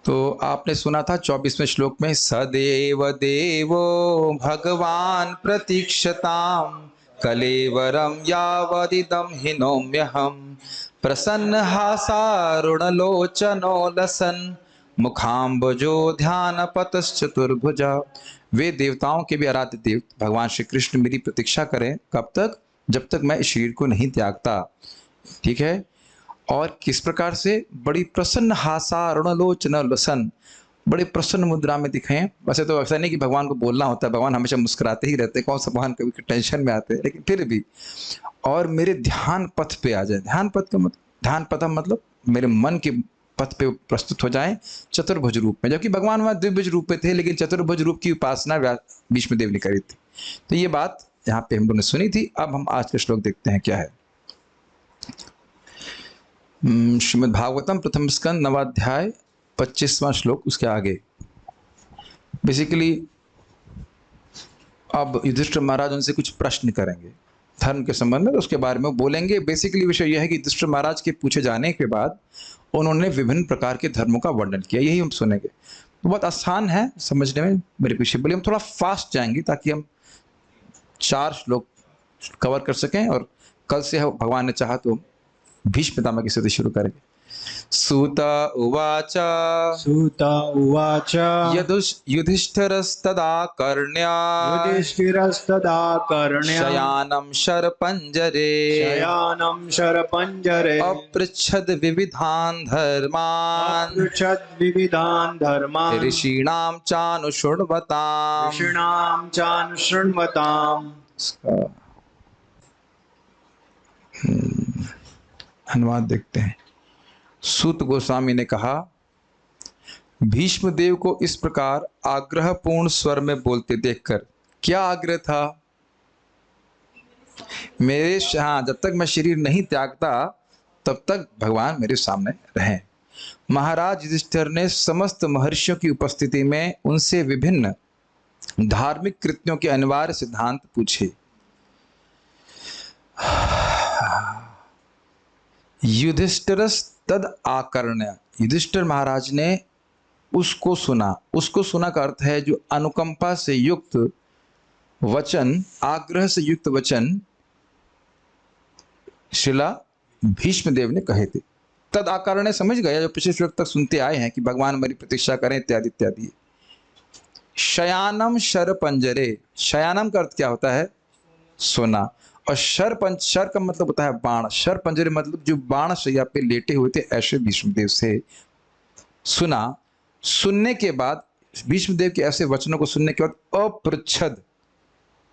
तो आपने सुना था 24वें श्लोक में सदेव देवो भगवान प्रतीक्षताम कलेवरम यावदिदम हिनोम्यहम प्रसन्न हासारुणलोचनो लसन मुखाम्बुजो ध्यान पतश्चतुर्भुजा। वे देवताओं के भी आराध्य देव भगवान श्री कृष्ण मेरी प्रतीक्षा करें। कब तक? जब तक मैं इस शरीर को नहीं त्यागता। ठीक है। और किस प्रकार से? बड़ी प्रसन्न हासा रुणलोचन लसन, बड़े प्रसन्न मुद्रा में दिखें। वैसे तो ऐसा नहीं कि भगवान को बोलना होता है, भगवान हमेशा मुस्कुराते ही रहते हैं, कौन सा भगवान कभी टेंशन में आते हैं, लेकिन फिर भी। और मेरे ध्यान पथ पे आ जाए। ध्यान पथ का मतलब, ध्यान पथ मतलब मेरे मन के पथ पे प्रस्तुत हो जाएं चतुर्भुज रूप में। जबकि भगवान वहां द्विभुज रूप पे थे, लेकिन चतुर्भुज रूप की उपासना भीष्म देव ने करी थी। तो ये बात यहाँ पे हम लोगों ने सुनी थी। अब हम आज का श्लोक देखते हैं क्या है। श्रीमद् भागवतम प्रथम स्कंद 9वां अध्याय 25वां श्लोक, उसके आगे। बेसिकली अब युधिष्ठिर महाराज उनसे कुछ प्रश्न करेंगे धर्म के संबंध में, तो उसके बारे में बोलेंगे। बेसिकली विषय यह है कि युधिष्ठिर महाराज के पूछे जाने के बाद उन्होंने विभिन्न प्रकार के धर्मों का वर्णन किया, यही हम सुनेंगे। तो बहुत आसान है समझने में, मेरे पीछे बोलिए। हम थोड़ा फास्ट जाएंगे ताकि हम 4 श्लोक कवर कर सकें, और कल से भगवान ने चाहा तो भीष्म पितामह की स्तुति शुरू करेंगे। सूत उवाच सूत उवाच युधिष्ठिरस्तदा कर्ण्य युधिष्ठिरस्तदा कर्ण्य शयानं शरपञ्जरे शयानं शरपञ्जरे अपृच्छद विविधान् धर्मान् अपृच्छद विविधान् धर्मान् ऋषीणां चानुशृण्वताम्। ऋषीणां चानुशृण्वताम्। अनुवाद देखते हैं। सूत गोस्वामी ने कहा, भीष्मदेव को इस प्रकार आग्रहपूर्ण स्वर में बोलते देखकर क्या आग्रह था? मेरे जब तक मैं शरीर नहीं त्यागता तब तक भगवान मेरे सामने रहें। महाराज युधिष्ठिर ने समस्त महर्षियों की उपस्थिति में उनसे विभिन्न धार्मिक कृत्यों के अनिवार्य सिद्धांत पूछे। युधिष्ठिरस तद आकर्ण्य, युधिष्ठिर महाराज ने उसको सुना। उसको सुना का अर्थ है जो अनुकंपा से युक्त वचन, आग्रह से युक्त वचन शिला भीष्मदेव ने कहे थे। तद आकर्ण्य समझ गया, जो पिछले श्लोक तक सुनते आए हैं कि भगवान मेरी प्रतीक्षा करें इत्यादि इत्यादि। शयानम शर पंजरे, शयानम का अर्थ क्या होता है? सोना। और शर का मतलब होता है बाण। शर पंजरे मतलब जो बाण शैया पे लेटे हुए थे, ऐसे भीष्मदेव से सुना। सुनने के बाद, भीष्मदेव के ऐसे वचनों को सुनने के बाद अपृच्छद,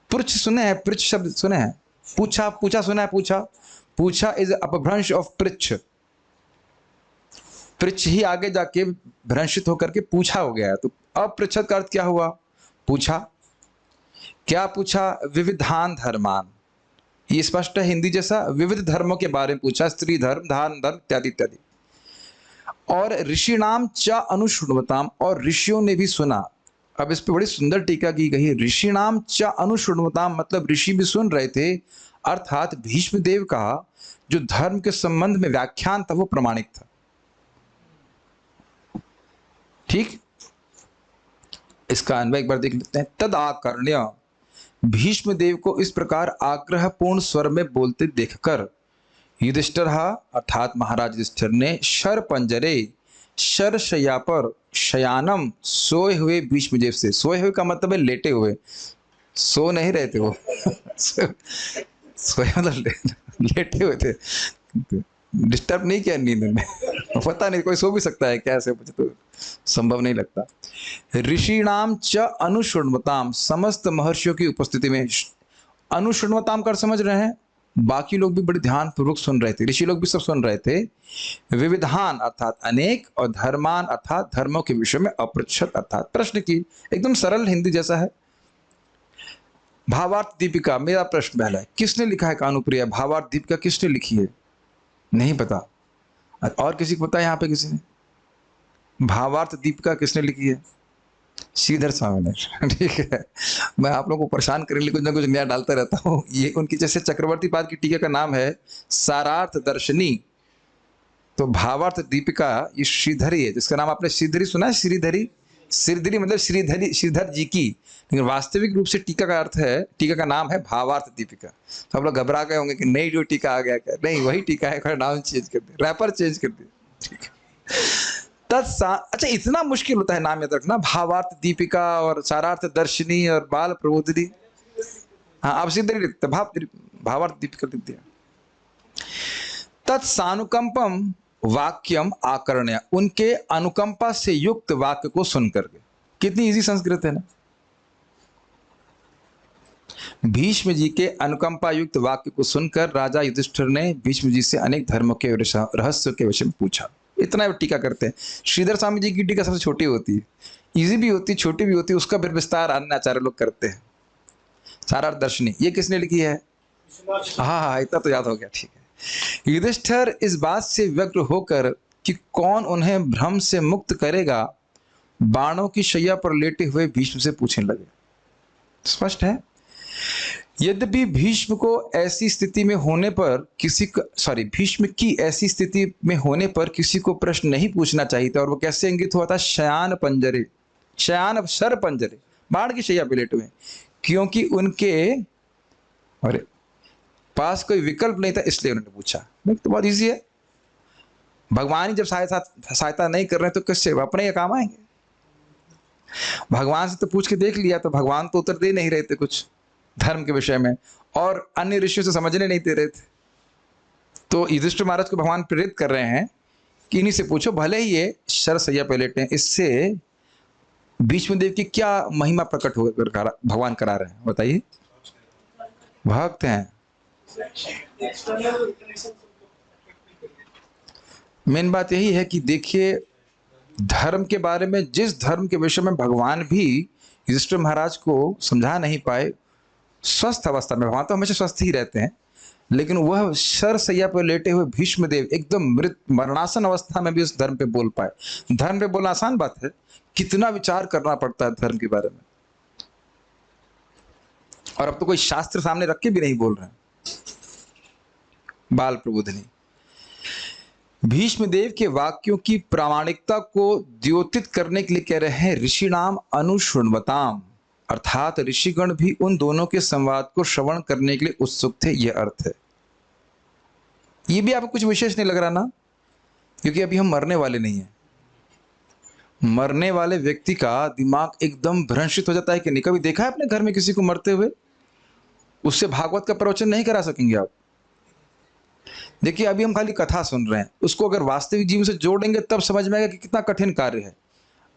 पृच्छ सुने हैं, पृच्छ शब्द सुने हैं, पूछा, पूछा सुना है, पूछा, पूछा इज अपभ्रंश ऑफ पृच्छ। पृच्छ ही आगे जाके भ्रंशित होकर के पूछा हो गया। तो अपृच्छद का अर्थ क्या हुआ? पूछा। क्या पूछा? विविधान धर्मान। ये स्पष्ट है हिंदी जैसा, विविध धर्मों के बारे में पूछा, स्त्री धर्म, दान धर्म इत्यादि इत्यादि। और ऋषिणाम च अनुशृण्वताम, और ऋषियों ने भी सुना। अब इस पे बड़ी सुंदर टीका की गई है। ऋषिणाम च अनुशृण्वताम मतलब ऋषि भी सुन रहे थे, अर्थात भीष्मदेव का जो धर्म के संबंध में व्याख्यान था वो प्रमाणिक था। ठीक, इसका अन्वय एक बार देख लेते हैं। तद आकर्ण्य, भीष्मदेव को इस प्रकार आग्रहपूर्ण स्वर में बोलते देखकर युधिष्ठिर अर्थात महाराज युधिष्ठिर ने शर पंजरे, शर शैया पर, शयानम सोए हुए भीष्मदेव से। सोए हुए का मतलब है लेटे हुए, सो नहीं रहे थे वो सोए मतलब लेटे हुए थे, डिस्टर्ब नहीं किया नींद में पता नहीं, कोई सो भी सकता है क्या ऐसे, मुझे तो संभव नहीं लगता। ऋषिणाम च अनुशृण्वताम, समस्त महर्षियों की उपस्थिति में। अनुशृण्वताम कर समझ रहे हैं? बाकी लोग भी बड़े ध्यान पूर्वक सुन रहे थे, ऋषि लोग भी सब सुन रहे थे। विविधान अर्थात अनेक, और धर्मान अर्थात धर्मों के विषय में अपृच्छद अर्थात प्रश्न की। एकदम सरल हिंदी जैसा है। भावार्थ दीपिका, मेरा प्रश्न पहला है, किसने लिखा है कानुप्रिया? भावार्थ दीपिका किसने लिखी है? नहीं पता। और किसी को पता है यहाँ पे? किसी ने? भावार्थ दीपिका किसने लिखी है? श्रीधर स्वामी ने। ठीक है, मैं आप लोगों को परेशान करने के लिए कुछ ना कुछ नया डालता रहता हूँ। ये उनकी, जैसे चक्रवर्ती पाद की टीका का नाम है सारार्थ दर्शनी, तो भावार्थ दीपिका ये श्रीधरी है, जिसका नाम आपने श्रीधरी सुना है। श्रीधरी, श्रीधरी मतलब श्रीधरी, श्रीधर जी की, लेकिन वास्तविक रूप से टीका का अर्थ है, टीका का नाम है भावार्थ दीपिका। तो आप लोग घबरा गए होंगे कि नहीं जो टीका आ गया क्या, नहीं वही टीका है, थोड़ा नाम चेंज कर दिया, रैपर चेंज कर दिया, ठीक है। अच्छा, इतना मुश्किल होता है नाम याद रखना, भावार्थ दीपिका और सारार्थ दर्शनी और बाल प्रबोधिनी। हाँ, आप श्रीधरी लिखते, भावार्थ दीपिका लिख दिया। तत्सानुकंपम वाक्यम आकर्ण्य, उनके अनुकंपा से युक्त वाक्य को सुनकर के। कितनी इजी संस्कृत है ना। भीष्म जी के अनुकंपा युक्त वाक्य को सुनकर राजा युधिष्ठिर ने भीष्म जी से अनेक धर्मों के रहस्य के विषय में पूछा। इतना टीका करते हैं। श्रीधर स्वामी जी की टीका सबसे छोटी होती है, इजी भी होती है, छोटी भी होती है, उसका फिर विस्तार अन्य आचार्य लोग करते हैं। सारार्थ दर्शनी ये किसने लिखी है? हाँ, इतना तो याद हो गया, ठीक है। युधिष्ठिर इस बात से व्यग्र होकर कि कौन उन्हें भ्रम से मुक्त करेगा, बाणों की शैया पर लेटे हुए भीष्म से पूछने लगे। स्पष्ट है। यद्यपि भीष्म को ऐसी स्थिति में होने पर भीष्म की ऐसी स्थिति में होने पर किसी को प्रश्न नहीं पूछना चाहिए था, और वो कैसे इंगित हुआ था? शयान पंजरे, शयान शर पंजरे, बाण की शैया पे लेटे हुए, क्योंकि उनके पास कोई विकल्प नहीं था, इसलिए उन्होंने पूछा। तो बहुत इजी है। भगवान ही जब सहायता नहीं कर रहे तो किससे? अपने ये काम आएंगे। भगवान से तो पूछ के देख लिया, तो भगवान तो उत्तर दे नहीं रहे थे कुछ धर्म के विषय में, और अन्य ऋषियों से समझने नहीं दे रहे थे। तो युधिष्ठिर महाराज को भगवान प्रेरित कर रहे हैं कि इन्हीं से पूछो, भले ही ये शरशैया पे लेटे हैं, इससे भीष्मदेव की क्या महिमा प्रकट होकर भगवान करा रहे हैं, बताइए। भक्त हैं। मेन बात यही है कि देखिए, धर्म के बारे में, जिस धर्म के विषय में भगवान भी युधिष्ठिर महाराज को समझा नहीं पाए, स्वस्थ अवस्था में, भगवान तो हमेशा स्वस्थ ही रहते हैं, लेकिन वह शरशैया पर लेटे हुए भीष्मदेव एकदम मृत मरणासन अवस्था में भी उस धर्म पे बोल पाए। धर्म पे बोलना आसान बात है, कितना विचार करना पड़ता है धर्म के बारे में। और अब तो कोई शास्त्र सामने रख के भी नहीं बोल रहे हैं। बाल प्रबोधिनी। भीष्मदेव के वाक्यों की प्रामाणिकता को द्योतित करने के लिए कह रहे हैं ऋषि नाम अनुशृण्वताम, अर्थात ऋषिगण भी उन दोनों के संवाद को श्रवण करने के लिए उत्सुक थे, यह अर्थ है। ये भी आपको कुछ विशेष नहीं लग रहा ना, क्योंकि अभी हम मरने वाले नहीं हैं। मरने वाले व्यक्ति का दिमाग एकदम भ्रंशित हो जाता है कि नहीं? कभी देखा है अपने घर में किसी को मरते हुए? उससे भागवत का प्रवचन नहीं करा सकेंगे आप। देखिए, अभी हम खाली कथा सुन रहे हैं, उसको अगर वास्तविक जीवन से जोड़ेंगे तब समझ में आएगा कि कितना कठिन कार्य है।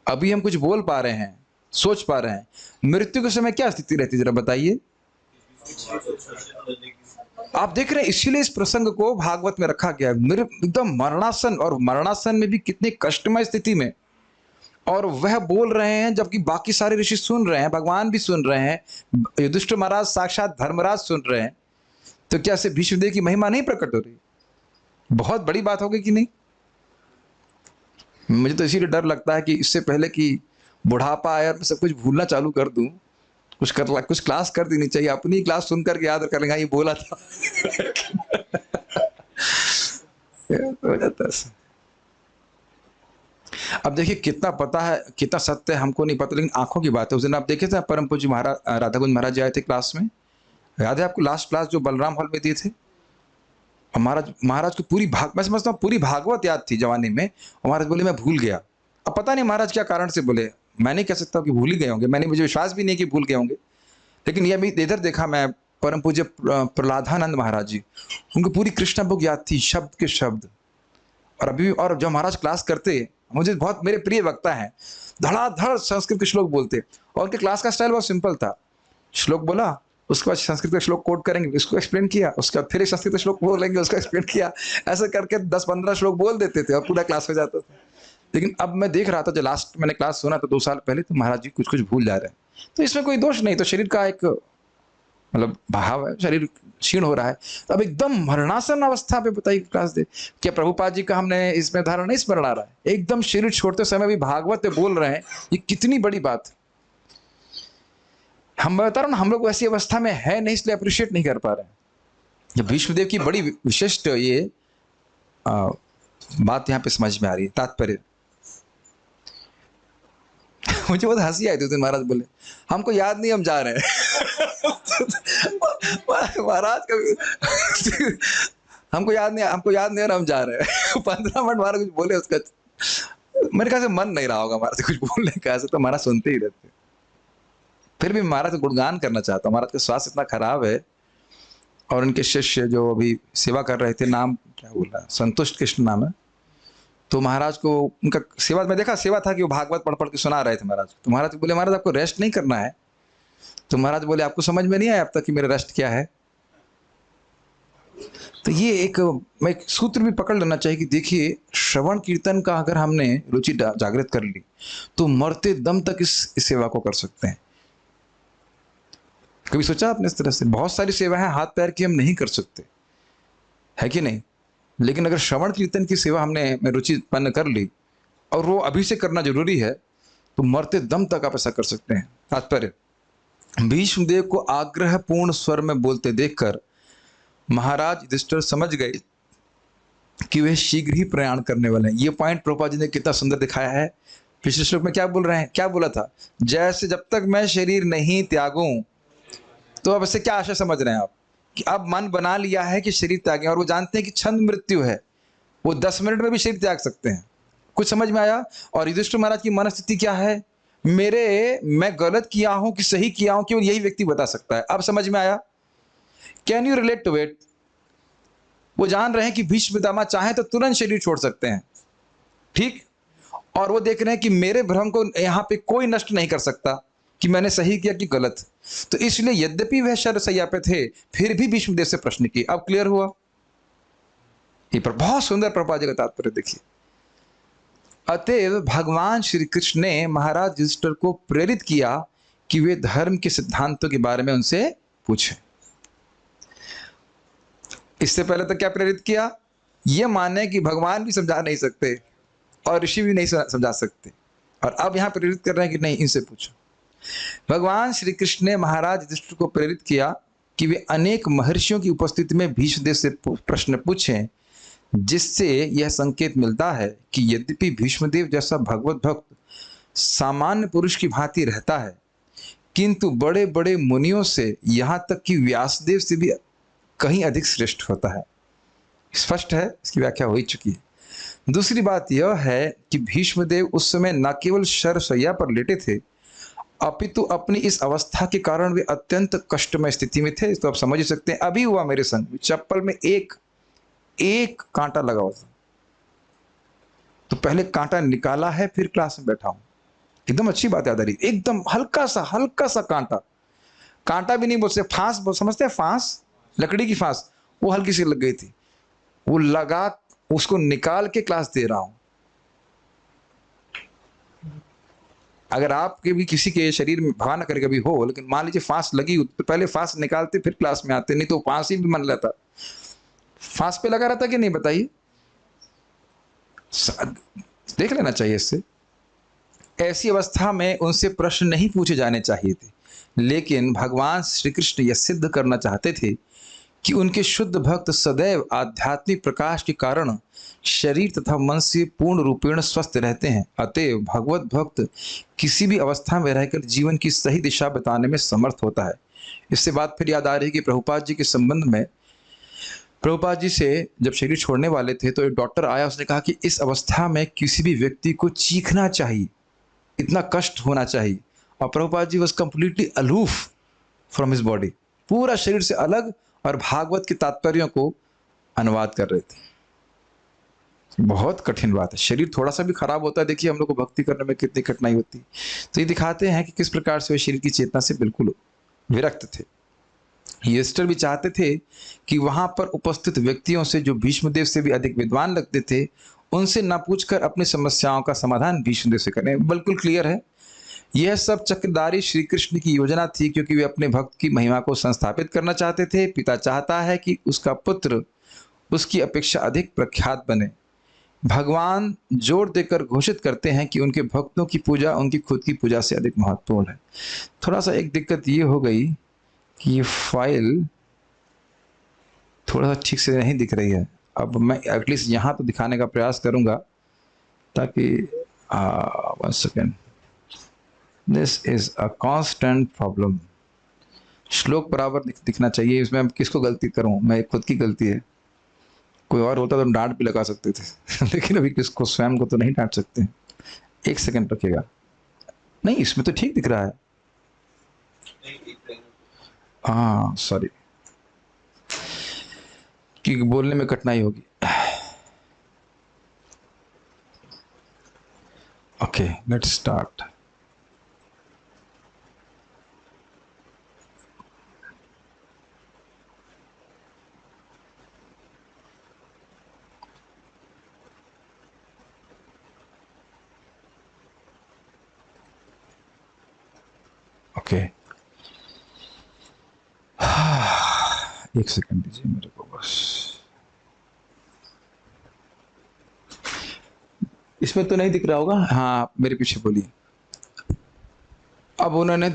अभी हम कुछ बोल पा रहे हैं, सोच पा रहे हैं, मृत्यु के समय क्या स्थिति रहती है, जरा बताइए। आप देख रहे हैं, इसीलिए इस प्रसंग को भागवत में रखा गया है। एकदम मरणासन, और मरणासन में भी कितनी कष्टमय स्थिति में, और वह बोल रहे हैं जबकि बाकी सारे ऋषि सुन रहे हैं, भगवान भी सुन रहे हैं, युधिष्ठिर महाराज साक्षात धर्मराज सुन रहे हैं। तो क्या से भीष्मदेव की महिमा नहीं प्रकट हो रही? बहुत बड़ी बात होगी कि नहीं? मुझे तो इसीलिए डर लगता है कि इससे पहले कि बुढ़ापा आए और सब कुछ भूलना चालू कर दूं, कुछ क्लास कर देनी चाहिए। अपनी क्लास सुन करके याद कर लेंगे ये बोला था। हो जाता है। अब देखिए, कितना पता है, कितना सत्य है हमको नहीं पता, लेकिन आंखों की बात है। उस दिन आप देखे थे परम पूज्य महाराज राधाकुंज महाराज जी आए थे क्लास में, याद है आपको? लास्ट क्लास जो बलराम हॉल में दिए थे। महाराज को पूरी मैं समझता हूँ पूरी भागवत याद थी जवानी में। महाराज बोले मैं भूल गया। अब पता नहीं महाराज क्या कारण से बोले, मैं नहीं कह सकता कि भूल ही गए होंगे, मुझे विश्वास भी नहीं कि भूल गए होंगे। लेकिन ये अभी इधर देखा मैं, परम पूज्य प्रहलादानंद महाराज जी, उनको पूरी कृष्णा बुक याद थी, शब्द के शब्द। और जब महाराज क्लास करते, मुझे बहुत, मेरे प्रिय वक्ता हैं, धड़ाधड़ संस्कृत के श्लोक बोलते, और उनके क्लास का स्टाइल बहुत सिंपल था। श्लोक बोला, उसके बाद संस्कृत का श्लोक कोट करेंगे, उसको एक्सप्लेन किया, उसके बाद फिर एक संस्कृत श्लोक बोलेंगे, उसका एक्सप्लेन किया, ऐसे करके 10-15 श्लोक बोल देते थे और पूरा क्लास हो जाता था। लेकिन अब मैं देख रहा था, जो लास्ट मैंने क्लास सुना था 2 साल पहले, तो महाराज जी कुछ भूल जा रहे हैं। तो इसमें कोई दोष नहीं, तो शरीर का एक मतलब भाव है, शरीर क्षीण हो रहा है। तो अब एकदम मरणासन अवस्था पे बताइए क्लास दे, क्या प्रभुपाद जी का हमने इसमें धारणा नहीं स्मरण आ रहा है? एकदम शरीर छोड़ते समय भी भागवत बोल रहे हैं, ये कितनी बड़ी बात है। हम बता रहा हूं, हम लोग ऐसी अवस्था में है नहीं, इसलिए अप्रिशिएट नहीं कर पा रहे हैं। जब भीष्मदेव की बड़ी विशिष्ट ये बात यहाँ पे समझ में आ रही है, तात्पर्य। मुझे बहुत हंसी आई थी उस दिन। महाराज बोले हमको याद नहीं, हम जा रहे हैं। महाराज कभी हमको याद नहीं और हम जा रहे हैं। 15 मिनट महाराज कुछ बोले, उसका मेरे ख्याल से मन नहीं रहा होगा महाराज से कुछ बोलने का, ऐसे तो महाराज सुनते ही रहते। फिर भी महाराज को गुणगान करना चाहता हूँ। महाराज का स्वास्थ्य इतना खराब है, और उनके शिष्य जो अभी सेवा कर रहे थे, नाम क्या बोला, संतुष्ट कृष्ण नाम है, तो महाराज को उनका सेवा में देखा, सेवा था कि वो भागवत पढ़ पढ़ के सुना रहे थे महाराज। तो महाराज बोले महाराज आपको रेस्ट नहीं करना है? तो महाराज बोले आपको समझ में नहीं आया अब तक कि मेरा रेस्ट क्या है? तो ये एक सूत्र भी पकड़ लेना चाहिए कि देखिए, श्रवण कीर्तन का अगर हमने रुचि जागृत कर ली तो मरते दम तक इस सेवा को कर सकते हैं। कभी सोचा आपने इस तरह से? बहुत सारी सेवाएं हाथ पैर की हम नहीं कर सकते, है कि नहीं? लेकिन अगर श्रवण कीर्तन की सेवा हमने रुचि उत्पन्न कर ली, और वो अभी से करना जरूरी है, तो मरते दम तक आप ऐसा कर सकते हैं। तात्पर्य, भीष्मदेव को आग्रहपूर्ण स्वर में बोलते देखकर महाराज युधिष्ठिर समझ गए कि वे शीघ्र ही प्रयाण करने वाले हैं। ये पॉइंट प्रभुपाद जी ने कितना सुंदर दिखाया है। पिछले श्लोक में क्या बोल रहे हैं, क्या बोला था? जैसे जब तक मैं शरीर नहीं त्यागूं, तो अब इससे क्या आशा समझ रहे हैं आप कि अब मन बना लिया है कि शरीर त्यागें, और वो जानते हैं कि क्षण मृत्यु है, वो 10 मिनट में भी शरीर त्याग सकते हैं। कुछ समझ में आया? और युधिष्ठिर महाराज की मनस्थिति क्या है? मैं गलत किया हूं कि सही किया हूं, केवल यही व्यक्ति बता सकता है। अब समझ में आया? Can you relate to it? वो जान रहे हैं कि भीष्म पितामह चाहे तो तुरंत शरीर छोड़ सकते हैं, ठीक? और वो देख रहे हैं कि मेरे भ्रम को यहां पे कोई नष्ट नहीं कर सकता कि मैंने सही किया कि गलत। तो इसलिए यद्यपि वह शरशैया पे थे, फिर भी भीष्मदेव से प्रश्न किए। अब क्लियर हुआ? ये पर बहुत सुंदर प्रभुपाद जी का तात्पर्य देखिए। अतएव भगवान श्री कृष्ण ने महाराज युधिष्ठिर को प्रेरित किया कि वे धर्म के सिद्धांतों के बारे में उनसे पूछें। इससे पहले तो क्या प्रेरित किया? ये माने कि भगवान भी समझा नहीं सकते और ऋषि भी नहीं समझा सकते, और अब यहां प्रेरित कर रहे हैं कि नहीं, इनसे पूछो। भगवान श्री कृष्ण ने महाराज युधिष्ठिर को प्रेरित किया कि वे अनेक महर्षियों की उपस्थिति में भीष्मदेव से प्रश्न पूछें, जिससे यह संकेत मिलता है कि यद्यपि भीष्मदेव जैसा भगवत भक्त सामान्य पुरुष की भांति रहता है, किंतु बड़े बड़े मुनियों से, यहां तक कि व्यासदेव से भी कहीं अधिक श्रेष्ठ होता है। स्पष्ट है, इसकी व्याख्या हो ही चुकी है। दूसरी बात यह है कि भीष्मदेव उस समय न केवल शरशैया पर लेटे थे, अपितु अपनी इस अवस्था के कारण वे अत्यंत कष्टमय स्थिति में थे। तो आप समझ ही सकते हैं, अभी हुआ मेरे संग, चप्पल में एक कांटा लगा हुआ था, तो पहले कांटा निकाला है, फिर क्लास में बैठा हूं। एकदम अच्छी बात याद आ रही, एकदम हल्का सा कांटा भी नहीं बोलते, फांस समझते हैं, फांस, लकड़ी की फांस, वो हल्की सी लग गई थी, वो लगा, उसको निकाल के क्लास दे रहा हूं। अगर आपके भी किसी के शरीर में, भगवान न करे कभी हो, लेकिन मान लीजिए फांस लगी, तो पहले फांस निकालते फिर क्लास में आते, नहीं तो फांस ही भी मन रहता, फांस पे लगा रहता कि नहीं, बताइए? देख लेना चाहिए इससे। ऐसी अवस्था में उनसे प्रश्न नहीं पूछे जाने चाहिए थे, लेकिन भगवान श्री कृष्ण यह सिद्ध करना चाहते थे कि उनके शुद्ध भक्त सदैव आध्यात्मिक प्रकाश के कारण शरीर तथा मन से पूर्ण रूपेण स्वस्थ रहते हैं। अतएव भगवत भक्त किसी भी अवस्था में रहकर जीवन की सही दिशा बताने में समर्थ होता है। इससे बात फिर याद आ रही है कि प्रभुपाद जी के संबंध में, प्रभुपाद जी से जब शरीर छोड़ने वाले थे, तो एक डॉक्टर आया, उसने कहा कि इस अवस्था में किसी भी व्यक्ति को चीखना चाहिए, इतना कष्ट होना चाहिए। और Prabhupada ji was completely aloof from his body, पूरा शरीर से अलग, और भागवत के तात्पर्यों को अनुवाद कर रहे थे। बहुत कठिन बात है, शरीर थोड़ा सा भी खराब होता है, देखिए हम लोग को भक्ति करने में कितनी कठिनाई होती है। तो ये दिखाते हैं कि किस प्रकार से वे शरीर की चेतना से बिल्कुल विरक्त थे। युधिष्ठिर भी चाहते थे कि वहां पर उपस्थित व्यक्तियों से, जो भीष्मदेव से भी अधिक विद्वान लगते थे, उनसे न पूछकर अपनी समस्याओं का समाधान भीष्मदेव से करें। बिल्कुल क्लियर है, यह सब चक्रधारी श्री कृष्ण की योजना थी, क्योंकि वे अपने भक्त की महिमा को संस्थापित करना चाहते थे। पिता चाहता है कि उसका पुत्र उसकी अपेक्षा अधिक प्रख्यात बने। भगवान जोर देकर घोषित करते हैं कि उनके भक्तों की पूजा उनकी खुद की पूजा से अधिक महत्वपूर्ण है। थोड़ा सा एक दिक्कत ये हो गई कि ये फाइल थोड़ा सा ठीक से नहीं दिख रही है, अब मैं एटलीस्ट यहाँ तो दिखाने का प्रयास करूँगा ताकि 1 second, this is a constant problem. श्लोक बराबर दिखना चाहिए। इसमें हम किसको गलती करूं? मैं खुद की गलती है। कोई और होता तो हम डांट भी लगा सकते थे लेकिन अभी किसको, स्वयं को तो नहीं डांट सकते। 1 सेकेंड रखिएगा। नहीं, इसमें तो ठीक दिख रहा है। हाँ सॉरी, क्योंकि बोलने में कठिनाई होगी। Okay, let's start. Okay, 1 second दीजिए मेरे को बस। इसमें तो नहीं दिख रहा होगा। हाँ, मेरे पीछे बोलिए। अब उन्होंने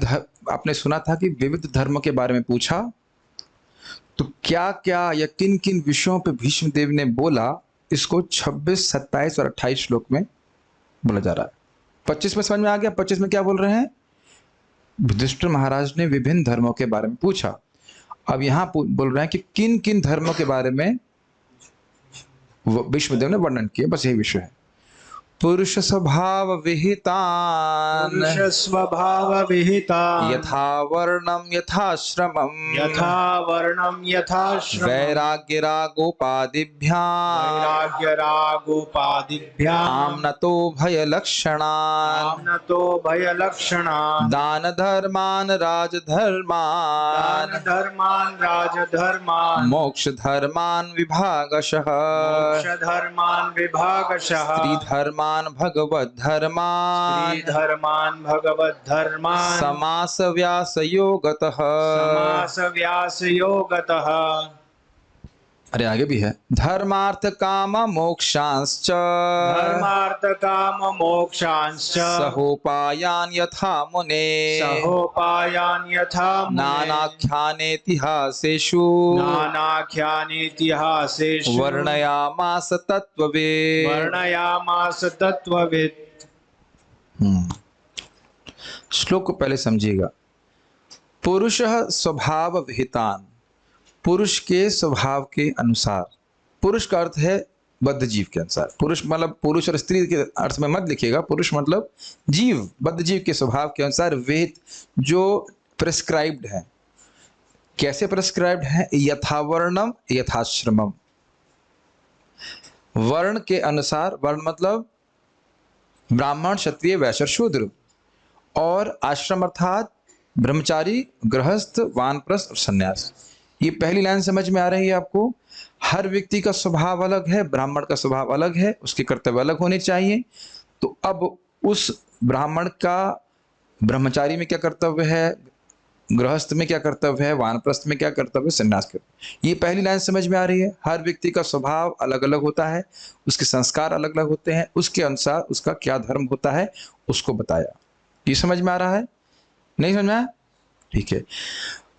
आपने सुना था कि विविध धर्म के बारे में पूछा, तो क्या क्या या किन किन विषयों पे भीष्म देव ने बोला, इसको 26, 27 और 28 श्लोक में बोला जा रहा है। 25 में समझ में आ गया? 25 में क्या बोल रहे हैं? युधिष्ठिर महाराज ने विभिन्न धर्मों के बारे में पूछा। अब यहाँ बोल रहे हैं कि किन किन धर्मों के बारे में भीष्मदेव ने वर्णन किया। बस यही विषय है। पुरुष स्वभाव विहितान, पुरुष स्वभाव विहितान, यथा वर्णम यथाश्रमम, यथा वर्णम यथाश्रमम, वैराग्य रागोपादिभ्याम, वैराग्य रागोपादिभ्याम, आम्नतो भय लक्षणान, आम्नतो भय लक्षणान, दान धर्मान राजधर्मान, दान धर्मान राजधर्मान, मोक्ष धर्मान विभागशः, मोक्ष धर्मान विभागशः, स्त्री धर्मान भगवत धर्मान, स्त्री धर्मान भगवत धर्मान, समास व्यास योगतः, समास व्यास योगतः। अरे आगे भी है। धर्मार्थ काम मोक्षांश्च, धर्मार्थ काम मोक्षांश्च, सहोपायान यथा मुने, सहोपायान यथा मुने, नानाख्यानेतिहासेषु, नानाख्यानेतिहासेषु, वर्णयामास तत्त्ववित्, वर्णयामास तत्त्ववित्। श्लोक को पहले समझिएगा। पुरुषः स्वभाव विहितान, पुरुष के स्वभाव के अनुसार। पुरुष का अर्थ है बद्ध जीव के अनुसार। पुरुष मतलब पुरुष और स्त्री के अर्थ में मत लिखिएगा। पुरुष मतलब जीव, बद्ध जीव के स्वभाव के अनुसार विहित, जो प्रेस्क्राइब्ड है। कैसे प्रेस्क्राइब्ड है? यथावर्णम यथाश्रमम, वर्ण के अनुसार। वर्ण मतलब ब्राह्मण, क्षत्रिय, वैश्य, शूद्र, और आश्रम अर्थात ब्रह्मचारी, गृहस्थ, वानप्रस्थ और सन्यास। ये पहली लाइन समझ में आ रही है आपको? हर व्यक्ति का स्वभाव अलग है, ब्राह्मण का स्वभाव अलग है, उसके कर्तव्य अलग होने चाहिए। तो अब उस ब्राह्मण का ब्रह्मचारी में क्या कर्तव्य है, गृहस्थ में क्या कर्तव्य है, वानप्रस्थ में क्या कर्तव्य है, सन्यास के। ये पहली लाइन समझ में आ रही है? हर व्यक्ति का स्वभाव अलग अलग होता है, उसके संस्कार अलग अलग होते हैं, उसके अनुसार उसका क्या धर्म होता है उसको बताया। ये समझ में आ रहा है? नहीं समझ में आया? ठीक है।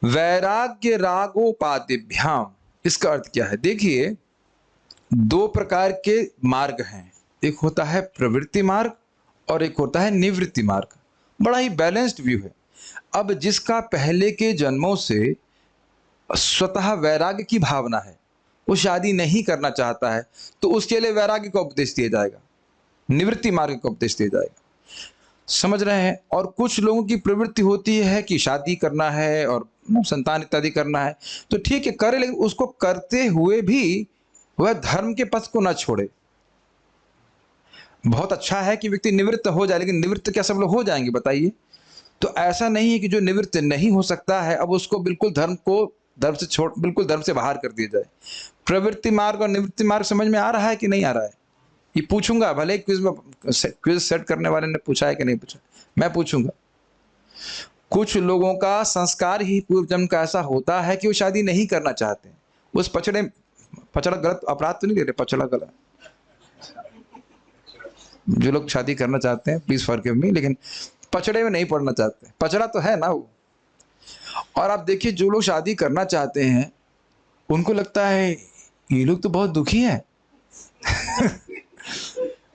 वैराग्य रागोपादिभ्याम, इसका अर्थ क्या है? देखिए, 2 प्रकार के मार्ग हैं। एक होता है प्रवृत्ति मार्ग और एक होता है निवृत्ति मार्ग। बड़ा ही बैलेंस्ड व्यू है। अब जिसका पहले के जन्मों से स्वतः वैराग्य की भावना है, वो शादी नहीं करना चाहता है, तो उसके लिए वैराग्य का उपदेश दिया जाएगा, निवृत्ति मार्ग का उपदेश दिया जाएगा। समझ रहे हैं? और कुछ लोगों की प्रवृत्ति होती है कि शादी करना है और संतान इत्यादि करना है, तो ठीक है करे, लेकिन उसको करते हुए भी वह धर्म के पथ को ना छोड़े। बहुत अच्छा है कि व्यक्ति निवृत्त हो जाए, लेकिन निवृत्त क्या सब लोग हो जाएंगे बताइए? तो ऐसा नहीं है कि जो निवृत्त नहीं हो सकता है अब उसको बिल्कुल धर्म से छोड़, बिल्कुल धर्म से बाहर कर दिया जाए। प्रवृत्ति मार्ग और निवृत्ति मार्ग समझ में आ रहा है कि नहीं आ रहा है? ये पूछूंगा, भले क्विज सेट करने वाले ने पूछा है कि नहीं पूछा, मैं पूछूंगा। कुछ लोगों का संस्कार ही पूर्व जन्म का ऐसा होता है कि वो शादी नहीं करना चाहते हैं। उस पचड़ा गलत अपराध तो नहीं दे रहे, पचड़ा गलत। जो लोग शादी करना चाहते हैं प्लीज फॉरगिव मी, लेकिन पचड़े में नहीं पड़ना चाहते। पचड़ा तो है ना वो। और आप देखिए, जो लोग शादी करना चाहते हैं उनको लगता है ये लोग तो बहुत दुखी हैं।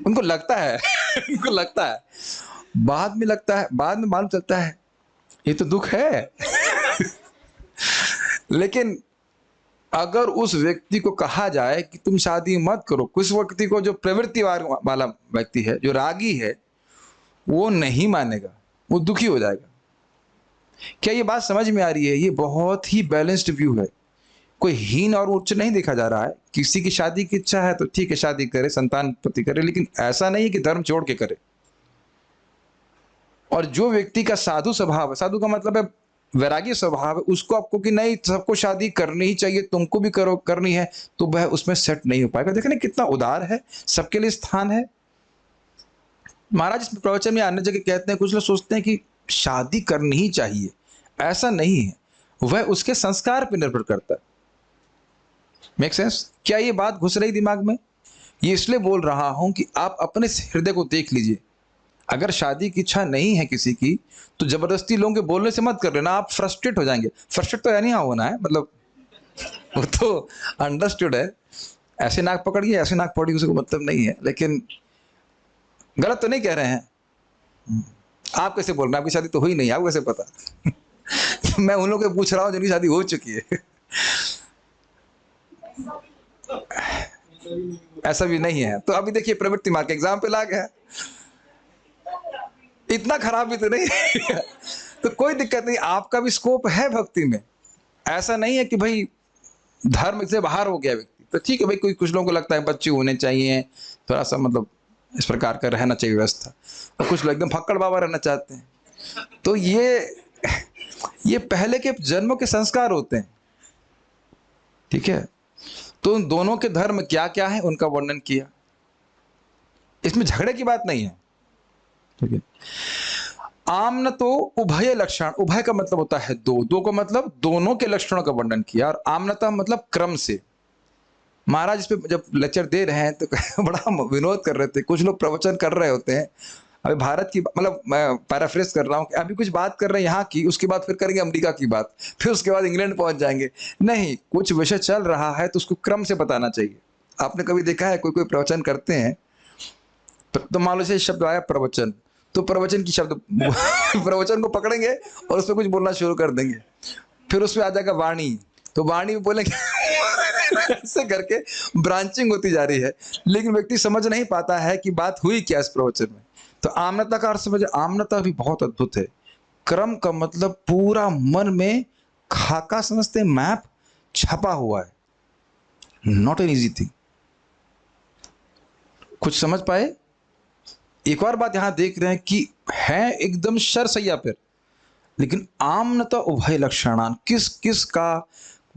उनको लगता है उनको लगता है, बाद में लगता है, बाद में मालूम चलता है ये तो दुख है। लेकिन अगर उस व्यक्ति को कहा जाए कि तुम शादी मत करो, कुछ व्यक्ति को, जो प्रवृत्ति वाला व्यक्ति है, जो रागी है, वो नहीं मानेगा, वो दुखी हो जाएगा। क्या ये बात समझ में आ रही है? ये बहुत ही बैलेंस्ड व्यू है। कोई हीन और उच्च नहीं देखा जा रहा है। किसी की शादी की इच्छा है तो ठीक है, शादी करे, संतान प्रति करे, लेकिन ऐसा नहीं कि धर्म छोड़ के करे। और जो व्यक्ति का साधु स्वभाव है, साधु का मतलब है वैरागी स्वभाव है, उसको आपको कि नहीं सबको शादी करनी ही चाहिए, तुमको भी करो, करनी है, तो वह उसमें सेट नहीं हो पाएगा। देखने कितना उदार है, सबके लिए स्थान है। महाराज इस प्रवचन में अन्य जगह कहते हैं, कुछ लोग सोचते हैं कि शादी करनी ही चाहिए, ऐसा नहीं है, वह उसके संस्कार पर निर्भर करता है। Make sense? क्या ये बात घुस रही दिमाग में? ये इसलिए बोल रहा हूं कि आप अपने हृदय को देख लीजिए। अगर शादी की इच्छा नहीं है किसी की, तो जबरदस्ती लोगों के बोलने से मत कर लेना, आप फ्रस्ट्रेट हो जाएंगे। फ्रस्ट्रेट तो नहीं होना है, मतलब वो तो अंडरस्टूड है। ऐसे नाक पकड़िए, ऐसे नाक पकड़िए, उसको मतलब नहीं है। लेकिन गलत तो नहीं कह रहे हैं। आप कैसे बोल रहे हैं? आपकी शादी तो हुई नहीं, आपको कैसे पता? मैं उन लोगों को पूछ रहा हूं जिनकी शादी हो चुकी है। ऐसा भी नहीं है। तो अभी देखिए, प्रवृत्ति मार्ग एग्जाम्पल आ गया, इतना खराब भी तो नहीं है। तो कोई दिक्कत नहीं, आपका भी स्कोप है भक्ति में। ऐसा नहीं है कि भाई धर्म से बाहर हो गया व्यक्ति, तो ठीक है भाई। कोई कुछ लोगों को लगता है बच्चे होने चाहिए, थोड़ा सा मतलब इस प्रकार का रहना चाहिए व्यवस्था, और कुछ लोग एकदम फक्कड़ बाबा रहना चाहते हैं। तो ये पहले के जन्मों के संस्कार होते हैं, ठीक है। तो उन दोनों के धर्म क्या क्या है उनका वर्णन किया, इसमें झगड़े की बात नहीं है, ठीक है। आम्न तो उभय लक्षण, उभय का मतलब होता है दो, दो का मतलब दोनों के लक्षणों का वर्णन किया, और आम्नता मतलब क्रम से। महाराज इस पे जब लेक्चर दे रहे हैं तो बड़ा विनोद कर रहे थे। कुछ लोग प्रवचन कर रहे होते हैं, अभी भारत की, मतलब मैं पैराफ्रेज कर रहा हूँ, अभी कुछ बात कर रहे हैं यहाँ की, उसके बाद फिर करेंगे अमेरिका की बात, फिर उसके बाद इंग्लैंड पहुंच जाएंगे। नहीं, कुछ विषय चल रहा है तो उसको क्रम से बताना चाहिए। आपने कभी देखा है कोई प्रवचन करते हैं तो मान लो से शब्द आया प्रवचन, तो प्रवचन की शब्द प्रवचन को पकड़ेंगे और उसमें कुछ बोलना शुरू कर देंगे। फिर उसमें आ जाएगा वाणी, तो वाणी में बोलेंगे। ऐसे करके ब्रांचिंग होती जा रही है, लेकिन व्यक्ति समझ नहीं पाता है कि बात हुई क्या इस प्रवचन में। तो आम्नता का अर्थ समझे, आम्नता भी बहुत अद्भुत है। क्रम का मतलब पूरा मन में खाका समझते, मैप छपा हुआ है, नॉट एन इजी थिंग। कुछ समझ पाए? एक और बात यहां देख रहे हैं कि है एकदम शरसैया पर, लेकिन आम्नता उभय लक्षणान, किस किस का,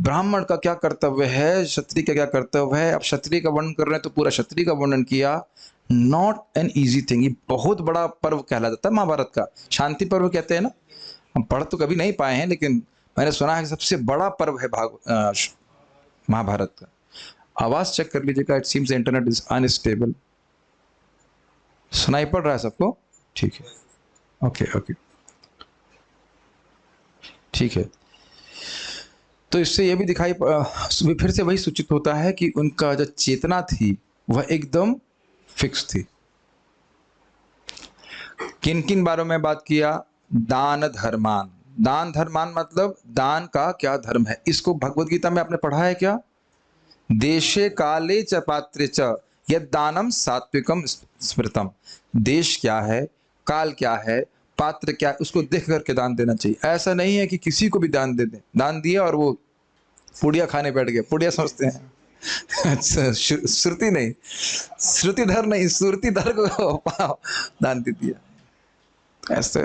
ब्राह्मण का क्या कर्तव्य है, क्षत्रिय का क्या कर्तव्य है। अब क्षत्रिय का वर्णन कर रहे हैं तो पूरा क्षत्रिय का वर्णन किया। Not an easy thing. ये बहुत बड़ा पर्व कहला जाता है महाभारत का, शांति पर्व कहते हैं ना। हम पढ़ तो कभी नहीं पाए हैं, लेकिन मैंने सुना है कि सबसे बड़ा पर्व है महाभारत का। आवाज चेक कर लीजिएगा, it seems internet is unstable. सुनाई पड़ रहा है सबको? ठीक है, ओके ओके, ठीक है। तो इससे यह भी दिखाई फिर से वही सूचित होता है कि उनका जो चेतना थी वह एकदम फिक्स थी। किन किन बारों में बात किया? दान धर्मान। दान धर्मान मतलब दान का क्या धर्म है। इसको भगवद गीता में आपने पढ़ा है क्या? देशे काले च पात्रे च यद दानम सात्विकम स्मृतम। देश क्या है, काल क्या है, पात्र क्या है, उसको देख करके दान देना चाहिए। ऐसा नहीं है कि किसी को भी दान दे दें। दान दिया और वो पुड़िया खाने बैठ गए, पुड़िया समझते हैं। अच्छा, श्रुति नहीं, श्रुतिधर नहीं, श्रुतिधर को दान दे दिया। ऐसे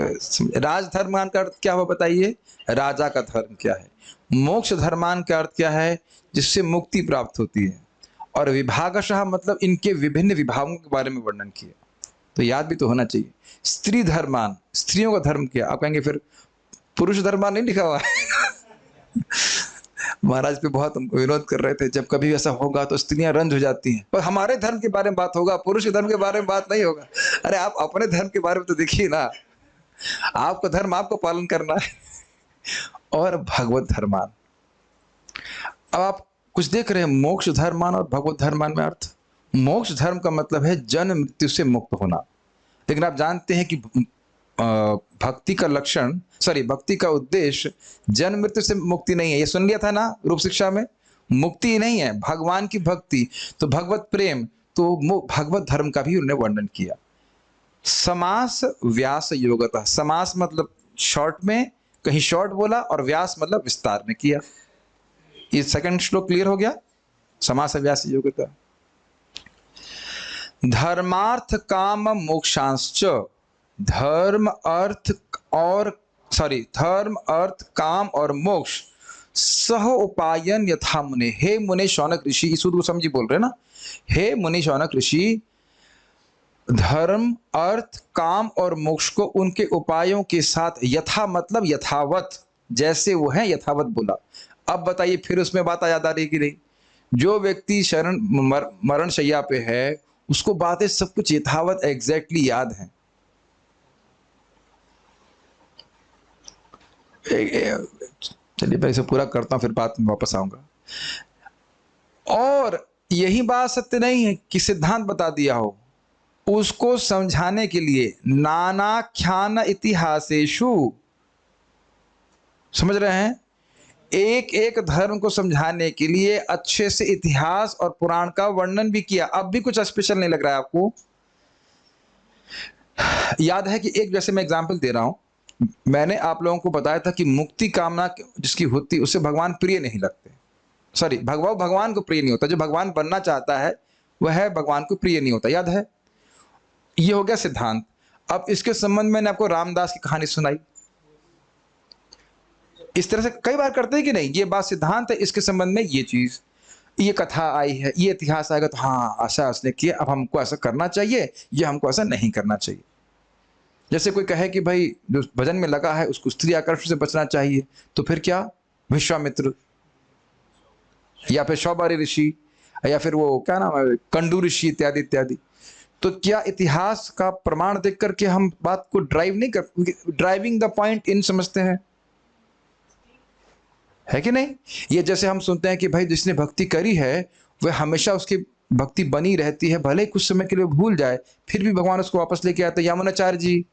राजधर्मान का अर्थ क्या हुआ बताइए? राजा का धर्म क्या है। मोक्ष धर्मान का अर्थ क्या है? जिससे मुक्ति प्राप्त होती है। और विभागशः मतलब इनके विभिन्न विभागों के बारे में वर्णन किया, तो याद भी तो होना चाहिए। स्त्री धर्मान, स्त्रियों का धर्म क्या? आप कहेंगे फिर पुरुष धर्मान नहीं लिखा हुआ है। महाराज पे बहुत हमको विरोध कर रहे थे, जब कभी ऐसा होगा तो स्त्रियां रंज हो जाती हैं, पर हमारे धर्म के बारे में बात होगा, पुरुष के धर्म के बारे में बात नहीं होगा। अरे आप अपने धर्म के बारे में तो देखिए ना, आपका धर्म आपको पालन करना है। और भगवत धर्मान, अब आप कुछ देख रहे हैं मोक्ष धर्मान और भगवत धर्मान में अर्थ। मोक्ष धर्म का मतलब है जन्म मृत्यु से मुक्त होना, लेकिन आप जानते हैं कि भक्ति का लक्षण भक्ति का उद्देश्य जन्म मृत्यु से मुक्ति नहीं है। ये सुन लिया था ना रूप शिक्षा में, मुक्ति ही नहीं है, भगवान की भक्ति, तो भगवत प्रेम, तो भगवत धर्म का भी उन्होंने वर्णन किया। समास व्यास योगता, समास मतलब शॉर्ट में, कहीं शॉर्ट बोला, और व्यास मतलब विस्तार में किया। ये सेकंड श्लोक क्लियर हो गया। समास व्यास योगता। धर्मार्थ काम मोक्षांश्च, धर्म अर्थ काम और मोक्ष सह उपायन यथा मुने। हे मुने शौनक ऋषि, इस सूत्र को समझी बोल रहे ना, हे मुनि शौनक ऋषि, धर्म अर्थ काम और मोक्ष को उनके उपायों के साथ यथा मतलब यथावत, जैसे वो है यथावत बोला। अब बताइए फिर उसमें बात याद आ रही कि नहीं? जो व्यक्ति मरण शैया पे है उसको बातें सब कुछ यथावत एग्जैक्टली याद है। चलिए मैं इसे पूरा करता हूं, फिर बात में वापस आऊंगा। और यही बात सत्य नहीं है कि सिद्धांत बता दिया हो, उसको समझाने के लिए नानाख्यान इतिहासेषु, समझ रहे हैं, एक एक धर्म को समझाने के लिए अच्छे से इतिहास और पुराण का वर्णन भी किया। अब भी कुछ स्पेशल नहीं लग रहा है आपको? याद है कि एक, जैसे मैं एग्जांपल दे रहा हूं, मैंने आप लोगों को बताया था कि मुक्ति कामना जिसकी होती उसे भगवान प्रिय नहीं लगते। भगवान को प्रिय नहीं होता। जो भगवान बनना चाहता है वह भगवान को प्रिय नहीं होता। याद है? ये हो गया सिद्धांत। अब इसके संबंध में मैंने आपको रामदास की कहानी सुनाई। इस तरह से कई बार करते हैं कि नहीं, ये बात सिद्धांत है, इसके संबंध में ये चीज, ये कथा आई है, ये इतिहास आएगा, तो हाँ ऐसा उसने किया, अब हमको ऐसा करना चाहिए, ये हमको ऐसा नहीं करना चाहिए। जैसे कोई कहे कि भाई जो भजन में लगा है उसको स्त्री आकर्षण से बचना चाहिए, तो फिर क्या विश्वामित्र या फिर शौबारी ऋषि या फिर वो क्या नाम है कंडू ऋषि इत्यादि इत्यादि। तो क्या इतिहास का प्रमाण देख करके हम बात को ड्राइव नहीं कर, ड्राइविंग द पॉइंट इन समझते हैं, है कि नहीं? ये जैसे हम सुनते हैं कि भाई जिसने भक्ति करी है वह हमेशा उसकी भक्ति बनी रहती है, भले कुछ समय के लिए भूल जाए फिर भी भगवान उसको वापस लेके आते। यमुनाचार्य जी,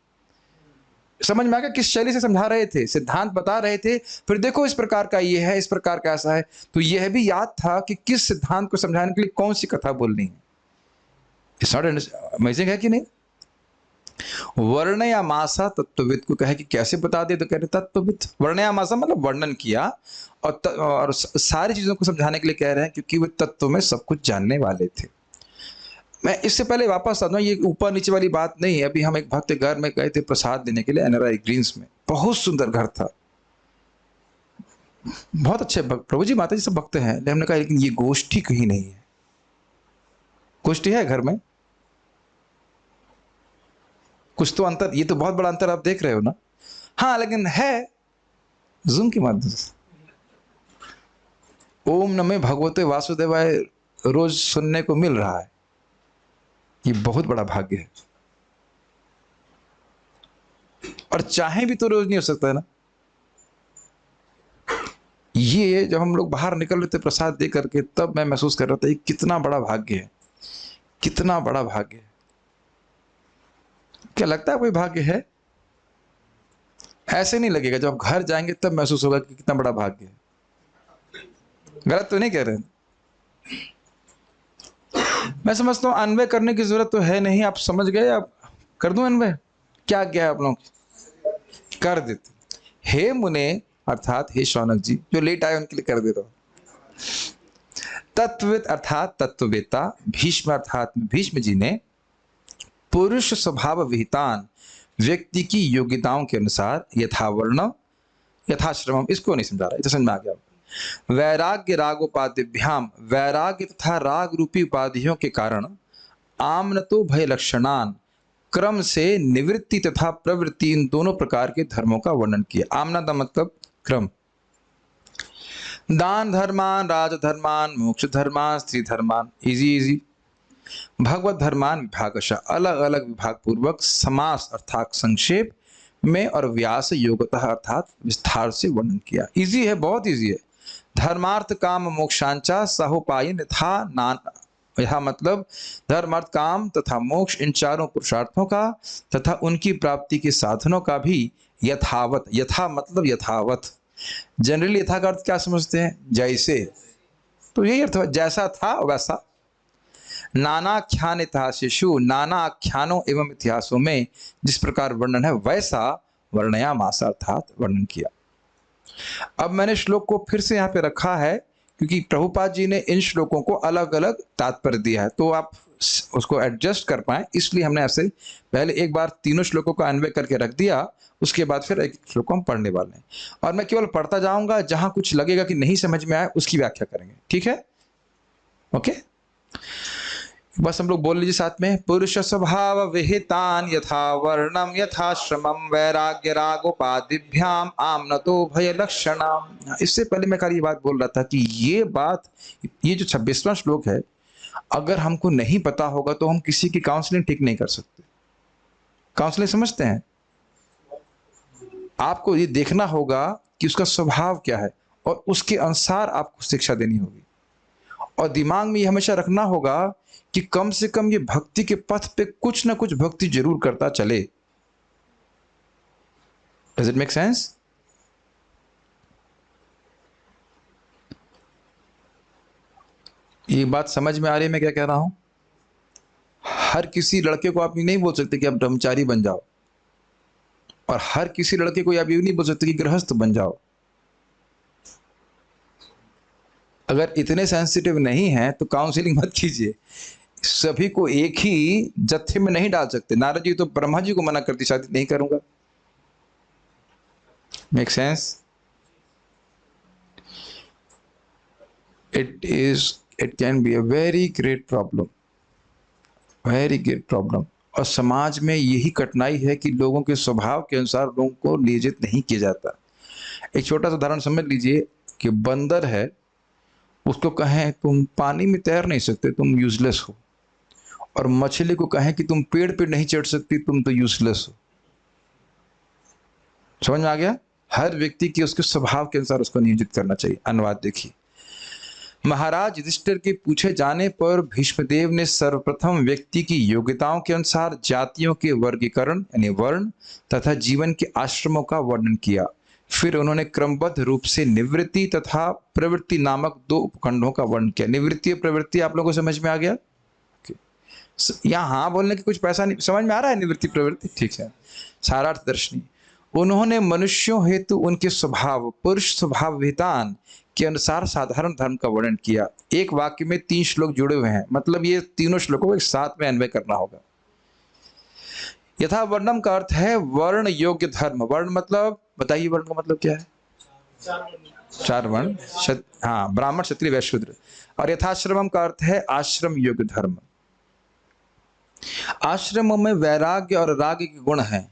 समझ में आ गया किस शैली से समझा रहे थे, सिद्धांत बता रहे थे, फिर देखो इस प्रकार का ये है, इस प्रकार का ऐसा है। तो यह भी याद था कि किस सिद्धांत को समझाने के लिए कौन सी कथा बोलनी है। इट्स नॉट अमेजिंग है कि नहीं? वर्णया मासा तत्वविद को कहे कि कैसे बता दे, तो कह रहे तत्वविद। वर्णया मासा मतलब वर्णन किया, और सारी चीजों को समझाने के लिए कह रहे हैं क्योंकि वे तत्व में सब कुछ जानने वाले थे। मैं इससे पहले वापस आता हूँ, ये ऊपर नीचे वाली बात नहीं है। अभी हम एक भक्त घर में गए थे प्रसाद देने के लिए, एनआरआई ग्रीन्स में, बहुत सुंदर घर था, बहुत अच्छे प्रभु जी माता जी सब भक्त हैं। हमने कहा लेकिन ये गोष्ठी कहीं नहीं है। गोष्ठी है घर में, कुछ तो अंतर, ये तो बहुत बड़ा अंतर आप देख रहे हो ना। हाँ लेकिन है जूम के माध्यम से। ओम नमः भगवते वासुदेवाय रोज सुनने को मिल रहा है, ये बहुत बड़ा भाग्य है। और चाहे भी तो रोज नहीं हो सकता है ना। ये जब हम लोग बाहर निकल रहे थे प्रसाद दे करके, तब मैं महसूस कर रहा था ये कितना बड़ा भाग्य है, कितना बड़ा भाग्य है। क्या लगता है कोई भाग्य है? ऐसे नहीं लगेगा, जब आप घर जाएंगे तब महसूस होगा कि कितना बड़ा भाग्य है। गलत तो नहीं कह रहे? मैं समझता हूं अन्वय करने की जरूरत तो है नहीं, आप समझ गए। आप कर दूं अन्वय? क्या क्या है आप लोग कर देते। हे मुने अर्थात हे शौनक जी, जो लेट आए उनके लिए कर देता हूं। तत्वविद अर्थात तत्ववेता, भीष्म अर्थात भीष्म जी ने पुरुष स्वभाव विहितान, व्यक्ति की योग्यताओं के अनुसार यथावर्ण यथाश्रमम, इसको नहीं समझा रहा, इसे समझ में आ गया। वैराग्य रागोपाधिभ्याम, वैराग्य तथा राग रूपी उपाधियों के कारण आमनतो भय लक्षणान, क्रम से निवृत्ति तथा प्रवृत्ति, इन दोनों प्रकार के धर्मों का वर्णन किया। आमना का मतलब क्रम। दान धर्मान, राजधर्मान, मोक्ष धर्मान, स्त्री धर्मान, इजी इजी। भगवत धर्मान विभागशः, अलग अलग विभाग पूर्वक, समास अर्थात संक्षेप में, और व्यास योगतः अर्थात विस्तार से वर्णन किया। इजी है, बहुत इजी है। धर्मार्थ काम मोक्षांचा सहोपायन था नाना। यह मतलब धर्म अर्थ काम तथा मोक्ष इन चारों पुरुषार्थों का तथा उनकी प्राप्ति के साधनों का भी यथावत, यथा मतलब यथावत, जनरली यथा का अर्थ क्या समझते हैं? जैसे, तो यही अर्थ है, जैसा था वैसा। नाना आख्यान इतिहासेषु, नाना आख्यानों एवं इतिहासों में जिस प्रकार वर्णन है वैसा वर्णयामास, अर्थात वर्णन किया। अब मैंने श्लोक को फिर से यहाँ पे रखा है क्योंकि प्रभुपाद जी ने इन श्लोकों को अलग अलग तात्पर्य दिया है, तो आप उसको एडजस्ट कर पाए, इसलिए हमने ऐसे पहले एक बार तीनों श्लोकों का अन्वय करके रख दिया, उसके बाद फिर एक श्लोक को हम पढ़ने वाले हैं और मैं केवल पढ़ता जाऊंगा, जहां कुछ लगेगा कि नहीं समझ में आए उसकी व्याख्या करेंगे, ठीक है? ओके, बस हम लोग बोल लीजिए साथ में। पुरुष स्वभाव विहितान यथा वर्णम यथा श्रमम वैराग्य रागोपादिभ्याम आमनतो भय लक्षणम। इससे पहले मैं खाली ये बात बोल रहा था कि ये बात, ये जो 26वां श्लोक है, अगर हमको नहीं पता होगा तो हम किसी की काउंसलिंग ठीक नहीं कर सकते। काउंसलिंग समझते हैं? आपको ये देखना होगा कि उसका स्वभाव क्या है और उसके अनुसार आपको शिक्षा देनी होगी, और दिमाग में ये हमेशा रखना होगा कि कम से कम ये भक्ति के पथ पे कुछ ना कुछ भक्ति जरूर करता चले। Does it make sense? ये बात समझ में आ रही है मैं क्या कह रहा हूं? हर किसी लड़के को आप ये नहीं बोल सकते कि आप ब्रह्मचारी बन जाओ, और हर किसी लड़के को आप ये नहीं बोल सकते कि गृहस्थ बन जाओ। अगर इतने सेंसिटिव नहीं है तो काउंसलिंग मत कीजिए। सभी को एक ही जत्थे में नहीं डाल सकते। नारद जी तो ब्रह्मा जी को मना करती, शादी नहीं करूंगा। Make sense? It can be a very great problem, very great problem. और समाज में यही कठिनाई है कि लोगों के स्वभाव के अनुसार लोगों को नियोजित नहीं किया जाता। एक छोटा सा उदाहरण समझ लीजिए कि बंदर है, उसको कहें तुम पानी में तैर नहीं सकते, तुम यूजलेस हो, और मछली को कहें कि तुम पेड़ पे नहीं चढ़ सकती, तुम तो यूजलेस हो। समझ में आ गया? हर व्यक्ति की उसके स्वभाव के अनुसार उसको नियोजित करना चाहिए। अनुवाद देखिए। महाराज युधिष्ठिर के पूछे जाने पर भीष्मदेव ने सर्वप्रथम व्यक्ति की योग्यताओं के अनुसार जातियों के वर्गीकरण यानी वर्ण तथा जीवन के आश्रमों का वर्णन किया। फिर उन्होंने क्रमबद्ध रूप से निवृत्ति तथा प्रवृत्ति नामक दो उपखंडों का वर्णन किया। निवृत्ति और प्रवृत्ति आप लोगों को समझ में आ गया? यहाँ हाँ बोलने की कुछ पैसा नहीं, समझ में आ रहा है? निवृत्ति प्रवृत्ति, ठीक है। सारार्थ दर्शनी। उन्होंने मनुष्यों हेतु उनके स्वभाव पुरुष स्वभाव विहितान के अनुसार साधारण धर्म का वर्णन किया। एक वाक्य में 3 श्लोक जुड़े हुए हैं, मतलब ये तीनों श्लोकों को एक साथ में अन्वय करना होगा। यथा वर्णम का अर्थ है वर्ण योग्य धर्म। वर्ण मतलब बताइए, वर्ण का मतलब क्या है? 4 वर्ण, हाँ, ब्राह्मण क्षत्रिय वैश्य शूद्र। और यथाश्रमम का अर्थ है आश्रम योग्य धर्म। आश्रमों में वैराग्य और राग के गुण हैं,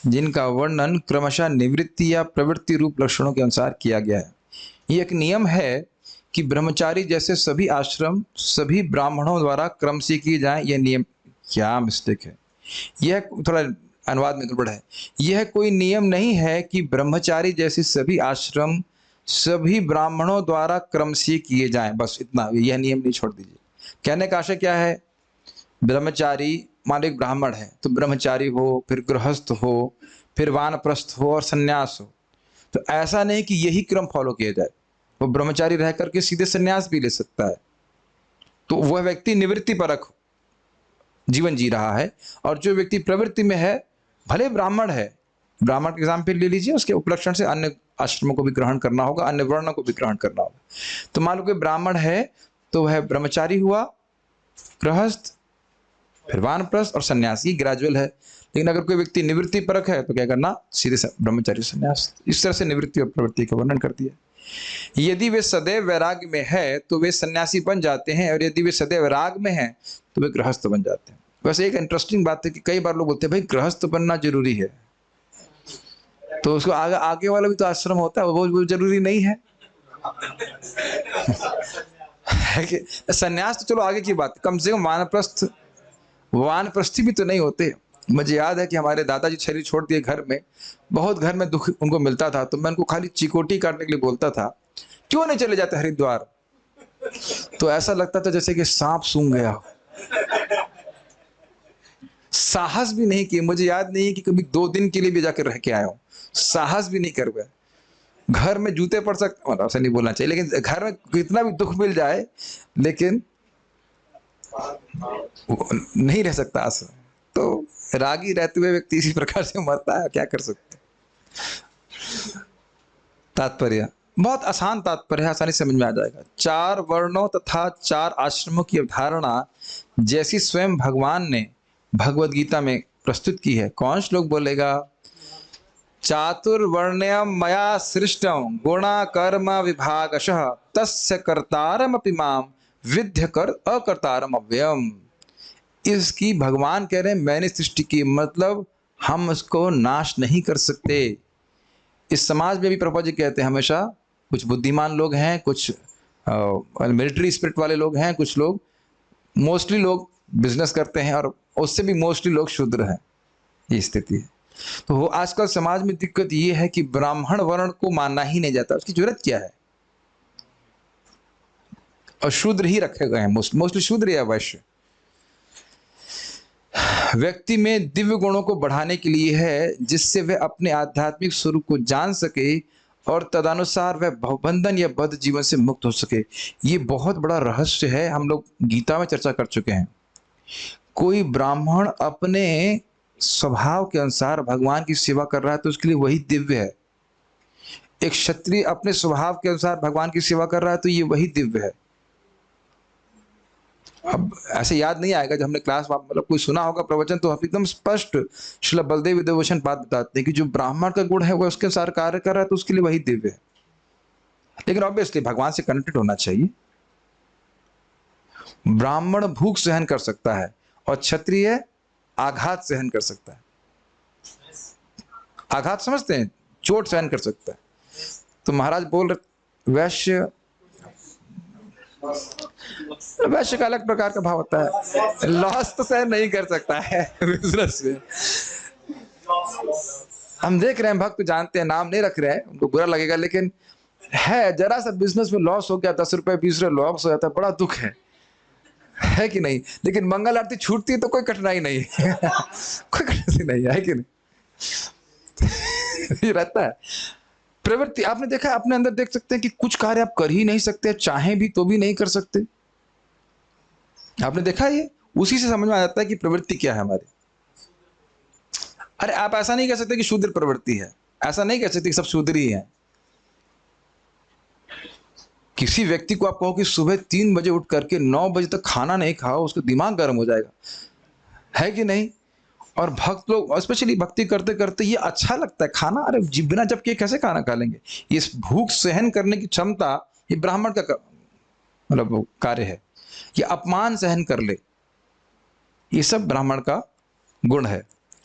जिनका वर्णन क्रमशः निवृत्ति या प्रवृत्ति रूप लक्षणों के अनुसार किया गया है। यह एक नियम है कि ब्रह्मचारी जैसे सभी आश्रम सभी ब्राह्मणों द्वारा क्रम से किए जाएं। यह नियम, क्या मिस्टेक है, यह थोड़ा अनुवाद में गड़बड़ है। यह कोई नियम नहीं है कि ब्रह्मचारी जैसे सभी आश्रम सभी ब्राह्मणों द्वारा क्रम से किए जाएं, बस इतना, यह नियम नहीं छोड़ दीजिए। कहने का आशय क्या है? ब्रह्मचारी मान एक ब्राह्मण है तो ब्रह्मचारी हो, फिर गृहस्थ हो, फिर वानप्रस्थ हो और सन्यास हो। तो ऐसा नहीं कि यही क्रम फॉलो किया जाए। वो ब्रह्मचारी रह करके सीधे सन्यास भी ले सकता है, तो वह व्यक्ति निवृत्ति परक जीवन जी रहा है। और जो व्यक्ति प्रवृत्ति में है, भले ब्राह्मण है, ब्राह्मण का एग्जाम्पल ले लीजिए, उसके उपलक्षण से अन्य आश्रमों को भी ग्रहण करना होगा, अन्य वर्णों को भी ग्रहण करना होगा। तो मान लो कि ब्राह्मण है तो वह ब्रह्मचारी हुआ, गृहस्थ, फिर वानप्रस्थ और सन्यासी, ग्रेजुअल है। लेकिन अगर कोई व्यक्ति निवृत्ति परक है तो क्या करना? सीधे ब्रह्मचारी सन्यास। इस तरह से निवृत्ति और प्रवृत्ति का वर्णन कर दिया। यदि वे सदैव वैराग्य में है तो वे सन्यासी बन जाते हैं, और यदि वे सदैव राग में हैं तो वे गृहस्थ बन जाते हैं। वैसे एक इंटरेस्टिंग बात है कि कई बार लोग बोलते हैं भाई गृहस्थ बनना जरूरी है, तो उसको आगे वाला भी तो आश्रम होता है, वो जरूरी नहीं है। सन्यास तो चलो आगे की बात, कम से कम वानप्रस्थी भी तो नहीं होते। मुझे याद है कि हमारे दादाजी शरीर छोड़ दिए घर में, बहुत घर में दुख उनको मिलता था, तो मैं उनको खाली चिकोटी काटने के लिए बोलता था क्यों नहीं चले जाते हरिद्वार? तो ऐसा लगता था जैसे कि सांप सूंघ गया हो। साहस भी नहीं किए, मुझे याद नहीं है कि कभी 2 दिन के लिए भी जाकर रह के आया हूं, साहस भी नहीं कर पाया। घर में जूते पड़ सकते, मतलब ऐसा नहीं बोलना चाहिए, लेकिन घर में कितना भी दुख मिल जाए, लेकिन नहीं रह सकता आसन। तो रागी रहते हुए व्यक्ति इसी प्रकार से मरता है, क्या कर सकते। तात्पर्य बहुत आसान तात्पर्य है, आसानी से समझ में आ जाएगा। 4 वर्णों तथा 4 आश्रमों की अवधारणा जैसी स्वयं भगवान ने भगवद गीता में प्रस्तुत की है। कौन श्लोक बोलेगा? चातुर्वर्ण्यम मया सृष्टम गुणा कर्म विभागशः तस्य कर्तारमपि माम विद्य कर अकर्तारम अव्ययम। इसकी भगवान कह रहे हैं मैंने सृष्टि की, मतलब हम उसको नाश नहीं कर सकते। इस समाज में भी प्रभुपाद जी कहते हैं हमेशा, कुछ बुद्धिमान लोग हैं, कुछ मिलिट्री स्पिरिट वाले लोग हैं, कुछ लोग, मोस्टली लोग बिजनेस करते हैं, और उससे भी मोस्टली लोग शूद्र हैं। ये स्थिति है। तो आजकल समाज में दिक्कत ये है कि ब्राह्मण वर्ण को मानना ही नहीं जाता। उसकी जरूरत क्या है? और शूद्र ही रखे गए हैं, मोस्टली शूद्र या वैश्य। व्यक्ति में दिव्य गुणों को बढ़ाने के लिए है, जिससे वह अपने आध्यात्मिक स्वरूप को जान सके और तदनुसार वह भवबंधन या बद्ध जीवन से मुक्त हो सके। ये बहुत बड़ा रहस्य है, हम लोग गीता में चर्चा कर चुके हैं। कोई ब्राह्मण अपने स्वभाव के अनुसार भगवान की सेवा कर रहा है तो उसके लिए वही दिव्य है। एक क्षत्रिय अपने स्वभाव के अनुसार भगवान की सेवा कर रहा है तो ये वही दिव्य है। अब ऐसे याद नहीं आएगा, जब हमने क्लास मतलब कोई सुना होगा प्रवचन तो हम एकदम स्पष्ट श्रील बलदेव विद्याभूषण बात बताते हैं कि जो ब्राह्मण का गुण है वह उसके अनुसार कार्य कर रहा है तो उसके लिए वही दिव्य है। लेकिन ऑब्वियसली भगवान से कनेक्टेड होना चाहिए। ब्राह्मण भूख सहन कर सकता है और क्षत्रिय आघात सहन कर सकता है। आघात समझते हैं, चोट सहन कर सकता है। तो महाराज बोल रहे वैश्य का अलग प्रकार का भाव होता है, लॉस तो सहन नहीं कर सकता है बिजनेस में। हम देख रहे हैं, भक्त जानते हैं, नाम नहीं रख रहे हैं, उनको बुरा लगेगा, लेकिन है जरा सा बिजनेस में लॉस हो गया, 10 रुपए 20 रुपए लॉस हो जाता है, बड़ा दुख है कि नहीं? लेकिन मंगल आरती छूटती है तो कोई कठिनाई नहीं है कोई कठिनाई नहीं है कि नहीं? ये रहता है प्रवृत्ति। आपने देखा, अपने अंदर देख सकते हैं कि कुछ कार्य आप कर ही नहीं सकते, चाहें भी तो भी नहीं कर सकते। आपने देखा ये, उसी से समझ में आ जाता है कि प्रवृत्ति क्या है हमारी। अरे आप ऐसा नहीं कह सकते कि शूद्र प्रवृत्ति है, ऐसा नहीं कह सकते कि सब शूद्र ही है। किसी व्यक्ति को आप कहो कि सुबह 3 बजे उठ करके 9 बजे तक खाना नहीं खाओ, उसका दिमाग गर्म हो जाएगा, है कि नहीं? और भक्त लोग स्पेशली भक्ति करते करते ये अच्छा लगता है खाना, अरे बिना जब के कैसे खाना खा लेंगे? ये भूख सहन करने की क्षमता ये ब्राह्मण का मतलब कार्य है। ये अपमान सहन कर ले, ये सब ब्राह्मण का गुण है।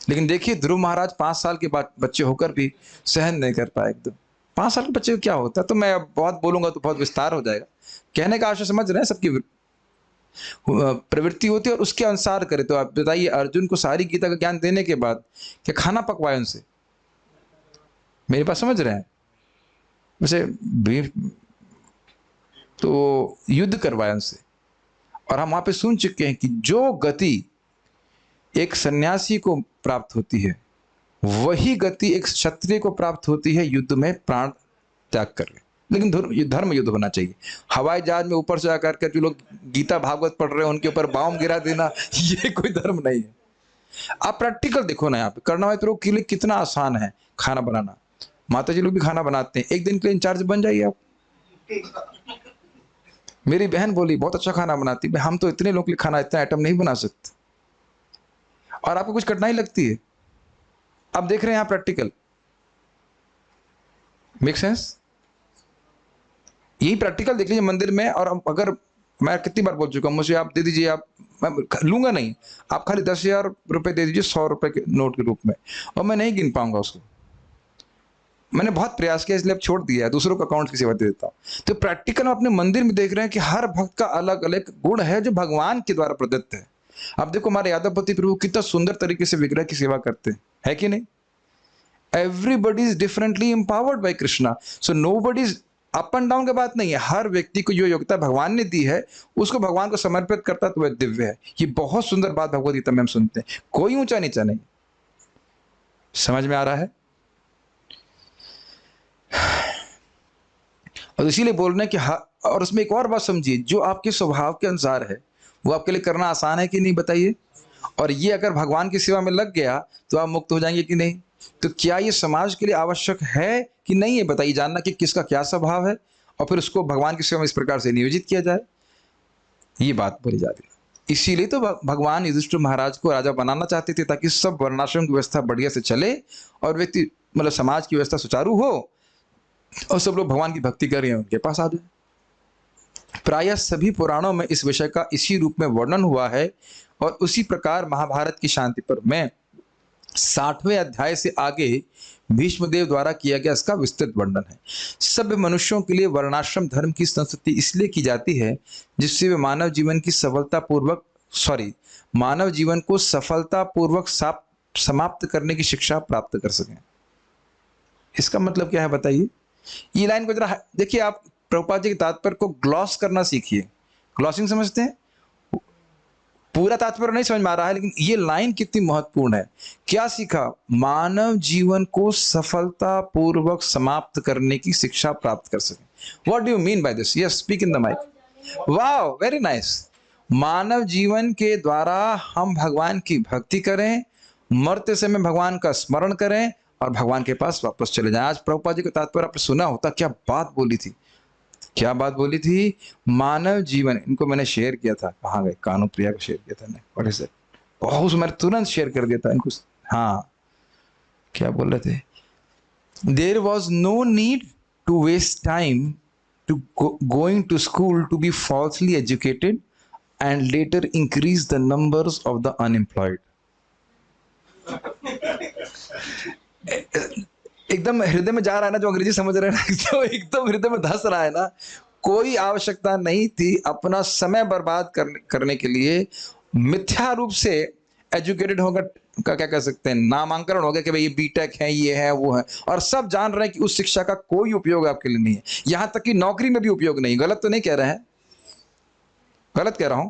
लेकिन देखिए ध्रुव महाराज 5 साल के बाद बच्चे होकर भी सहन नहीं कर पाए एकदम। 5 साल के बच्चे को क्या होता है? तो मैं अब बहुत बोलूंगा तो बहुत विस्तार हो जाएगा। कहने का आशय समझ रहे हैं, सबकी प्रवृत्ति होती है और उसके अनुसार करे। तो आप बताइए, अर्जुन को सारी गीता का ज्ञान देने के बाद क्या खाना पकवाए उनसे? मेरे पास समझ रहे हैं, वैसे तो युद्ध करवाया उनसे। और हम वहां पे सुन चुके हैं कि जो गति एक सन्यासी को प्राप्त होती है वही गति एक क्षत्रिय को प्राप्त होती है युद्ध में प्राण त्याग कर ले। लेकिन धर्म युद्ध होना चाहिए। हवाई जहाज में ऊपर से आकर के जो लोग गीता भागवत पढ़ रहे हैं उनके ऊपर बॉम्ब गिरा देना, ये कोई धर्म नहीं है। आप प्रैक्टिकल देखो ना, यहाँ पे कर्णावती के लिए कितना आसान है खाना बनाना। माता जी लोग भी खाना बनाते हैं, एक दिन के लिए इंचार्ज बन जाइए आप। मेरी बहन बोली बहुत अच्छा खाना बनाती है, हम तो इतने लोग के लिए खाना इतना आइटम नहीं बना सकते। और आपको कुछ कठिनाई लगती है, आप देख रहे हैं यहाँ प्रैक्टिकल, मेक सेंस? यही प्रैक्टिकल देख लीजिए मंदिर में। और अगर मैं कितनी बार बोल चुका हूं, मुझे आप दे दीजिए, आप मैं लूंगा नहीं, आप खाली 10,000 रुपए दे दीजिए 100 रुपए के नोट के रूप में, और मैं नहीं गिन पाऊंगा उसको। मैंने बहुत प्रयास किया इसलिए अब छोड़ दिया है, दूसरों को अकाउंट की सेवा दे देता हूं। तो प्रैक्टिकल अपने मंदिर में देख रहे हैं कि हर भक्त का अलग अलग गुण है जो भगवान के द्वारा प्रदत्त है। अब देखो हमारे यादवपति प्रभु कितना सुंदर तरीके से विग्रह की सेवा करते हैं, है कि नहीं? Everybody is differently empowered by Krishna, so nobody is up and down की बात नहीं है, हर व्यक्ति को जो योग्यता भगवान ने दी है उसको भगवान को समर्पित करता तो वह दिव्य है। ये बहुत सुंदर बात भगवद गीता में हम सुनते हैं, कोई ऊंचा नीचा नहीं। समझ में आ रहा है? और इसीलिए बोल रहे हैं कि और उसमें एक और बात समझिए, जो आपके स्वभाव के अनुसार है वो आपके लिए करना आसान है कि नहीं बताइए। और ये अगर भगवान की सेवा में लग गया तो आप मुक्त हो जाएंगे कि नहीं। तो क्या ये समाज के लिए आवश्यक है कि नहीं है, बताइए, जानना कि किसका क्या स्वभाव है और फिर उसको भगवान की सेवा में इस प्रकार से नियोजित किया जाए। ये बात बोली जाती है। इसीलिए तो भगवान युधिष्ठिर महाराज को राजा बनाना चाहते थे, ताकि सब वर्णाश्रम की व्यवस्था बढ़िया से चले और व्यक्ति मतलब समाज की व्यवस्था सुचारू हो और सब लोग भगवान की भक्ति कर रहे हैं उनके पास आ जाए। प्रायः सभी पुराणों में इस विषय का इसी रूप में वर्णन हुआ है और उसी प्रकार महाभारत की शांति पर्व में 60वें अध्याय से आगे भीष्मदेव द्वारा किया गया इसका विस्तृत वर्णन है। सभ्य मनुष्यों के लिए वर्णाश्रम धर्म की संस्कृति इसलिए की जाती है जिससे वे मानव जीवन को सफलतापूर्वक समाप्त करने की शिक्षा प्राप्त कर सकें। इसका मतलब क्या है बताइए। ये लाइन को जरा देखिए, आप प्रभुपाद जी के तात्पर्य को ग्लॉस करना सीखिए। ग्लॉसिंग समझते हैं? पूरा तात्पर्य नहीं समझ में आ रहा है, लेकिन ये लाइन कितनी महत्वपूर्ण है। क्या सीखा? मानव जीवन को सफलतापूर्वक समाप्त करने की शिक्षा प्राप्त कर सके। What do you mean by this? Yes, speak in the mic. Wow, very nice. मानव जीवन के द्वारा हम भगवान की भक्ति करें, मरते समय भगवान का स्मरण करें और भगवान के पास वापस चले जाएं। आज प्रभुपाद जी का तात्पर्य आपने सुना होता, क्या बात बोली थी, क्या बात बोली थी। मानव जीवन, इनको मैंने शेयर किया था, कहाँ गए, कानू प्रिया को शेयर किया था, व्हाट इज दैट, बहुत मैंने तुरंत शेयर कर दिया था इनको। हाँ, क्या बोल रहे थे? There was no need to waste time to going to school to be falsely educated and later increase the numbers of the unemployed. एकदम हृदय में जा रहा है ना, जो अंग्रेजी समझ रहे हैं ना, जो एकदम हृदय में धस रहा है ना। कोई आवश्यकता नहीं थी अपना समय बर्बाद करने के लिए मिथ्या रूप से एजुकेटेड होकर का क्या कह सकते हैं, नामांकन हो गया कि भाई ये बीटेक है, ये है, वो है, और सब जान रहे हैं कि उस शिक्षा का कोई उपयोग आपके लिए नहीं है। यहां तक कि नौकरी में भी उपयोग नहीं। गलत तो नहीं कह रहे हैं? गलत कह रहा हूं?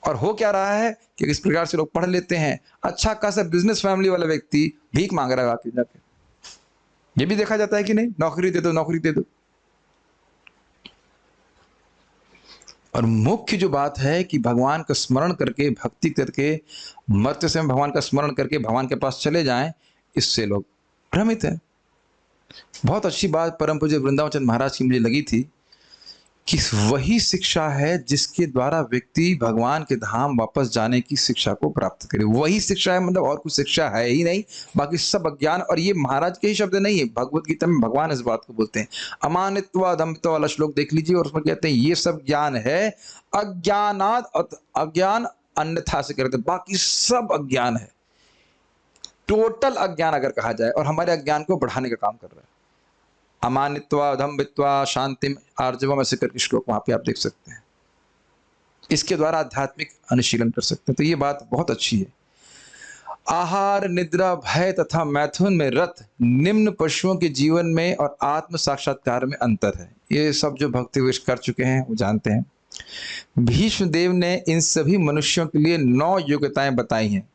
और हो क्या रहा है कि इस प्रकार से लोग पढ़ लेते हैं, अच्छा खासा बिजनेस फैमिली वाला व्यक्ति भीख मांग रहा है आके जाके। ये भी देखा जाता है कि नहीं, नौकरी दे दो, नौकरी दे दो। और मुख्य जो बात है कि भगवान का स्मरण करके, भक्ति करके, मरते समय भगवान का स्मरण करके भगवान के पास चले जाएं, इससे लोग भ्रमित हैं। बहुत अच्छी बात परम पूज्य वृंदावन चंद्र महाराज की मुझे लगी थी कि वही शिक्षा है जिसके द्वारा व्यक्ति भगवान के धाम वापस जाने की शिक्षा को प्राप्त करे। वही शिक्षा है, मतलब और कुछ शिक्षा है ही नहीं, बाकी सब अज्ञान। और ये महाराज के ही शब्द नहीं है, भगवत गीता में भगवान इस बात को बोलते हैं। अमानित्व अधम्बित्व वाला श्लोक देख लीजिए, और उसमें कहते हैं ये सब ज्ञान है, अज्ञान अन्यथा से करते, बाकी सब अज्ञान है। टोटल अज्ञान अगर कहा जाए, और हमारे अज्ञान को बढ़ाने का काम कर रहा है। अमानित्वा अधम्बित्वा शांतिम आर्जवम, ऐसे करके श्लोक वहां पे आप देख सकते हैं। इसके द्वारा आध्यात्मिक अनुशीलन कर सकते हैं। तो ये बात बहुत अच्छी है। आहार, निद्रा, भय तथा मैथुन में रत निम्न पशुओं के जीवन में और आत्म साक्षात्कार में अंतर है। ये सब जो भक्ति विश कर चुके हैं वो जानते हैं। भीष्मदेव ने इन सभी मनुष्यों के लिए 9 योग्यताएं बताई हैं।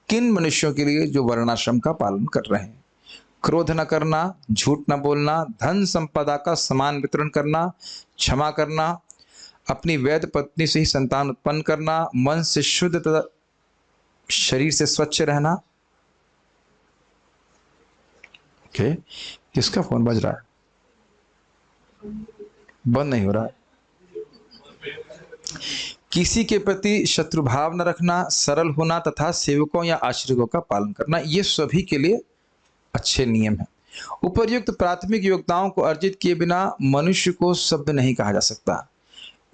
किन मनुष्यों के लिए? जो वर्णाश्रम का पालन कर रहे हैं। क्रोध न करना, झूठ न बोलना, धन संपदा का समान वितरण करना, क्षमा करना, अपनी वैध पत्नी से ही संतान उत्पन्न करना, मन से शुद्ध तथा शरीर से स्वच्छ रहना। ओके, किसका फोन बज रहा है? बंद नहीं हो रहा है। किसी के प्रति शत्रु भाव न रखना, सरल होना तथा सेवकों या आश्रितों का पालन करना, ये सभी के लिए अच्छे नियम है। उपर्युक्त प्राथमिक योग्यताओं को अर्जित किए बिना मनुष्य को सभ्य नहीं कहा जा सकता।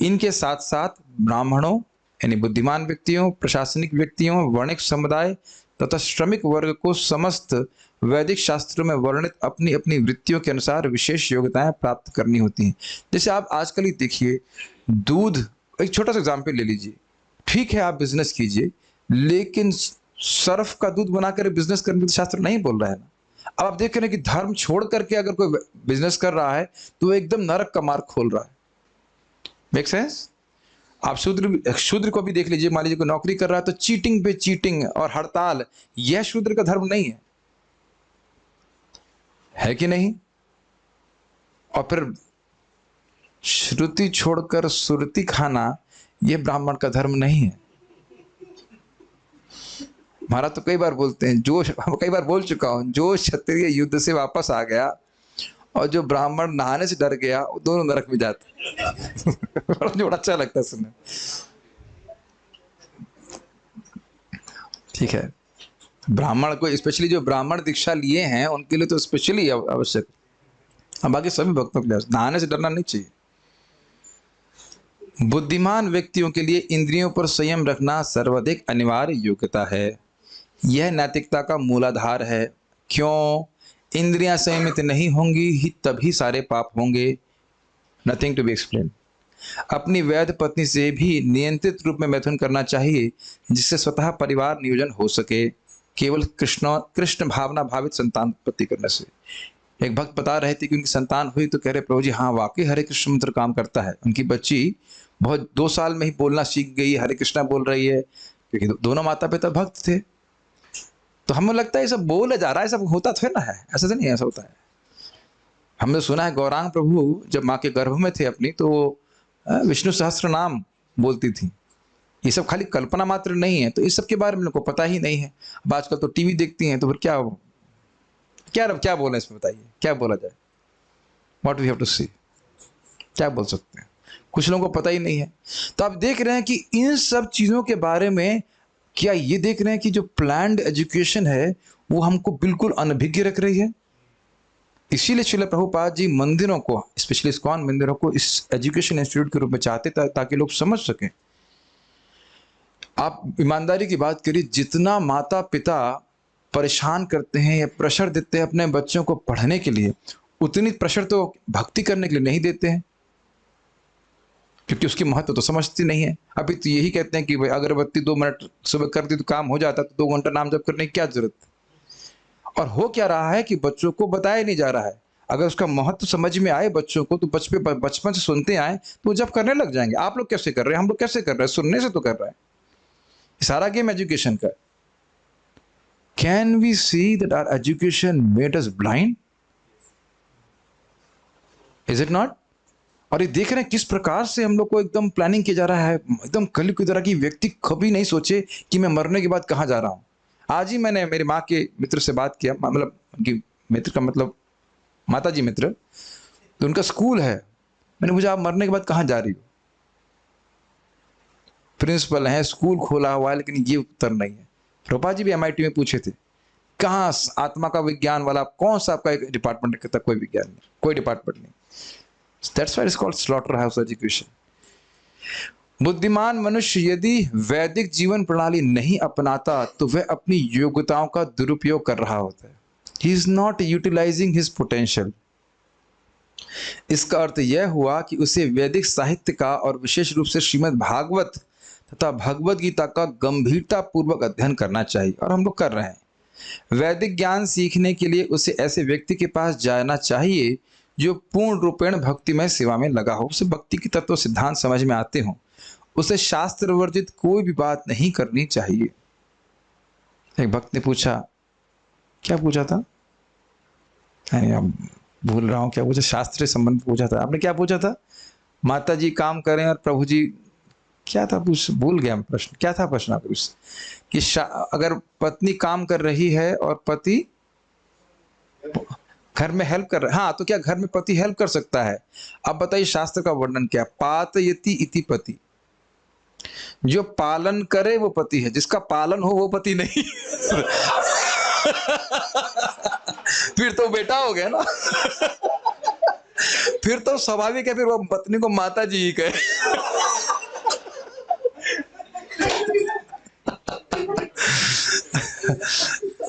इनके साथ साथ ब्राह्मणों यानी बुद्धिमान व्यक्तियों, प्रशासनिक व्यक्तियों, वर्णिक समुदाय तथा श्रमिक वर्ग को समस्त वैदिक शास्त्रों में वर्णित अपनी अपनी वृत्तियों के अनुसार विशेष योग्यताएं प्राप्त करनी होती हैं। जैसे आप आजकल ही देखिए, दूध, एक छोटा सा एग्जाम्पल ले लीजिए। ठीक है, आप बिजनेस कीजिए, लेकिन सर्फ का दूध बनाकर बिजनेस करने का शास्त्र नहीं बोल रहा है ना। अब आप देख रहे हैं कि धर्म छोड़ करके अगर कोई बिजनेस कर रहा है तो वो एकदम नरक का मार्ग खोल रहा है। Make sense? आप शूद्र को भी देख लीजिए, मान लीजिए कोई नौकरी कर रहा है तो चीटिंग पे चीटिंग और हड़ताल, यह शूद्र का धर्म नहीं है कि नहीं? और फिर श्रुति छोड़कर सुरती खाना, यह ब्राह्मण का धर्म नहीं है। महाराज तो कई बार बोलते हैं, जो कई बार बोल चुका हूं, जो क्षत्रिय युद्ध से वापस आ गया और जो ब्राह्मण नहाने से डर गया, वो दोनों नरक में जाते। बड़ा अच्छा लगता है सुनने। ठीक है, ब्राह्मण को स्पेशली, जो ब्राह्मण दीक्षा लिए हैं उनके लिए तो स्पेशली आवश्यक, अब बाकी सभी भक्तों के लिए नहाने से डरना नहीं चाहिए। बुद्धिमान व्यक्तियों के लिए इंद्रियों पर संयम रखना सर्वाधिक अनिवार्य योग्यता है। यह नैतिकता का मूलाधार है। क्यों? इंद्रियां संयमित नहीं होंगी ही तभी सारे पाप होंगे। Nothing to be explain. अपनी वैध पत्नी से भी नियंत्रित रूप में मैथुन करना चाहिए, जिससे स्वतः परिवार नियोजन हो सके, केवल कृष्ण भावना भावित संतान उत्पत्ति करने से। एक भक्त बता रहे थे कि उनकी संतान हुई तो कह रहे, प्रभु जी हाँ वाकई हरे कृष्ण मंत्र काम करता है। उनकी बच्ची बहुत 2 साल में ही बोलना सीख गई, हरे कृष्णा बोल रही है, क्योंकि दोनों माता पिता भक्त थे। तो हमें लगता है ये सब बोला जा रहा है, सब होता तो है ना, है ऐसा तो नहीं, ऐसा होता है। हमने सुना है गौरांग प्रभु जब माँ के गर्भ में थे अपनी, तो विष्णु सहस्त्र नाम बोलती थी। ये सब खाली कल्पना मात्र नहीं है, तो इस सब के बारे में उनको पता ही नहीं है। अब आजकल तो टीवी देखती हैं, तो फिर क्या क्या क्या बोले इसमें, बताइए क्या बोला जाए? व्हाट वी हैव टू सी, क्या बोल सकते हैं? कुछ लोगों को पता ही नहीं है। तो आप देख रहे हैं कि इन सब चीजों के बारे में, क्या ये देख रहे हैं कि जो प्लान्ड एजुकेशन है वो हमको बिल्कुल अनभिज्ञ रख रही है। इसीलिए श्रील प्रभुपाद जी मंदिरों को, स्पेशली इस्कॉन मंदिरों को इस एजुकेशन इंस्टीट्यूट के रूप में चाहते ताकि लोग समझ सकें। आप ईमानदारी की बात करिए, जितना माता पिता परेशान करते हैं या प्रेशर देते हैं अपने बच्चों को पढ़ने के लिए, उतनी प्रेशर तो भक्ति करने के लिए नहीं देते हैं, क्योंकि उसकी महत्व तो समझती नहीं है। अभी तो यही कहते हैं कि भाई अगरबत्ती 2 मिनट सुबह कर दी तो काम हो जाता, तो 2 घंटा नाम जप करने की क्या जरूरत। और हो क्या रहा है कि बच्चों को बताया नहीं जा रहा है। अगर उसका महत्व समझ में आए बच्चों को, तो बचपन से सुनते आए तो वो जब करने लग जाएंगे। आप लोग कैसे कर रहे हैं, हम लोग कैसे कर रहे हैं? सुनने से तो कर रहे हैं। सारा गेम एजुकेशन का। Can we see that our education made us blind? Is it not? और ये देख रहे हैं किस प्रकार से हम लोग को एकदम प्लानिंग किया जा रहा है, एकदम कल की तरह की। व्यक्ति कभी नहीं सोचे कि मैं मरने के बाद कहाँ जा रहा हूँ। आज ही मैंने मेरी माँ के मित्र से बात किया, मतलब उनकी मित्र का मतलब माता जी मित्र, तो उनका स्कूल है। मैंने पूछा आप मरने के बाद कहाँ जा रही हो? प्रिंसिपल है, स्कूल खोला हुआ है, लेकिन ये उत्तर नहीं है। रूपा जी भी MIT में पूछे थे, कहाँ आत्मा का विज्ञान वाला कौन सा आपका एक डिपार्टमेंट कहता? कोई विज्ञान नहीं, कोई डिपार्टमेंट नहीं। That's why it's called slaughterhouse education. बुद्धिमान मनुष्य यदि वैदिक जीवन प्रणाली नहीं अपनाता तो वह अपनी योग्यताओं का दुरुपयोग कर रहा होता है। He is not utilizing his potential. इसका अर्थ यह हुआ कि उसे वैदिक साहित्य का और विशेष रूप से श्रीमद् भागवत तथा भगवद गीता का गंभीरता पूर्वक अध्ययन करना चाहिए, और हम लोग कर रहे हैं। वैदिक ज्ञान सीखने के लिए उसे ऐसे व्यक्ति के पास जाना चाहिए जो पूर्ण रूपेण भक्तिमय सेवा में लगा हो, उसे भक्ति की तत्व सिद्धांत समझ में आते हों। उसे शास्त्र वर्जित कोई भी बात नहीं करनी चाहिए। एक भक्त ने पूछा, क्या पूछा था? अब भूल रहा हूं क्या पूछा, शास्त्र से संबंधित पूछा था। आपने क्या पूछा था? माता जी काम करें और प्रभु जी, क्या था पूछ, भूल गया प्रश्न। क्या था प्रश्न आप पूछ कि अगर पत्नी काम कर रही है और पति घर में हेल्प कर रहा है, हाँ, तो क्या घर में पति हेल्प कर सकता है? अब बताइए शास्त्र का वर्णन क्या? पातयति इति पति। जो पालन करे वो पति है, जिसका पालन हो वो पति नहीं। फिर तो बेटा हो गया ना। फिर तो स्वाभाविक है, फिर वो पत्नी को माता जी ही कहे।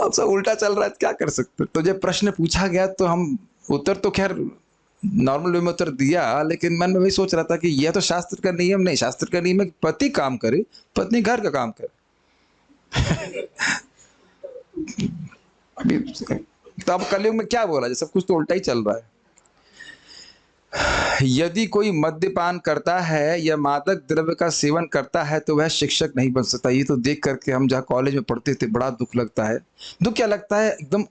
अब सब उल्टा चल रहा है, क्या कर सकते। तो जब प्रश्न पूछा गया तो हम उत्तर तो खैर नॉर्मल वे में उत्तर दिया, लेकिन मन में वही सोच रहा था कि यह तो शास्त्र का नियम नहीं। शास्त्र का नियम है कि पति काम करे, पत्नी घर का काम करे। अभी तो अब कलयुग में क्या बोला जाए, सब कुछ तो उल्टा ही चल रहा है। यदि कोई मद्यपान करता है या मादक द्रव्य का सेवन करता है तो वह शिक्षक नहीं बन सकता। ये तो देख करके हम जहाँ कॉलेज में पढ़ते थे बड़ा दुख लगता है। दुख क्या लगता है, एकदम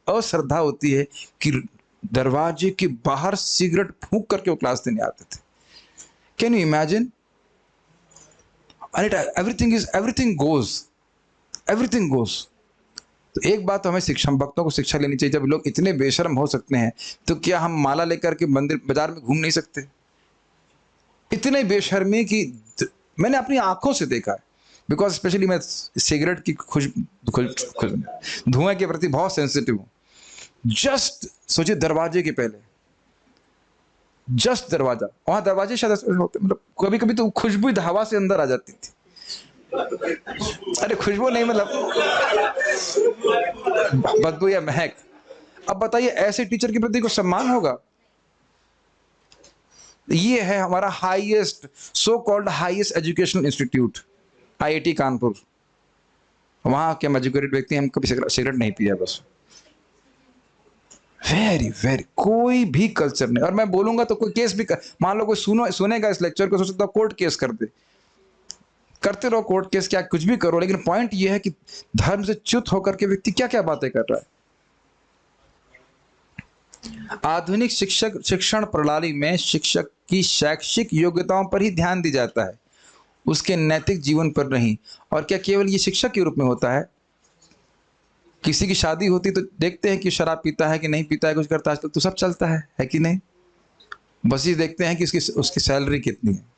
अश्रद्धा होती है कि दरवाजे के बाहर सिगरेट फूंक करके वो क्लास देने आते थे। Can you imagine? Everything goes. तो एक बात तो हमें शिक्षा, हम भक्तों को शिक्षा लेनी चाहिए, जब लोग इतने बेशर्म हो सकते हैं तो क्या हम माला लेकर के मंदिर बाजार में घूम नहीं सकते? इतने बेशर्मी कि मैंने अपनी आंखों से देखा है। बिकॉज स्पेशली मैं सिगरेट की धुएं के प्रति बहुत सेंसिटिव हूँ। जस्ट सोचिए, दरवाजे के पहले जस्ट दरवाजा, वहां दरवाजे शायद होते, मतलब कभी कभी तो खुशबू हवा से अंदर आ जाती थी। अरे खुशबू नहीं, मतलब बदबू या महक। अब बताइए, ऐसे टीचर के प्रति को सम्मान होगा? ये है हमारा highest, so called highest educational institute, IIT Kanpur. वहां के एजुकेटेड व्यक्ति, हम कभी सिगरेट नहीं पिया बस। वेरी कोई भी कल्चर नहीं। और मैं बोलूंगा तो कोई केस भी मान लो कोई सुनेगा इस लेक्चर को, सोचता कोर्ट केस कर दे, करते रहो कोर्ट केस, क्या कुछ भी करो, लेकिन पॉइंट ये है कि धर्म से च्युत होकर के व्यक्ति क्या क्या बातें कर रहा है। आधुनिक शिक्षण प्रणाली में शिक्षक की शैक्षिक योग्यताओं पर ही ध्यान दिया जाता है, उसके नैतिक जीवन पर नहीं। और क्या केवल ये शिक्षक के रूप में होता है? किसी की शादी होती तो देखते हैं कि शराब पीता है कि नहीं पीता है, कुछ करता है, तो सब चलता है कि नहीं? बस ये देखते हैं कि उसकी सैलरी कितनी है।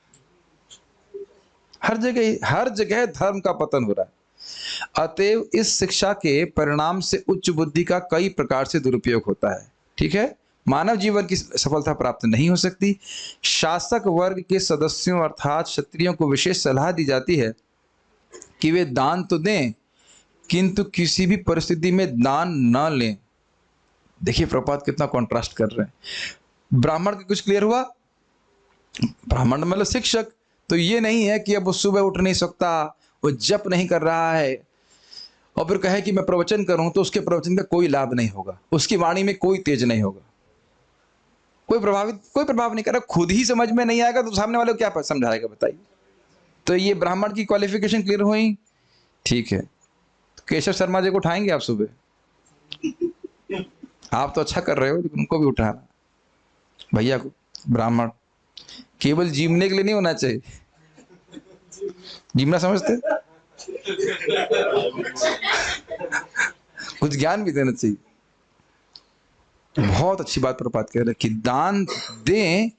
हर जगह धर्म का पतन हो रहा है। अतएव इस शिक्षा के परिणाम से उच्च बुद्धि का कई प्रकार से दुरुपयोग होता है। ठीक है, मानव जीवन की सफलता प्राप्त नहीं हो सकती। शासक वर्ग के सदस्यों अर्थात क्षत्रियों को विशेष सलाह दी जाती है कि वे दान तो दें किंतु किसी भी परिस्थिति में दान न लें। देखिए प्रभुपाद कितना कॉन्ट्रास्ट कर रहे हैं। ब्राह्मण का कुछ क्लियर हुआ? ब्राह्मण मतलब शिक्षक। तो ये नहीं है कि अब वो सुबह उठ नहीं सकता, वो जप नहीं कर रहा है और फिर कहे कि मैं प्रवचन करूं, तो उसके प्रवचन का कोई लाभ नहीं होगा, उसकी वाणी में कोई तेज नहीं होगा, कोई प्रभाव नहीं कर रहा। खुद ही समझ में नहीं आएगा तो सामने वाले को क्या समझाएगा, बताइए। तो ये ब्राह्मण की क्वालिफिकेशन क्लियर हुई। ठीक है, तो केशव शर्मा जी को उठाएंगे आप सुबह? आप तो अच्छा कर रहे हो, लेकिन उनको भी उठाना, भैया को। ब्राह्मण केवल जीवने के लिए नहीं होना चाहिए, जीवना समझते, कुछ ज्ञान भी देना चाहिए। बहुत अच्छी बात प्रभुपाद कह रहे हैं कि दान दें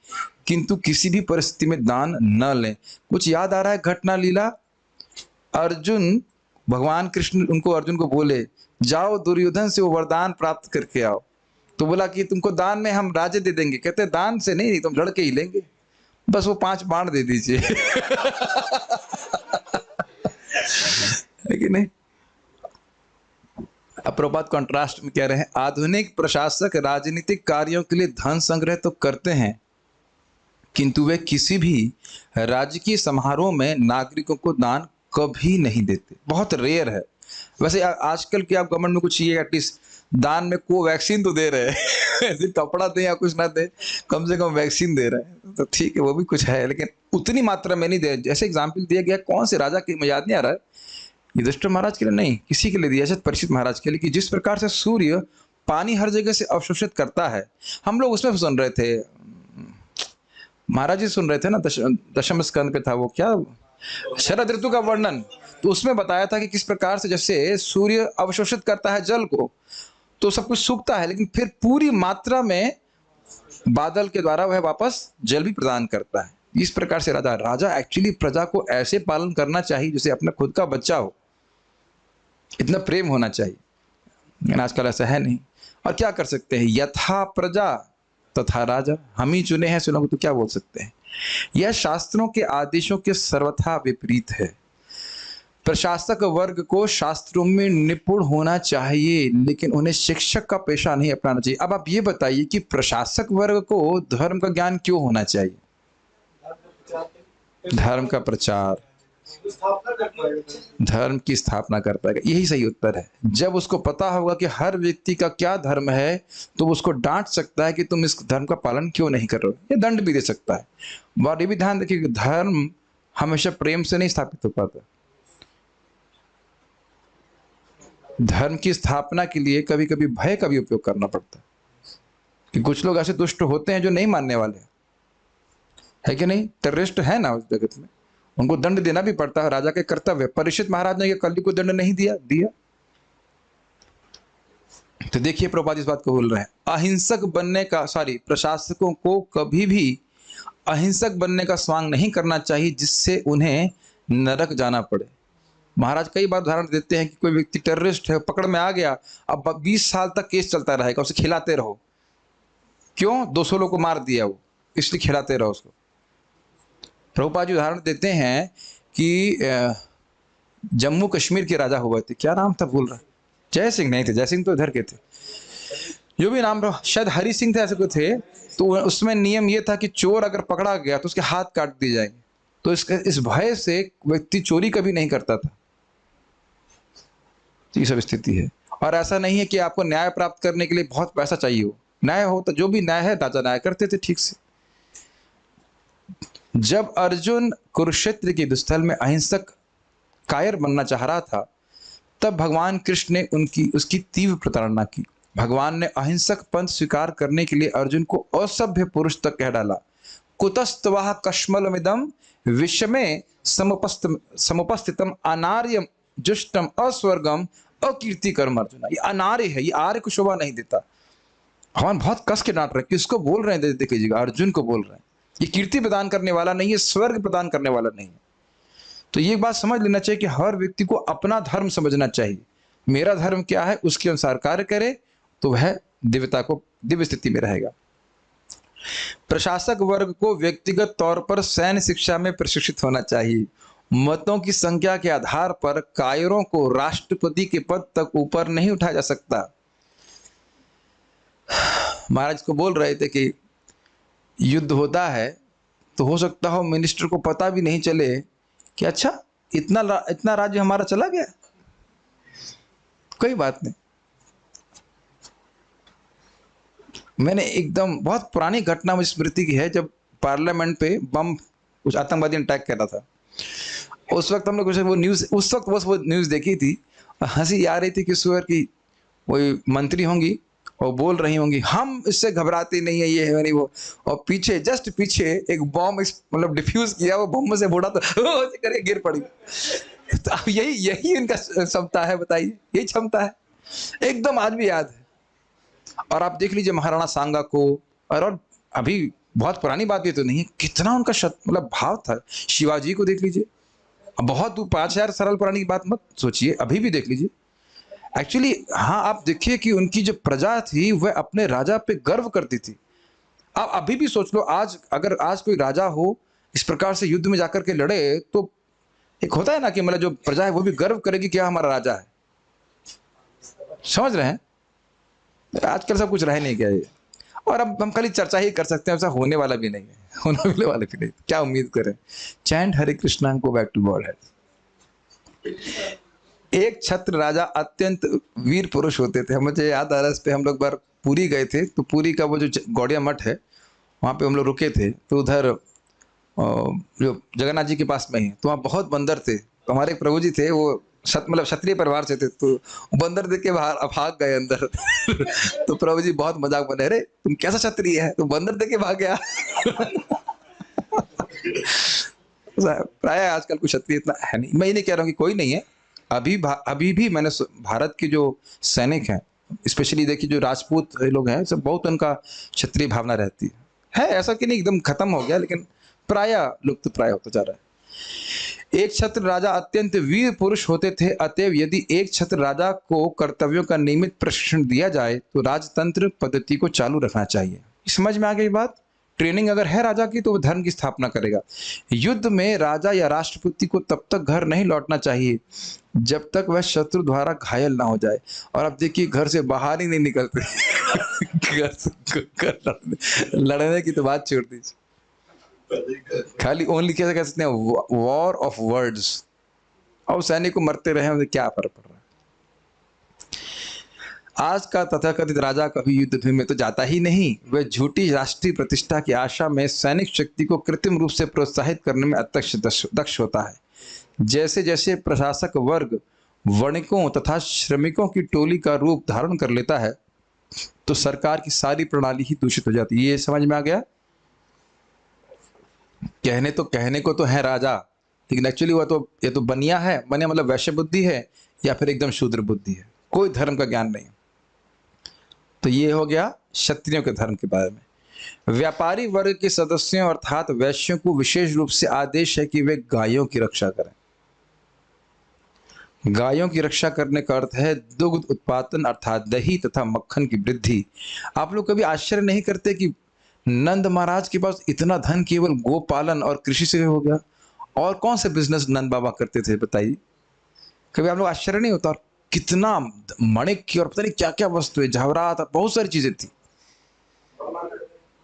किंतु किसी भी परिस्थिति में दान न लें। कुछ याद आ रहा है घटना लीला? अर्जुन, भगवान कृष्ण उनको अर्जुन को बोले जाओ दुर्योधन से वो वरदान प्राप्त करके आओ। तो बोला कि तुमको दान में हम राज्य दे देंगे। कहते दान से नहीं, तुम लड़के ही लेंगे, बस वो 5 बाण दे दीजिए। है कि नहीं? अब प्रभुपाद कॉन्ट्रास्ट में कह रहे हैं, आधुनिक प्रशासक राजनीतिक कार्यों के लिए धन संग्रह तो करते हैं किंतु वे किसी भी राजकीय समारोह में नागरिकों को दान कभी नहीं देते। बहुत रेयर है। वैसे आजकल के आप गवर्नमेंट में कुछ ये एटलीस्ट दान में कोवैक्सीन तो दे रहे हैं, कपड़ा दे या कुछ ना दे, कम से कम वैक्सीन दे रहे हैं, तो ठीक है, वो भी कुछ है, लेकिन उतनी मात्रा में नहीं दे। जैसे एग्जाम्पल दिया गया, कौन से राजा के मुझे याद नहीं आ रहा है, युधिष्ठिर महाराज के लिए नहीं, किसी के लिए दिया, शायद परीक्षित महाराज के लिए, कि जिस प्रकार से सूर्य पानी हर जगह से अवशोषित करता है। हम लोग उसमें सुन रहे थे, महाराज जी सुन रहे थे ना, दशम स्कंद पे था वो, क्या शरद ऋतु का वर्णन, तो उसमें बताया था कि किस प्रकार से जैसे सूर्य अवशोषित करता है जल को तो सब कुछ सूखता है, लेकिन फिर पूरी मात्रा में बादल के द्वारा वह वापस जल भी प्रदान करता है। इस प्रकार से राजा एक्चुअली प्रजा को ऐसे पालन करना चाहिए जैसे अपना खुद का बच्चा हो, इतना प्रेम होना चाहिए, लेकिन आजकल ऐसा है नहीं। और क्या कर सकते हैं, यथा प्रजा तथा राजा, हम ही चुने हैं सुनो, तो क्या बोल सकते हैं। यह शास्त्रों के आदेशों के सर्वथा विपरीत है। प्रशासक वर्ग को शास्त्रों में निपुण होना चाहिए, लेकिन उन्हें शिक्षक का पेशा नहीं अपनाना चाहिए। अब आप ये बताइए कि प्रशासक वर्ग को धर्म का ज्ञान क्यों होना चाहिए? धर्म का प्रचार, धर्म की स्थापना कर पाएगा, यही सही उत्तर है। जब उसको पता होगा कि हर व्यक्ति का क्या धर्म है, तो उसको डांट सकता है कि तुम इस धर्म का पालन क्यों नहीं कर रहे हो, ये दंड भी दे सकता है। और ये भी ध्यान रखिए कि धर्म हमेशा प्रेम से नहीं स्थापित हो पाता। धर्म की स्थापना के लिए कभी कभी भय का भी उपयोग करना पड़ता है, कि कुछ लोग ऐसे दुष्ट होते हैं जो नहीं मानने वाले है कि नहीं, टेररिस्ट है ना उस जगत में, उनको दंड देना भी पड़ता है, राजा के कर्तव्य। परीक्षित महाराज ने कली को दंड नहीं दिया। तो देखिए प्रभुपाद इस बात को बोल रहे हैं, अहिंसक बनने का प्रशासकों को कभी भी अहिंसक बनने का स्वांग नहीं करना चाहिए, जिससे उन्हें नरक जाना पड़े। महाराज कई बार उदाहरण देते हैं कि कोई व्यक्ति टेररिस्ट है, पकड़ में आ गया, अब 20 साल तक केस चलता रहेगा, उसे खिलाते रहो। क्यों? 200 लोग को मार दिया वो, इसलिए खिलाते रहो उसको। प्रभुपाद जी उदाहरण देते हैं कि जम्मू कश्मीर के राजा हुए थे, क्या नाम था भूल रहा, जय सिंह नहीं थे, जय सिंह तो इधर के थे, जो भी नाम रहा, शायद हरि सिंह थे, ऐसे कोई थे। तो उसमें नियम ये था कि चोर अगर पकड़ा गया तो उसके हाथ काट दिए जाएंगे। तो इस भय से व्यक्ति चोरी कभी नहीं करता था। ये सब स्थिति है। और ऐसा नहीं है कि आपको न्याय प्राप्त करने के लिए बहुत पैसा चाहिए हो, न्याय हो तो जो भी न्याय है राजा न्याय करते थे ठीक से। जब अर्जुन कुरुक्षेत्र के युद्धस्थल में अहिंसक कायर बनना चाह रहा था, तब भगवान कृष्ण ने उसकी तीव्र प्रताड़ना की। भगवान ने अहिंसक पंथ स्वीकार करने के लिए अर्जुन को असभ्य पुरुष तक कह डाला। कुतस्तवाह कश्मलमिदं विषमे समुपस्थितम अनार्यम जुष्टम अस्वर्गम अकीर्ति कर्म अर्जुन। ये अनार्य है, ये आर्य को शोभा नहीं देता। भगवान बहुत कस के डांट रहे हैं, किसको बोल रहे हैं देख लीजिएगा, अर्जुन को बोल रहे हैं। ये कीर्ति प्रदान करने वाला नहीं है, स्वर्ग प्रदान करने वाला नहीं है। तो ये बात समझ लेना चाहिए कि हर व्यक्ति को अपना धर्म समझना चाहिए। मेरा धर्म क्या है उसके अनुसार कार्य करे तो वह दिव्य स्थिति में रहेगा। प्रशासक वर्ग को व्यक्तिगत तौर पर सैन्य शिक्षा में प्रशिक्षित होना चाहिए। मतों की संख्या के आधार पर कायरों को राष्ट्रपति के पद तक ऊपर नहीं उठाया जा सकता। महाराज को बोल रहे थे कि युद्ध होता है तो हो सकता हो मिनिस्टर को पता भी नहीं चले कि अच्छा इतना राज्य हमारा चला गया, कोई बात नहीं। मैंने एकदम बहुत पुरानी घटना मुझे स्मृति की है, जब पार्लियामेंट पे बम कुछ आतंकवादी अटैक कर रहा था। उस वक्त हम लोग वो न्यूज़ देखी थी, हंसी आ रही थी कि सुअर की वही मंत्री होंगी और बोल रही होंगी हम इससे घबराते नहीं है, ये है नहीं वो, और पीछे जस्ट पीछे एक बॉम्ब मतलब डिफ्यूज किया, वो बम से फोड़ा तो करके गिर पड़ी। तो अब यही इनका क्षमता है, बताइए, यही क्षमता है एकदम, आज भी याद है। और आप देख लीजिए महाराणा सांगा को, और अभी बहुत पुरानी बात ये तो नहीं है, कितना उनका मतलब भाव था। शिवाजी को देख लीजिए, बहुत 5000 साल पुरानी बात मत सोचिए, अभी भी देख लीजिए। एक्चुअली हाँ, आप देखिए कि उनकी जो प्रजा थी वह अपने राजा पे गर्व करती थी। आप अभी भी सोच लो, अगर आज कोई राजा हो इस प्रकार से युद्ध में जाकर के लड़े, तो एक होता है ना कि मतलब जो प्रजा है वो भी गर्व करेगी क्या हमारा राजा है। समझ रहे हैं? आजकल सब कुछ रह नहीं गया ये, और अब हम खाली चर्चा ही कर सकते हैं, ऐसा होने वाला भी नहीं है, होने वाला भी नहीं, क्या उम्मीद करें। Chant Hare Krishna, go back to Godhead. एक छत्र राजा अत्यंत वीर पुरुष होते थे। मुझे याद आ रहा है, इस पे हम लोग बार पुरी गए थे, तो पुरी का वो जो गौड़िया मठ है वहाँ पे हम लोग रुके थे। तो उधर जो जगन्नाथ जी के पास में ही, तो वहाँ बहुत बंदर थे। तो हमारे एक प्रभु जी थे, वो मतलब क्षत्रिय परिवार से थे, तो बंदर देख के बाहर भाग गए अंदर। तो प्रभु जी बहुत मजाक बने, अरे तुम कैसा क्षत्रिय है, तो बंदर देख के भाग गया। प्राय आजकल कुछ क्षत्रिय इतना है नहीं। मैं ये नहीं कह रहा हूँ कि कोई नहीं है, अभी भी मैंने भारत के जो सैनिक हैं, स्पेशली देखिए जो राजपूत लोग हैं, सब बहुत उनका क्षत्रिय भावना रहती है। ऐसा कि नहीं एकदम खत्म हो गया, लेकिन प्राय लुप्त प्राय होता जा रहा है। एक छत्र राजा अत्यंत वीर पुरुष होते थे, अतएव यदि एक छत्र राजा को कर्तव्यों का नियमित प्रशिक्षण दिया जाए तो राजतंत्र पद्धति को चालू रखना चाहिए। समझ में आ गई बात? ट्रेनिंग अगर है राजा की तो वो धर्म की स्थापना करेगा। युद्ध में राजा या राष्ट्रपति को तब तक घर नहीं लौटना चाहिए जब तक वह शत्रु द्वारा घायल ना हो जाए। और अब देखिए घर से बाहर ही नहीं निकलते। घर लड़ने की तो बात छोड़ दीजिए। खाली ओनली कैसे कह सकते हैं, वॉर ऑफ वर्ड्स। और सैनिक को मरते रहे, उन्हें क्या फर्क पड़ रहा है। आज का तथाकथित राजा कभी युद्ध भूमि में तो जाता ही नहीं, वह झूठी राष्ट्रीय प्रतिष्ठा की आशा में सैनिक शक्ति को कृत्रिम रूप से प्रोत्साहित करने में अत्यक्ष दक्ष होता है। जैसे जैसे प्रशासक वर्ग वणिकों तथा श्रमिकों की टोली का रूप धारण कर लेता है, तो सरकार की सारी प्रणाली ही दूषित हो जाती है। ये समझ में आ गया? कहने को तो है राजा, लेकिन एक्चुअली वह तो ये तो बनिया है। बनिया मतलब वैश्य बुद्धि है या फिर एकदम शूद्र बुद्धि है, कोई धर्म का ज्ञान नहीं। तो ये हो गया क्षत्रियों के धर्म के बारे में। व्यापारी वर्ग के सदस्यों अर्थात वैश्यों को विशेष रूप से आदेश है कि वे गायों की रक्षा करें। गायों की रक्षा करने का अर्थ है दुग्ध उत्पादन अर्थात दही तथा मक्खन की वृद्धि। आप लोग कभी आश्चर्य नहीं करते कि नंद महाराज के पास इतना धन केवल गोपालन और कृषि से हो गया? और कौन से बिजनेस नंद बाबा करते थे बताइए? कभी आप लोग आश्चर्य नहीं होता? कितना मणिक की और पता नहीं क्या क्या वस्तुएं, जवाहरात, बहुत सारी चीजें थी।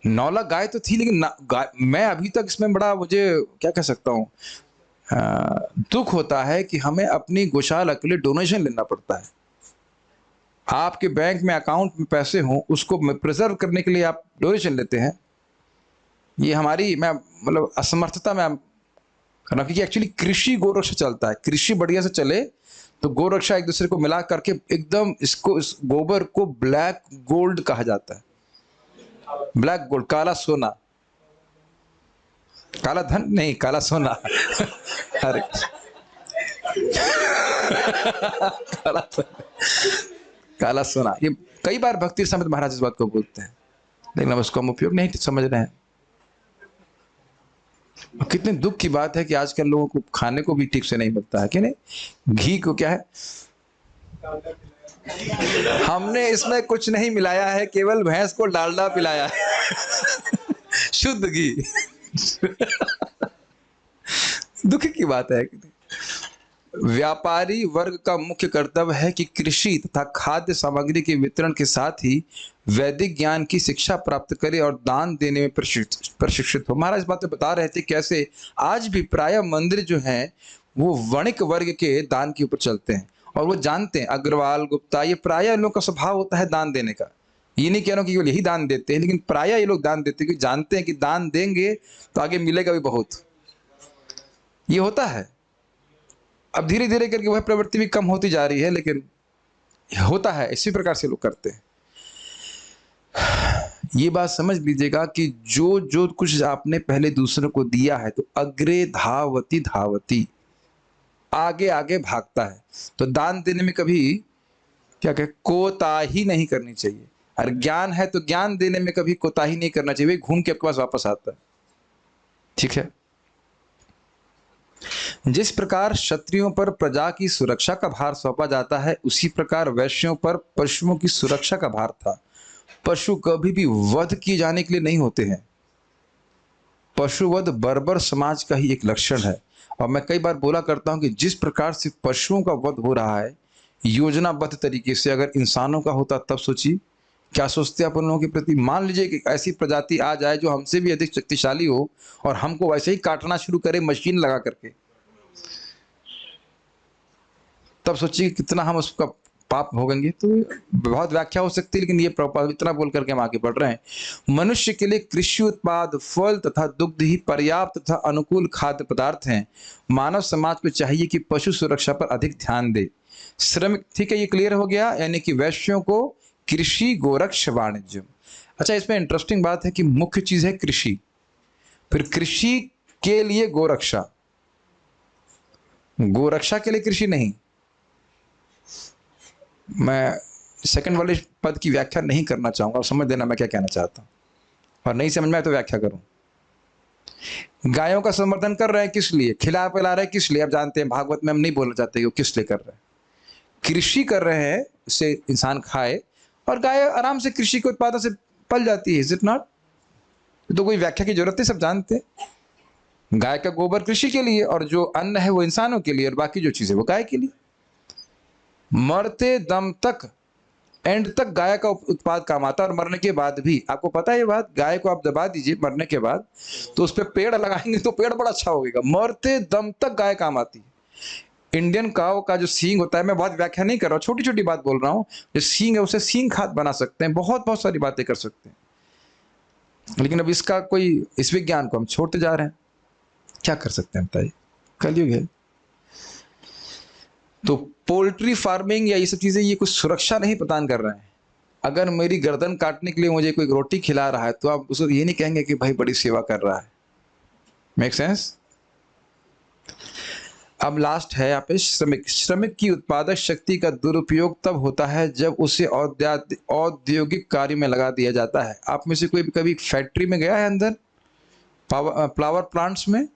9 लाख गाय तो थी, लेकिन मैं अभी तक इसमें बड़ा मुझे क्या कह सकता हूँ, दुख होता है कि हमें अपनी गौशाला के लिए डोनेशन लेना पड़ता है। आपके बैंक में अकाउंट में पैसे हों, उसको प्रिजर्व करने के लिए आप डोनेशन लेते हैं। ये हमारी मैं मतलब असमर्थता में करना, क्योंकि एक्चुअली कृषि गोरक्षा चलता है। कृषि बढ़िया से चले तो गोरक्षा एक दूसरे को मिला करके एकदम इसको, इस गोबर को ब्लैक गोल्ड कहा जाता है। ब्लैक गोल्ड, काला सोना, काला धन नहीं, काला सोना। अरे काला सोना, ये कई बार भक्ति समित महाराज इस बात को बोलते हैं, लेकिन अब उसको हम उपयोग नहीं समझ रहे हैं। कितने दुख की बात है कि आजकल लोगों को खाने को भी ठीक से नहीं मिलता है कि नहीं। घी को क्या है, हमने इसमें कुछ नहीं मिलाया है, केवल भैंस को डालडा पिलाया है। शुद्ध घी। दुख की बात है। व्यापारी वर्ग का मुख्य कर्तव्य है कि कृषि तथा खाद्य सामग्री के वितरण के साथ ही वैदिक ज्ञान की शिक्षा प्राप्त करे और दान देने में प्रशिक्षित हो। महाराज इस बात बता रहे थे कैसे आज भी प्राय मंदिर जो हैं वो वणिक वर्ग के दान के ऊपर चलते हैं, और वो जानते हैं, अग्रवाल गुप्ता, ये प्राय लोगों का स्वभाव होता है दान देने का। ये नहीं कह रहा हूं कि केवल यही दान देते हैं, लेकिन प्राय ये लोग दान देते हैं क्योंकि जानते हैं कि दान देंगे तो आगे मिलेगा भी बहुत। ये होता है। अब धीरे धीरे करके वह प्रवृत्ति भी कम होती जा रही है, लेकिन होता है, इसी प्रकार से लोग करते हैं। ये बात समझ लीजिएगा कि जो जो कुछ आपने पहले दूसरों को दिया है तो अग्रे धावती धावती, आगे आगे भागता है। तो दान देने में कभी क्या कहे, कोताही नहीं करनी चाहिए। और ज्ञान है तो ज्ञान देने में कभी कोताही नहीं करना चाहिए, घूम के आपके पास वापस आता है। ठीक है। जिस प्रकार क्षत्रियों पर प्रजा की सुरक्षा का भार सौंपा जाता है, उसी प्रकार वैश्यों पर पशुओं की सुरक्षा का भार था। पशु कभी भी वध किए जाने के लिए नहीं होते हैं। पशुवध बर्बर समाज का ही एक लक्षण है। और मैं कई बार बोला करता हूं कि जिस प्रकार से पशुओं का वध हो रहा है योजनाबद्ध तरीके से, अगर इंसानों का होता तब सोचिए क्या सोचते आप उन लोगों के प्रति। मान लीजिए कि ऐसी प्रजाति आ जाए जो हमसे भी अधिक शक्तिशाली हो और हमको वैसे ही काटना शुरू करे मशीन लगा करके, तब सोचिए कितना हम उसका पाप भोगेंगे। तो बहुत व्याख्या हो सकती है, लेकिन ये प्रभाव इतना बोल करके हम आगे बढ़ रहे हैं। मनुष्य के लिए कृषि उत्पाद, फल तथा दुग्ध ही पर्याप्त तथा अनुकूल खाद्य पदार्थ हैं। मानव समाज को चाहिए कि पशु सुरक्षा पर अधिक ध्यान दे। श्रमिक, ठीक है, ये क्लियर हो गया, यानी कि वैश्यों को कृषि, गोरक्ष, वाणिज्य। अच्छा, इसमें इंटरेस्टिंग बात है कि मुख्य चीज है कृषि, फिर कृषि के लिए गोरक्षा, गोरक्षा के लिए कृषि नहीं। मैं सेकंड वाले पद की व्याख्या नहीं करना चाहूंगा, समझ देना मैं क्या कहना चाहता हूं, और नहीं समझ में आए तो व्याख्या करूं। गायों का संवर्धन कर रहे हैं किस लिए, खिला पिला रहे हैं किस लिए, आप जानते हैं भागवत में हम नहीं बोलना चाहते कि वो किस लिए कर रहे हैं। कृषि कर रहे हैं, इससे इंसान खाए, और गाय आराम से कृषि के उत्पादन से पल जाती है। Is it not? तो कोई व्याख्या की जरूरत है, सब जानते हैं। गाय का गोबर कृषि के लिए, और जो अन्न है वो इंसानों के लिए, और बाकी जो चीजें वो गाय के लिए। मरते दम तक एंड तक गाय का उत्पाद काम आता है। और मरने के बाद भी, आपको पता है ये बात, गाय को आप दबा दीजिए मरने के बाद तो उस पर पेड़ लगाएंगे तो पेड़ बड़ा अच्छा होगा, मरते दम तक गाय काम आती है। इंडियन काव का जो सींग होता है, मैं बहुत व्याख्या नहीं कर रहा हूँ, छोटी छोटी बात बोल रहा हूँ, जो सींग है उसे सींग खाद बना सकते हैं, बहुत बहुत सारी बातें कर सकते हैं। लेकिन अब इसका कोई, इस विज्ञान को हम छोड़ते जा रहे हैं, क्या कर सकते हैं बताइए, कलयुग है। तो पोल्ट्री फार्मिंग या ये सब चीजें, ये कुछ सुरक्षा नहीं प्रदान कर रहे हैं। अगर मेरी गर्दन काटने के लिए मुझे कोई रोटी खिला रहा है तो आप उसको ये नहीं कहेंगे कि भाई बड़ी सेवा कर रहा है। Make sense? अब लास्ट है यहाँ पे, श्रमिक की उत्पादक शक्ति का दुरुपयोग तब होता है जब उसे औद्योगिक कार्य में लगा दिया जाता है। आप में से कोई भी कभी फैक्ट्री में गया है अंदर, पावर प्लांट्स में?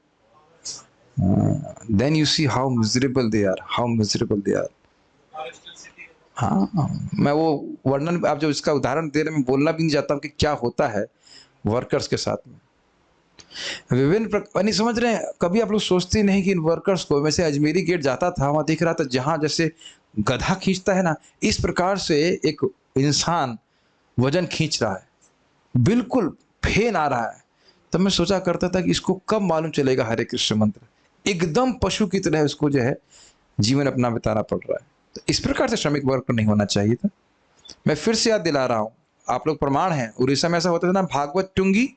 Then you see how miserable they are, how miserable they are. हाँ, मैं वो वर्णन, आप जो इसका उदाहरण दे रहे हैं, मैं बोलना भी नहीं चाहता हूँ कि क्या होता है वर्कर्स के साथ में। विभिन्न नहीं समझ रहे हैं, कभी आप लोग सोचते नहीं कि इन वर्कर्स को, वैसे अजमेरी गेट जाता था, वहां देख रहा था जहां जैसे गधा खींचता है ना, इस प्रकार से एक इंसान वजन खींच रहा है, बिल्कुल फेन आ रहा है। तब मैं सोचा करता था कि इसको कब मालूम चलेगा हरे कृष्ण मंत्र, एकदम पशु की तरह उसको जो है जीवन अपना बिताना पड़ रहा है। तो इस प्रकार से श्रमिक वर्ग नहीं होना चाहिए था। मैं फिर से याद दिला रहा हूं, आप लोग प्रमाण हैं, उड़ीसा में ऐसा होता था ना, भागवत टुंगी,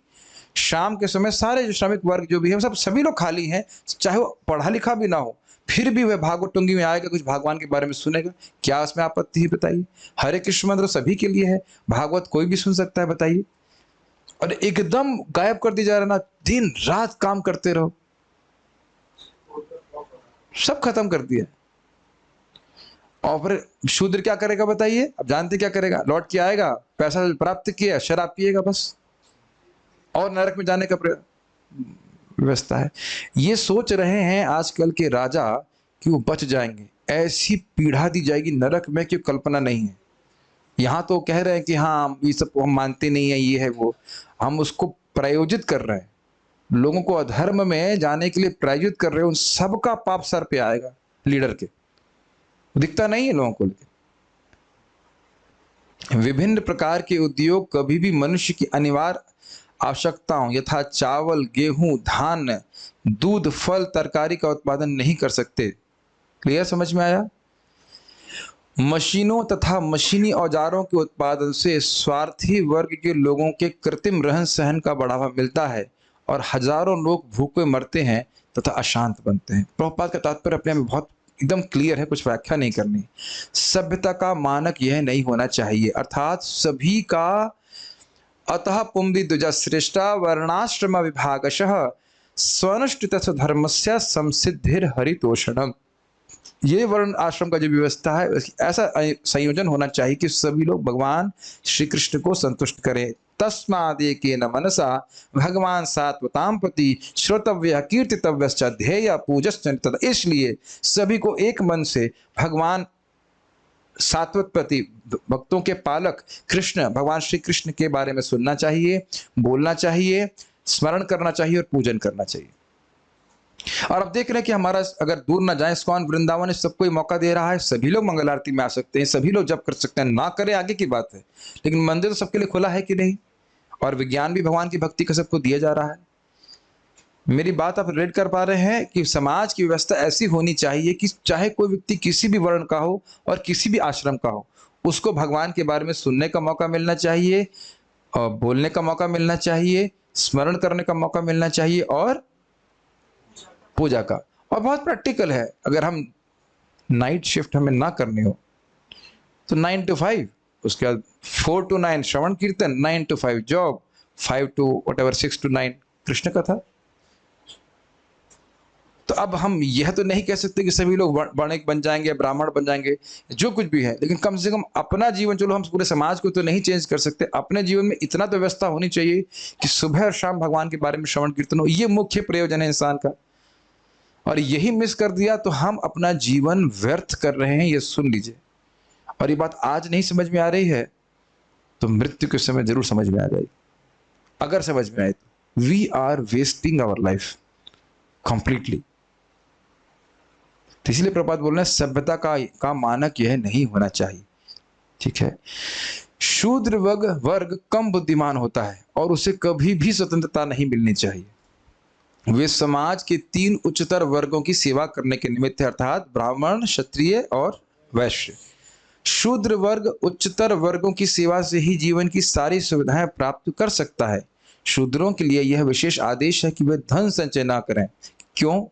शाम के समय सारे जो श्रमिक वर्ग जो भी है सभी लोग खाली हैं, चाहे वो पढ़ा लिखा भी ना हो, फिर भी वह भागवत टुंगी में आएगा, कुछ भगवान के बारे में सुनेगा। क्या उसमें आपत्ति है बताइए? हरे कृष्ण मंत्र सभी के लिए है, भागवत कोई भी सुन सकता है, बताइए। और एकदम गायब कर दी जा रहा ना, दिन रात काम करते रहो, सब खत्म कर दिया। और फिर शूद्र क्या करेगा बताइए? अब जानते क्या करेगा? लौट के आएगा, पैसा प्राप्त किया, शराब पिएगा बस, और नरक में जाने का व्यवस्था है। ये सोच रहे हैं आजकल के राजा कि वो बच जाएंगे, ऐसी पीड़ा दी जाएगी नरक में कि कल्पना नहीं है। यहाँ तो कह रहे हैं कि हाँ ये सब हम मानते नहीं है, ये है वो, हम उसको प्रायोजित कर रहे हैं, लोगों को अधर्म में जाने के लिए प्रायोजित कर रहे हैं। उन सबका पाप सर पे आएगा, लीडर के, दिखता नहीं है लोगों को। लेकिन विभिन्न प्रकार के उद्योग कभी भी मनुष्य की अनिवार्य आवश्यकताओं यथा चावल, गेहूं, धान, दूध, फल, तरकारी का उत्पादन नहीं कर सकते। क्लियर, समझ में आया? मशीनों तथा मशीनी औजारों के उत्पादन से स्वार्थी वर्ग के लोगों के कृत्रिम रहन सहन का बढ़ावा मिलता है और हजारों लोग भूखे मरते हैं तथा अशांत बनते हैं। प्रभुपाद का तात्पर्य अपने में बहुत एकदम क्लियर है, कुछ व्याख्या नहीं करनी। सभ्यता का मानक यह नहीं होना चाहिए, अर्थात सभी का अतः पुंभी द्विजा श्रेष्ठा वर्णाश्रम विभागशः स्वनुष्ठित धर्मस्य संसिद्धिर हरितोषणम। ये वर्ण आश्रम का जो व्यवस्था है, ऐसा संयोजन होना चाहिए कि सभी लोग भगवान श्री कृष्ण को संतुष्ट करें। तस्मादेकेन मनसा भगवान सात्वताम प्रति श्रोतव्य कीर्तितव्यश्च ध्येय पूजश्च। इसलिए सभी को एक मन से भगवान सात्वत प्रति, भक्तों के पालक कृष्ण, भगवान श्री कृष्ण के बारे में सुनना चाहिए, बोलना चाहिए, स्मरण करना चाहिए और पूजन करना चाहिए। और अब देख रहे हैं कि हमारा अगर दूर ना जाए, इस्कॉन वृंदावन इस सबको मौका दे रहा है, सभी लोग मंगल आरती में आ सकते हैं, सभी लोग जप कर सकते हैं, ना करें आगे की बात है, लेकिन मंदिर तो सबके लिए खुला है कि नहीं? और विज्ञान भी भगवान की भक्ति का सबको दिया जा रहा है। मेरी बात आप रिलेट कर पा रहे हैं कि समाज की व्यवस्था ऐसी होनी चाहिए कि चाहे कोई व्यक्ति किसी भी वर्ण का हो और किसी भी आश्रम का हो, उसको भगवान के बारे में सुनने का मौका मिलना चाहिए, और बोलने का मौका मिलना चाहिए, स्मरण करने का मौका मिलना चाहिए और पूजा का। और बहुत प्रैक्टिकल है, अगर हम नाइट शिफ्ट हमें ना करनी हो तो 9 to 5, उसके बाद 4 to 9 श्रवण कीर्तन, 9 to 5 job, 5 to whatever 6 to 9 Krishna कथा। तो अब हम यह तो नहीं कह सकते कि सभी लोग वर्णिक बन जाएंगे, ब्राह्मण बन जाएंगे, जो कुछ भी है, लेकिन कम से कम अपना जीवन, चलो हम पूरे समाज को तो नहीं चेंज कर सकते, अपने जीवन में इतना तो व्यवस्था होनी चाहिए कि सुबह और शाम भगवान के बारे में श्रवण कीर्तन हो। ये मुख्य प्रयोजन है इंसान का, और यही मिस कर दिया तो हम अपना जीवन व्यर्थ कर रहे हैं, ये सुन लीजिए। और ये बात आज नहीं समझ में आ रही है तो मृत्यु के समय जरूर समझ में आ जाएगी। अगर समझ में आए तो we are wasting our life completely. तो इसलिए प्रभुपाद बोल रहे हैं सभ्यता का मानक यह नहीं होना चाहिए। ठीक है। शूद्र वर्ग कम बुद्धिमान होता है और उसे कभी भी स्वतंत्रता नहीं मिलनी चाहिए। वे समाज के 3 उच्चतर वर्गों की सेवा करने के निमित्त है, अर्थात ब्राह्मण, क्षत्रिय और वैश्य। शूद्र वर्ग उच्चतर वर्गों की सेवा से ही जीवन की सारी सुविधाएं प्राप्त कर सकता है। शूद्रों के लिए यह विशेष आदेश है कि वे धन संचय ना करें। क्यों?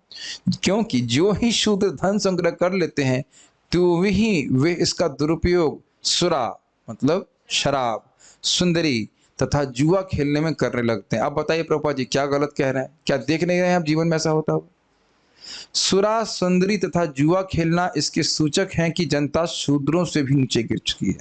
क्योंकि जो ही शूद्र धन संग्रह कर लेते हैं तो वे इसका दुरुपयोग सुरा मतलब शराब, सुंदरी तथा जुआ खेलने में करने लगते हैं। अब बताइए प्रभुपाद जी क्या गलत कह रहे हैं? क्या देख नहीं रहे हैं आप जीवन में ऐसा होता हो? सुरा, सुंदरी तथा जुआ खेलना इसके सूचक हैं कि जनता शूद्रों से भी नीचे गिर चुकी है।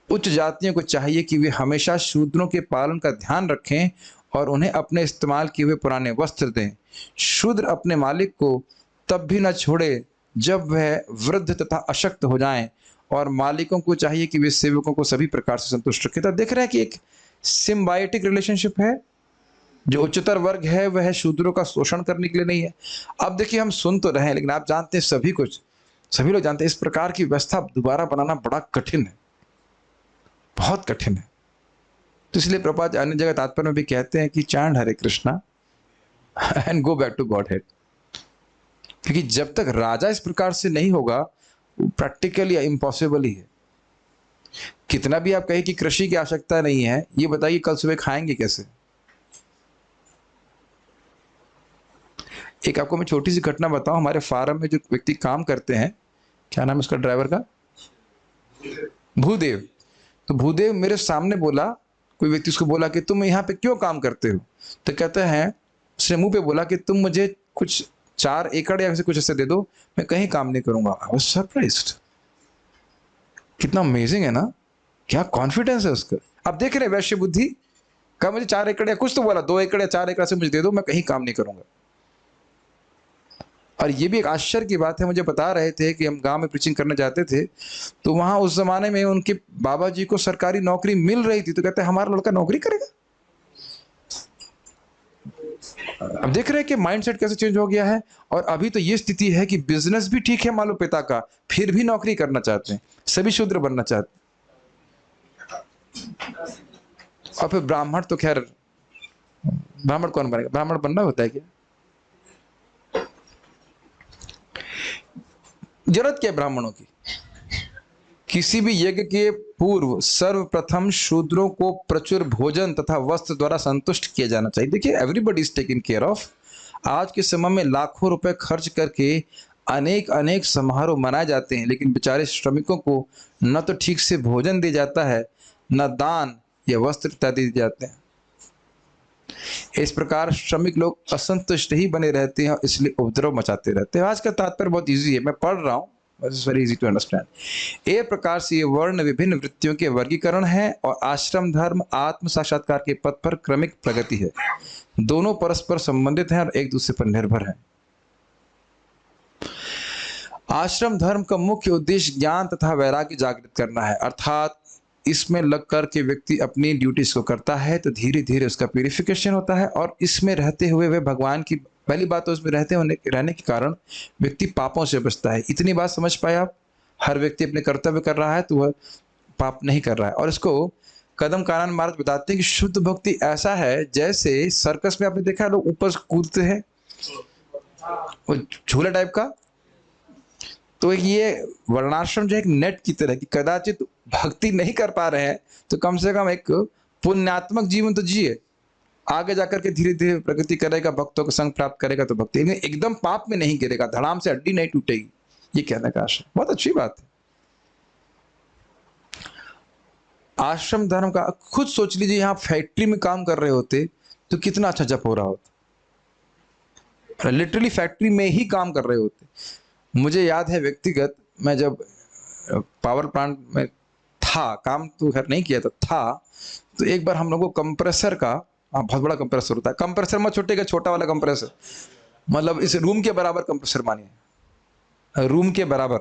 उच्च जातियों को चाहिए कि वे हमेशा शूद्रों के पालन का ध्यान रखें और उन्हें अपने इस्तेमाल किए हुए पुराने वस्त्र दें। शूद्र अपने मालिक को तब भी न छोड़े जब वह वृद्ध तथा अशक्त हो जाएं, और मालिकों को चाहिए कि वे सेवकों को सभी प्रकार से संतुष्ट रखें। तो देख रहे हैं कि एक सिम्बायोटिक रिलेशनशिप है। जो उच्चतर वर्ग है वह शूद्रों का शोषण करने के लिए नहीं है। अब देखिए, हम सुन तो रहे हैं लेकिन आप जानते हैं सभी लोग जानते हैं इस प्रकार की व्यवस्था दोबारा बनाना बड़ा कठिन है, बहुत कठिन है। तो इसलिए प्रभुपाद अन्य जगह तात्पर्य में भी कहते हैं कि chant Hare Krishna and go back to Godhead. क्योंकि जब तक राजा इस प्रकार से नहीं होगा प्रैक्टिकली इम्पॉसिबल ही है। कितना भी आप कहें कि कृषि की आवश्यकता नहीं है, ये बताइए कल सुबह खाएंगे कैसे? एक आपको मैं छोटी सी घटना बताऊं। हमारे फार्म में जो व्यक्ति काम करते हैं, क्या नाम है उसका ड्राइवर का? भूदेव। तो भूदेव मेरे सामने बोला, कोई व्यक्ति उसको बोला कि तुम यहाँ पे क्यों काम करते हो? तो कहते हैं, उसने मुंह पे बोला कि तुम मुझे कुछ 4 एकड़ या कुछ ऐसे दे दो, मैं कहीं काम नहीं करूंगा। I was surprised. कितना अमेजिंग है ना, क्या कॉन्फिडेंस है उसका। अब देख रहे वैश्य बुद्धि का, मुझे 4 एकड़ या कुछ तो बोला, 2 एकड़ या 4 एकड़ से मुझे दे दो, मैं कहीं काम नहीं करूंगा। और ये भी एक आश्चर्य की बात है, मुझे बता रहे थे कि हम गांव में प्रीचिंग करने जाते थे तो वहां उस जमाने में उनके बाबा जी को सरकारी नौकरी मिल रही थी, तो कहते हैं हमारा लड़का नौकरी करेगा। अब देख रहे हैं कि माइंडसेट कैसे चेंज हो गया है। और अभी तो ये स्थिति है कि बिजनेस भी ठीक है मान लो पिता का, फिर भी नौकरी करना चाहते हैं, सभी शूद्र बनना चाहते हैं। और फिर ब्राह्मण तो खैर, ब्राह्मण कौन बनेगा? ब्राह्मण बनना होता है क्या? जरूरत क्या है ब्राह्मणों की? किसी भी यज्ञ के पूर्व सर्वप्रथम शूद्रों को प्रचुर भोजन तथा वस्त्र द्वारा संतुष्ट किया जाना चाहिए। देखिए, everybody is taken care of. आज के समय में लाखों रुपए खर्च करके अनेक समारोह मनाए जाते हैं, लेकिन बेचारे श्रमिकों को न तो ठीक से भोजन दिया जाता है, न दान या वस्त्र इत्यादि दिए जाते हैं। इस प्रकार श्रमिक लोग असंतुष्ट ही बने रहते हैं और इसलिए उपद्रव मचाते रहते हैं। आज का तात्पर्य बहुत इजी है, मैं पढ़ रहा हूँ, वेरी इजी टू अंडरस्टैंड। एक प्रकार से ये वर्ण विभिन्न वृत्तियों के वर्गीकरण है और आश्रम धर्म आत्म साक्षात्कार के पथ पर क्रमिक प्रगति है। दोनों परस्पर संबंधित हैं और एक दूसरे पर निर्भर हैं। आश्रम धर्म का मुख्य उद्देश्य ज्ञान तथा वैराग्य जागृत करना है, अर्थात इसमें लग कर के व्यक्ति अपनी ड्यूटीज को करता है तो धीरे धीरे उसका प्यूरिफिकेशन होता है, और इसमें रहते हुए वह भगवान की, पहली बात तो उसमें रहने के कारण व्यक्ति पापों से बचता है। इतनी बात समझ पाए आप? हर व्यक्ति अपने कर्तव्य कर रहा है तो वह पाप नहीं कर रहा है। और इसको कदम कानन महाराज बताते हैं कि शुद्ध भक्ति ऐसा है जैसे सर्कस में आपने देखा है लोग ऊपर कूदते हैं, वो झूला टाइप का। तो ये वर्णाश्रम जो एक नेट की तरह की, कदाचित भक्ति नहीं कर पा रहे हैं तो कम से कम एक पुण्यात्मक जीवन तो जिए, आगे जाकर के धीरे धीरे प्रगति करेगा, भक्तों का संग प्राप्त करेगा तो भक्ति, एकदम पाप में नहीं गिरेगा, धड़ाम से हड्डी नहीं टूटेगी। ये कहने का आशय बहुत अच्छी बात है। आश्रम धर्म का खुद सोच लीजिए, यहाँ फैक्ट्री में काम कर रहे होते तो कितना अच्छा जप हो रहा होता। लिटरली फैक्ट्री में ही काम कर रहे होते। मुझे याद है व्यक्तिगत, मैं जब पावर प्लांट में था, काम तो घर नहीं किया था, तो एक बार हम लोगों को कंप्रेसर का, बहुत बड़ा कंप्रेसर होता है, कंप्रेसर में छोटे का छोटा वाला कंप्रेसर, मतलब इस रूम के बराबर कंप्रेसर मानिए, रूम के बराबर,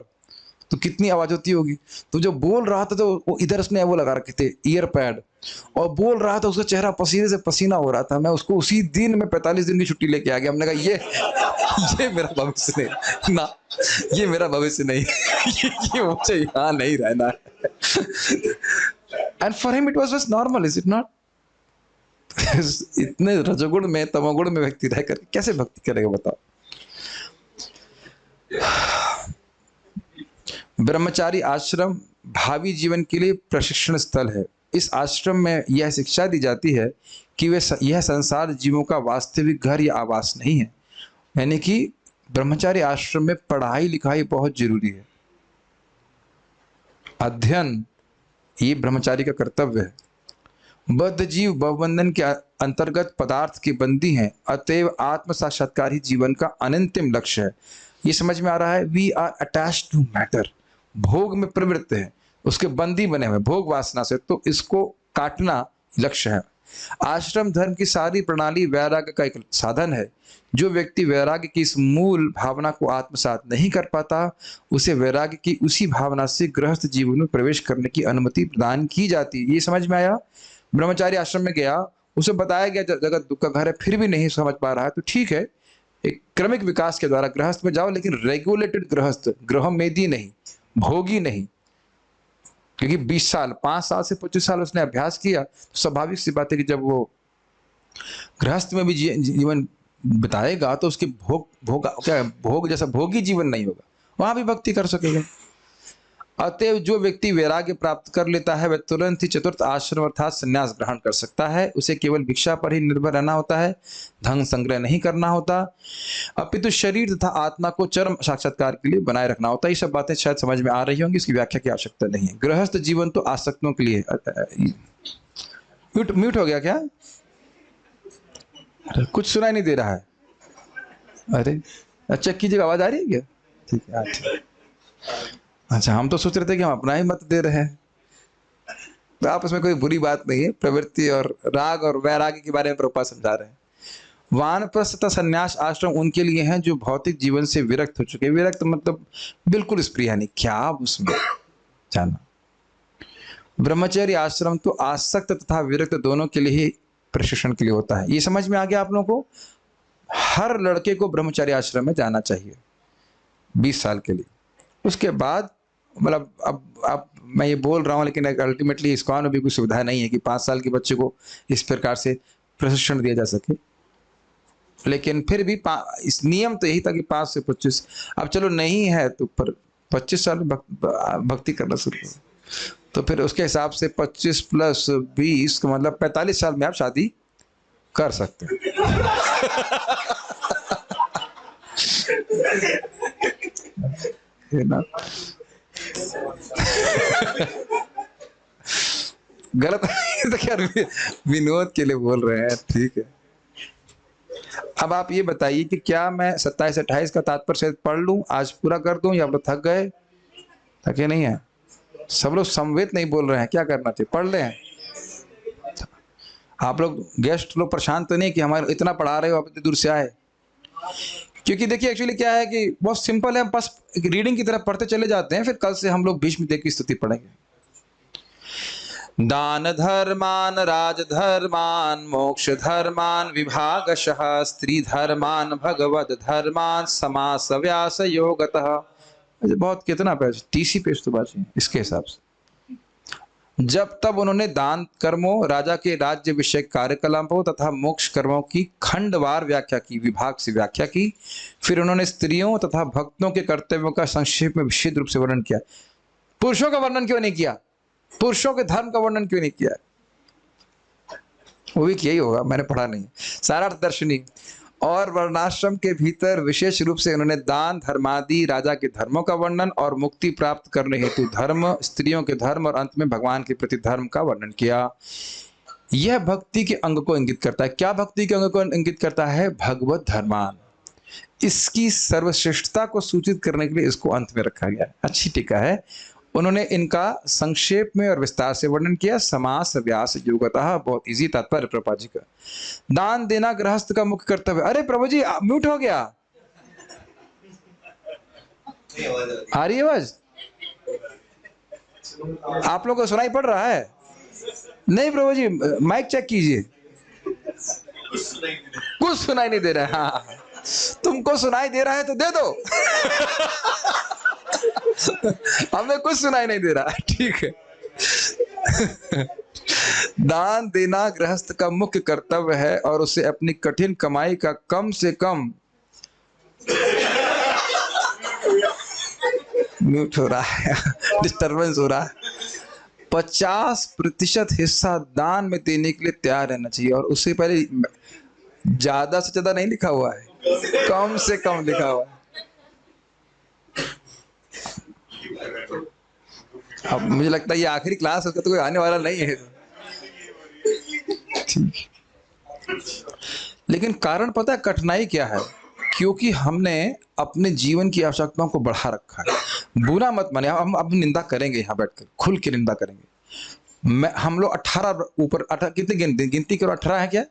तो कितनी आवाज होती होगी। तो जब बोल रहा था तो वो इधर उसने वो लगा रखे थे ईयर पैड, और बोल रहा था, उसका चेहरा पसीने से पसीना हो रहा था। मैं उसको उसी दिन में 45 दिन की छुट्टी लेके आ गया। हमने कहा ये मेरा भविष्य नहीं ना, ये मेरा भविष्य नहीं ये मुझे यहाँ नहीं रहना है। And for him it was just normal, is it not? इतने रजोगुण में तमोगुण में व्यक्ति रहकर कैसे भक्ति करेगा बताओ। ब्रह्मचारी आश्रम भावी जीवन के लिए प्रशिक्षण स्थल है। इस आश्रम में यह शिक्षा दी जाती है कि यह संसार जीवों का वास्तविक घर या आवास नहीं है। यानी कि ब्रह्मचारी आश्रम में पढ़ाई लिखाई बहुत जरूरी है, अध्ययन ये ब्रह्मचारी का कर्तव्य है। बद्ध जीव भवबंधन के अंतर्गत पदार्थ की बंदी हैं, अतएव आत्म साक्षात्कार ही जीवन का अनंतिम लक्ष्य है। ये समझ में आ रहा है? We are attached to matter, भोग में प्रवृत्त है, उसके बंदी बने हुए भोग वासना से, तो इसको काटना लक्ष्य है। आश्रम धर्म की सारी प्रणाली वैराग्य का एक साधन है। जो व्यक्ति वैराग्य की इस मूल भावना को आत्मसात नहीं कर पाता, उसे वैराग्य की उसी भावना से गृहस्थ जीवन में प्रवेश करने की अनुमति प्रदान की जाती है। ये समझ में आया? ब्रह्मचारी आश्रम में गया, उसे बताया गया जगत दुख का घर है, फिर भी नहीं समझ पा रहा है, तो ठीक है, एक क्रमिक विकास के द्वारा गृहस्थ में जाओ, लेकिन रेगुलेटेड गृहस्थ, गृहमेदी नहीं, भोगी नहीं। क्योंकि 20 साल 5 साल से 25 साल उसने अभ्यास किया, तो स्वाभाविक सी बात है कि जब वो गृहस्थ में भी जीवन बिताएगा तो उसके भोग जैसा भोगी जीवन नहीं होगा, वहां भी भक्ति कर सकेगा। अतएव जो व्यक्ति वैराग्य प्राप्त कर लेता है वह तुरंत ही चतुर्थ आश्रम अर्थात संन्यास ग्रहण कर सकता है। उसे केवल भिक्षा पर ही निर्भर रहना होता है, धन संग्रह नहीं करना होता, अपितु शरीर तथा आत्मा को चरम साक्षात्कार के लिए बनाए रखना होता है। ये सब बातें शायद समझ में आ रही होंगी, इसकी व्याख्या की आवश्यकता नहीं है। गृहस्थ जीवन तो आसक्तों के लिए। म्यूट हो गया क्या? कुछ सुनाई नहीं दे रहा है? अरे अच्छा कीजिएगा, आवाज आ रही है क्या? ठीक है, अच्छा हम तो सोच रहे थे कि हम अपना ही मत दे रहे हैं। तो आप उसमें कोई बुरी बात नहीं है, प्रवृत्ति और राग और वैराग्य के बारे में प्रभुपाद समझा रहे हैं। वानप्रस्थ तथा संन्यास आश्रम उनके लिए हैं जो भौतिक जीवन से विरक्त हो चुके हैं। विरक्त मतलब बिल्कुल स्प्रिय नहीं, क्या आप उसमें जाना। ब्रह्मचर्य आश्रम तो आसक्त तथा विरक्त दोनों के लिए ही प्रशिक्षण के लिए होता है। ये समझ में आ गया आप लोगों को? हर लड़के को ब्रह्मचर्य आश्रम में जाना चाहिए 20 साल के लिए। उसके बाद मतलब अब मैं ये बोल रहा हूँ, लेकिन अल्टीमेटली इस्कॉन में भी कोई सुविधा नहीं है कि 5 साल के बच्चे को इस प्रकार से प्रशिक्षण दिया जा सके। लेकिन फिर भी इस नियम तो यही था कि 5 से 25। अब चलो नहीं है तो पर 25 साल भक्ति करना शुरू करो, तो फिर उसके हिसाब से 25 प्लस 20 का मतलब 45 साल में आप शादी कर सकते हैं। है ना? गलत तो क्या, विनोद के लिए बोल रहे हैं, ठीक है। अब आप ये बताइए कि क्या मैं 27-28 का तात्पर्य पढ़ लूं, आज पूरा कर दूं, या आप लोग थक गए? थके नहीं है? सब लोग समवेत नहीं बोल रहे हैं, क्या करना चाहिए? पढ़ ले। आप लोग गेस्ट लोग परेशान तो नहीं कि हमारे इतना पढ़ा रहे हो, आप इतनी दूर से आए? क्योंकि देखिए एक्चुअली क्या है कि बहुत सिंपल है, बस एक रीडिंग की तरफ पढ़ते चले जाते हैं, फिर कल से हम लोग भीष्म देव की स्तुति पढ़ेंगे। दान धर्मान राजधर्मान मोक्ष धर्मान विभागशः स्त्री धर्मान भगवद धर्मान समास व्यास योगतः। बहुत कितना पेज, 30 पेज तो बाकी इसके हिसाब से। जब तब उन्होंने दान कर्मों, राजा के राज्य विषय कार्यकलापों तथा मोक्ष कर्मों की खंडवार व्याख्या की, विभाग से व्याख्या की। फिर उन्होंने स्त्रियों तथा भक्तों के कर्तव्यों का संक्षेप में विशद रूप से वर्णन किया। पुरुषों का वर्णन क्यों नहीं किया? पुरुषों के धर्म का वर्णन क्यों नहीं किया? वो भी यही होगा, मैंने पढ़ा नहीं। सारार्थ दर्शनी और वर्णाश्रम के भीतर विशेष रूप से उन्होंने दान धर्मादि राजा के धर्मों का वर्णन और मुक्ति प्राप्त करने हेतु धर्म, स्त्रियों के धर्म और अंत में भगवान के प्रति धर्म का वर्णन किया। यह भक्ति के अंग को इंगित करता है। क्या भक्ति के अंग को इंगित करता है? भगवत धर्मान। इसकी सर्वश्रेष्ठता को सूचित करने के लिए इसको अंत में रखा गया है। अच्छी टीका है। उन्होंने इनका संक्षेप में और विस्तार से वर्णन किया। समास व्यास योगतः, बहुत इजी तात्पर्य प्रभुपाद जी का। दान देना गृहस्थ का मुख्य कर्तव्य। अरे प्रभु जी म्यूट हो गया, आ रही आवाज? आप लोगों को सुनाई पड़ रहा है? नहीं प्रभु जी, माइक चेक कीजिए। कुछ सुनाई नहीं दे रहा है। हाँ, तुमको सुनाई दे रहा है तो दे दो। हमें कुछ सुनाई नहीं दे रहा है, ठीक है। दान देना गृहस्थ का मुख्य कर्तव्य है और उसे अपनी कठिन कमाई का कम से कम, म्यूट हो रहा है, डिस्टरबेंस हो रहा है, 50% हिस्सा दान में देने के लिए तैयार रहना चाहिए। और उससे पहले ज्यादा से ज्यादा नहीं लिखा हुआ है, कम से कम लिखा हुआ है। अब मुझे लगता है ये आखिरी क्लास है, तो कोई आने वाला नहीं है। लेकिन कारण पता है कठिनाई क्या है? क्योंकि हमने अपने जीवन की आवश्यकताओं को बढ़ा रखा है। बुरा मत मानिए, हम अब निंदा करेंगे, यहाँ बैठकर खुल के निंदा करेंगे। हम लोग 18 ऊपर 18 कितने गिनती करो, 18 है क्या?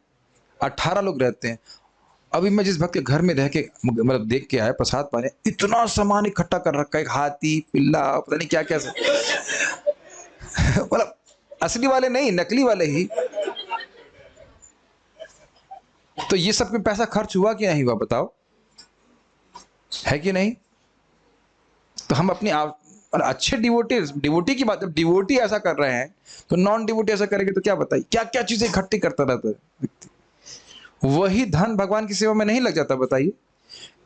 18 लोग रहते हैं। अभी मैं जिस भक्त के घर में रह के मतलब देख के आया, प्रसाद पाने, इतना सामान इकट्ठा कर रखा है, एक हाथी, पिल्ला, पता नहीं क्या क्या से। मतलब असली वाले नहीं, नकली वाले ही। तो ये सब में पैसा खर्च हुआ कि नहीं हुआ, बताओ, है कि नहीं? तो हम अपनी अच्छे डिवोटी की बात, जब डिवोटी ऐसा कर रहे हैं तो नॉन डिवोटी ऐसा करेंगे तो क्या बताइए, क्या क्या चीजें इकट्ठी करता रहता है व्यक्ति। वही धन भगवान की सेवा में नहीं लग जाता, बताइए।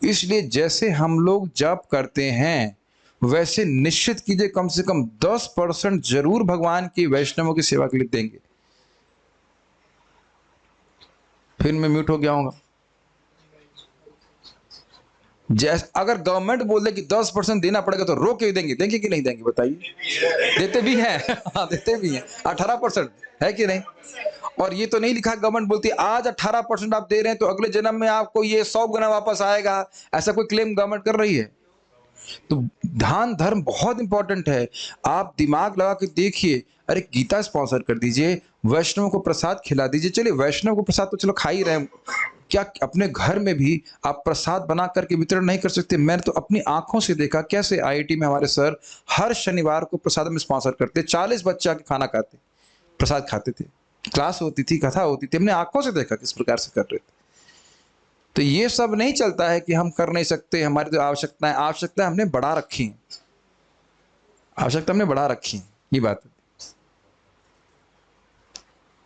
इसलिए जैसे हम लोग जप करते हैं वैसे निश्चित कीजिए कम से कम 10% जरूर भगवान की वैष्णवों की सेवा के लिए देंगे। फिर मैं म्यूट हो गया हूँ। जैसे अगर गवर्नमेंट बोल दे कि 10% देना पड़ेगा तो रोक के देंगे, देंगे कि नहीं देंगे, बताइए? देते भी हैं। हाँ, देते भी हैं। 18% है कि नहीं? और ये तो नहीं लिखा गवर्नमेंट बोलती आज 18% आप दे रहे हैं तो अगले जन्म में आपको ये 100 गुना वापस आएगा, ऐसा कोई क्लेम गवर्नमेंट कर रही है? तो दान धर्म बहुत इंपॉर्टेंट है। आप दिमाग लगा के देखिए, अरे गीता स्पॉन्सर कर दीजिए, वैष्णव को प्रसाद खिला दीजिए। चलिए वैष्णव को प्रसाद तो चलो खा ही रहे हैं, क्या अपने घर में भी आप प्रसाद बना करके वितरण नहीं कर सकते? मैंने तो अपनी आंखों से देखा कैसे आईआईटी में हमारे सर हर शनिवार को प्रसाद में स्पॉन्सर करते, 40 बच्चे आके खाना खाते, प्रसाद खाते थे, क्लास होती थी, कथा होती थी, हमने आंखों से देखा किस प्रकार से कर रहे थे। तो ये सब नहीं चलता है कि हम कर नहीं सकते, हमारी तो आवश्यकता हमने बढ़ा रखी है, आवश्यकता हमने बढ़ा रखी है, ये बात है।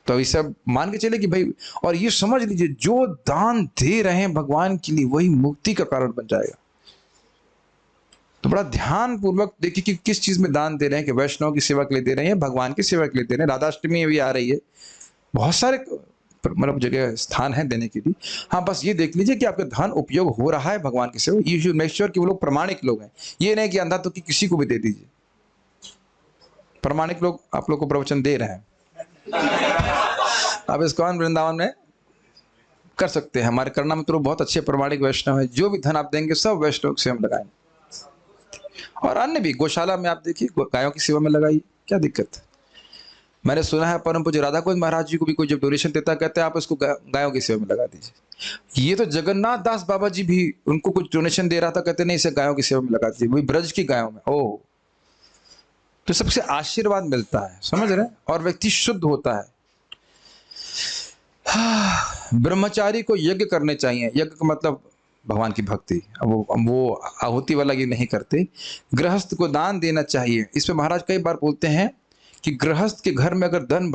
तो ये सब मान के चले कि भाई, और ये समझ लीजिए जो दान दे रहे हैं भगवान के लिए वही मुक्ति का कारण बन जाएगा। तो बड़ा ध्यान पूर्वक देखिए कि किस चीज में दान दे रहे हैं, कि वैष्णव की सेवा के लिए दे रहे हैं, भगवान की सेवा के लिए दे रहे हैं। राधाष्टमी भी आ रही है, बहुत सारे मतलब जगह स्थान है देने के लिए। हाँ, बस ये देख लीजिए कि आपका धन उपयोग हो रहा है भगवान की सेवा। यू शुड मेक श्योर कि वो लोग प्रामाणिक लोग हैं, ये नहीं कि अंधा तो कि किसी को भी दे दीजिए। प्रामाणिक लोग आप लोग को प्रवचन दे रहे हैं। अब इस्कॉन वृंदावन में कर सकते हैं, हमारे करना में तो बहुत अच्छे प्रामाणिक वैष्णव है, जो भी धन आप देंगे सब वैष्णव से हम लगाएंगे। और अन्य भी गौशाला में आप देखिए, गायों की सेवा में लगाइए, क्या दिक्कत है? मैंने सुना है परम पूज्य राधा कुंज महाराज जी को भी कोई जब डोनेशन देता है कहते हैं आप इसको गायों की सेवा में लगा दीजिए। ये तो जगन्नाथ दास बाबा जी भी उनको कुछ डोनेशन दे रहा था, कहते नहीं इसे गायों की सेवा में लगा दीजिए, वही ब्रज की गायों में। ओह, तो सबसे आशीर्वाद मिलता है, समझ रहे हैं? और व्यक्ति शुद्ध होता है। ब्रह्मचारी को यज्ञ करने चाहिए, यज्ञ का मतलब भगवान की भक्ति। अब वो आहुति वाला ये नहीं करते। गृहस्थ को दान देना चाहिए। इस पे महाराज कई बार बोलते हैं कि गृहस्थ के घर में अगर धन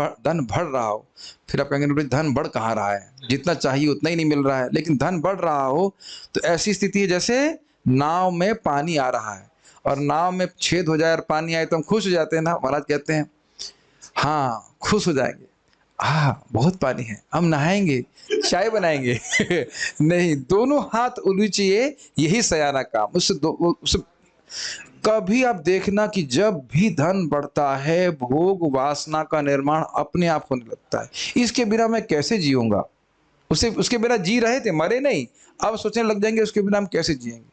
बढ़ रहा हो, फिर आप कहेंगे धन बढ़ कहाँ रहा है, जितना चाहिए उतना ही नहीं मिल रहा है, लेकिन धन बढ़ रहा हो तो ऐसी स्थिति है जैसे नाव में पानी आ रहा है और नाव में छेद हो जाए और पानी आए तो हम खुश हो जाते हैं ना। महाराज कहते हैं हाँ खुश हो जाएंगे, हाँ बहुत पानी है, हम नहाएंगे, चाय बनाएंगे। नहीं, दोनों हाथ उलीचिए, यही सयाना काम। उससे कभी आप देखना कि जब भी धन बढ़ता है भोग वासना का निर्माण अपने आप होने लगता है। इसके बिना मैं कैसे जीऊंगा? उसके बिना जी रहे थे, मरे नहीं, अब सोचने लग जाएंगे उसके बिना हम कैसे जिएंगे।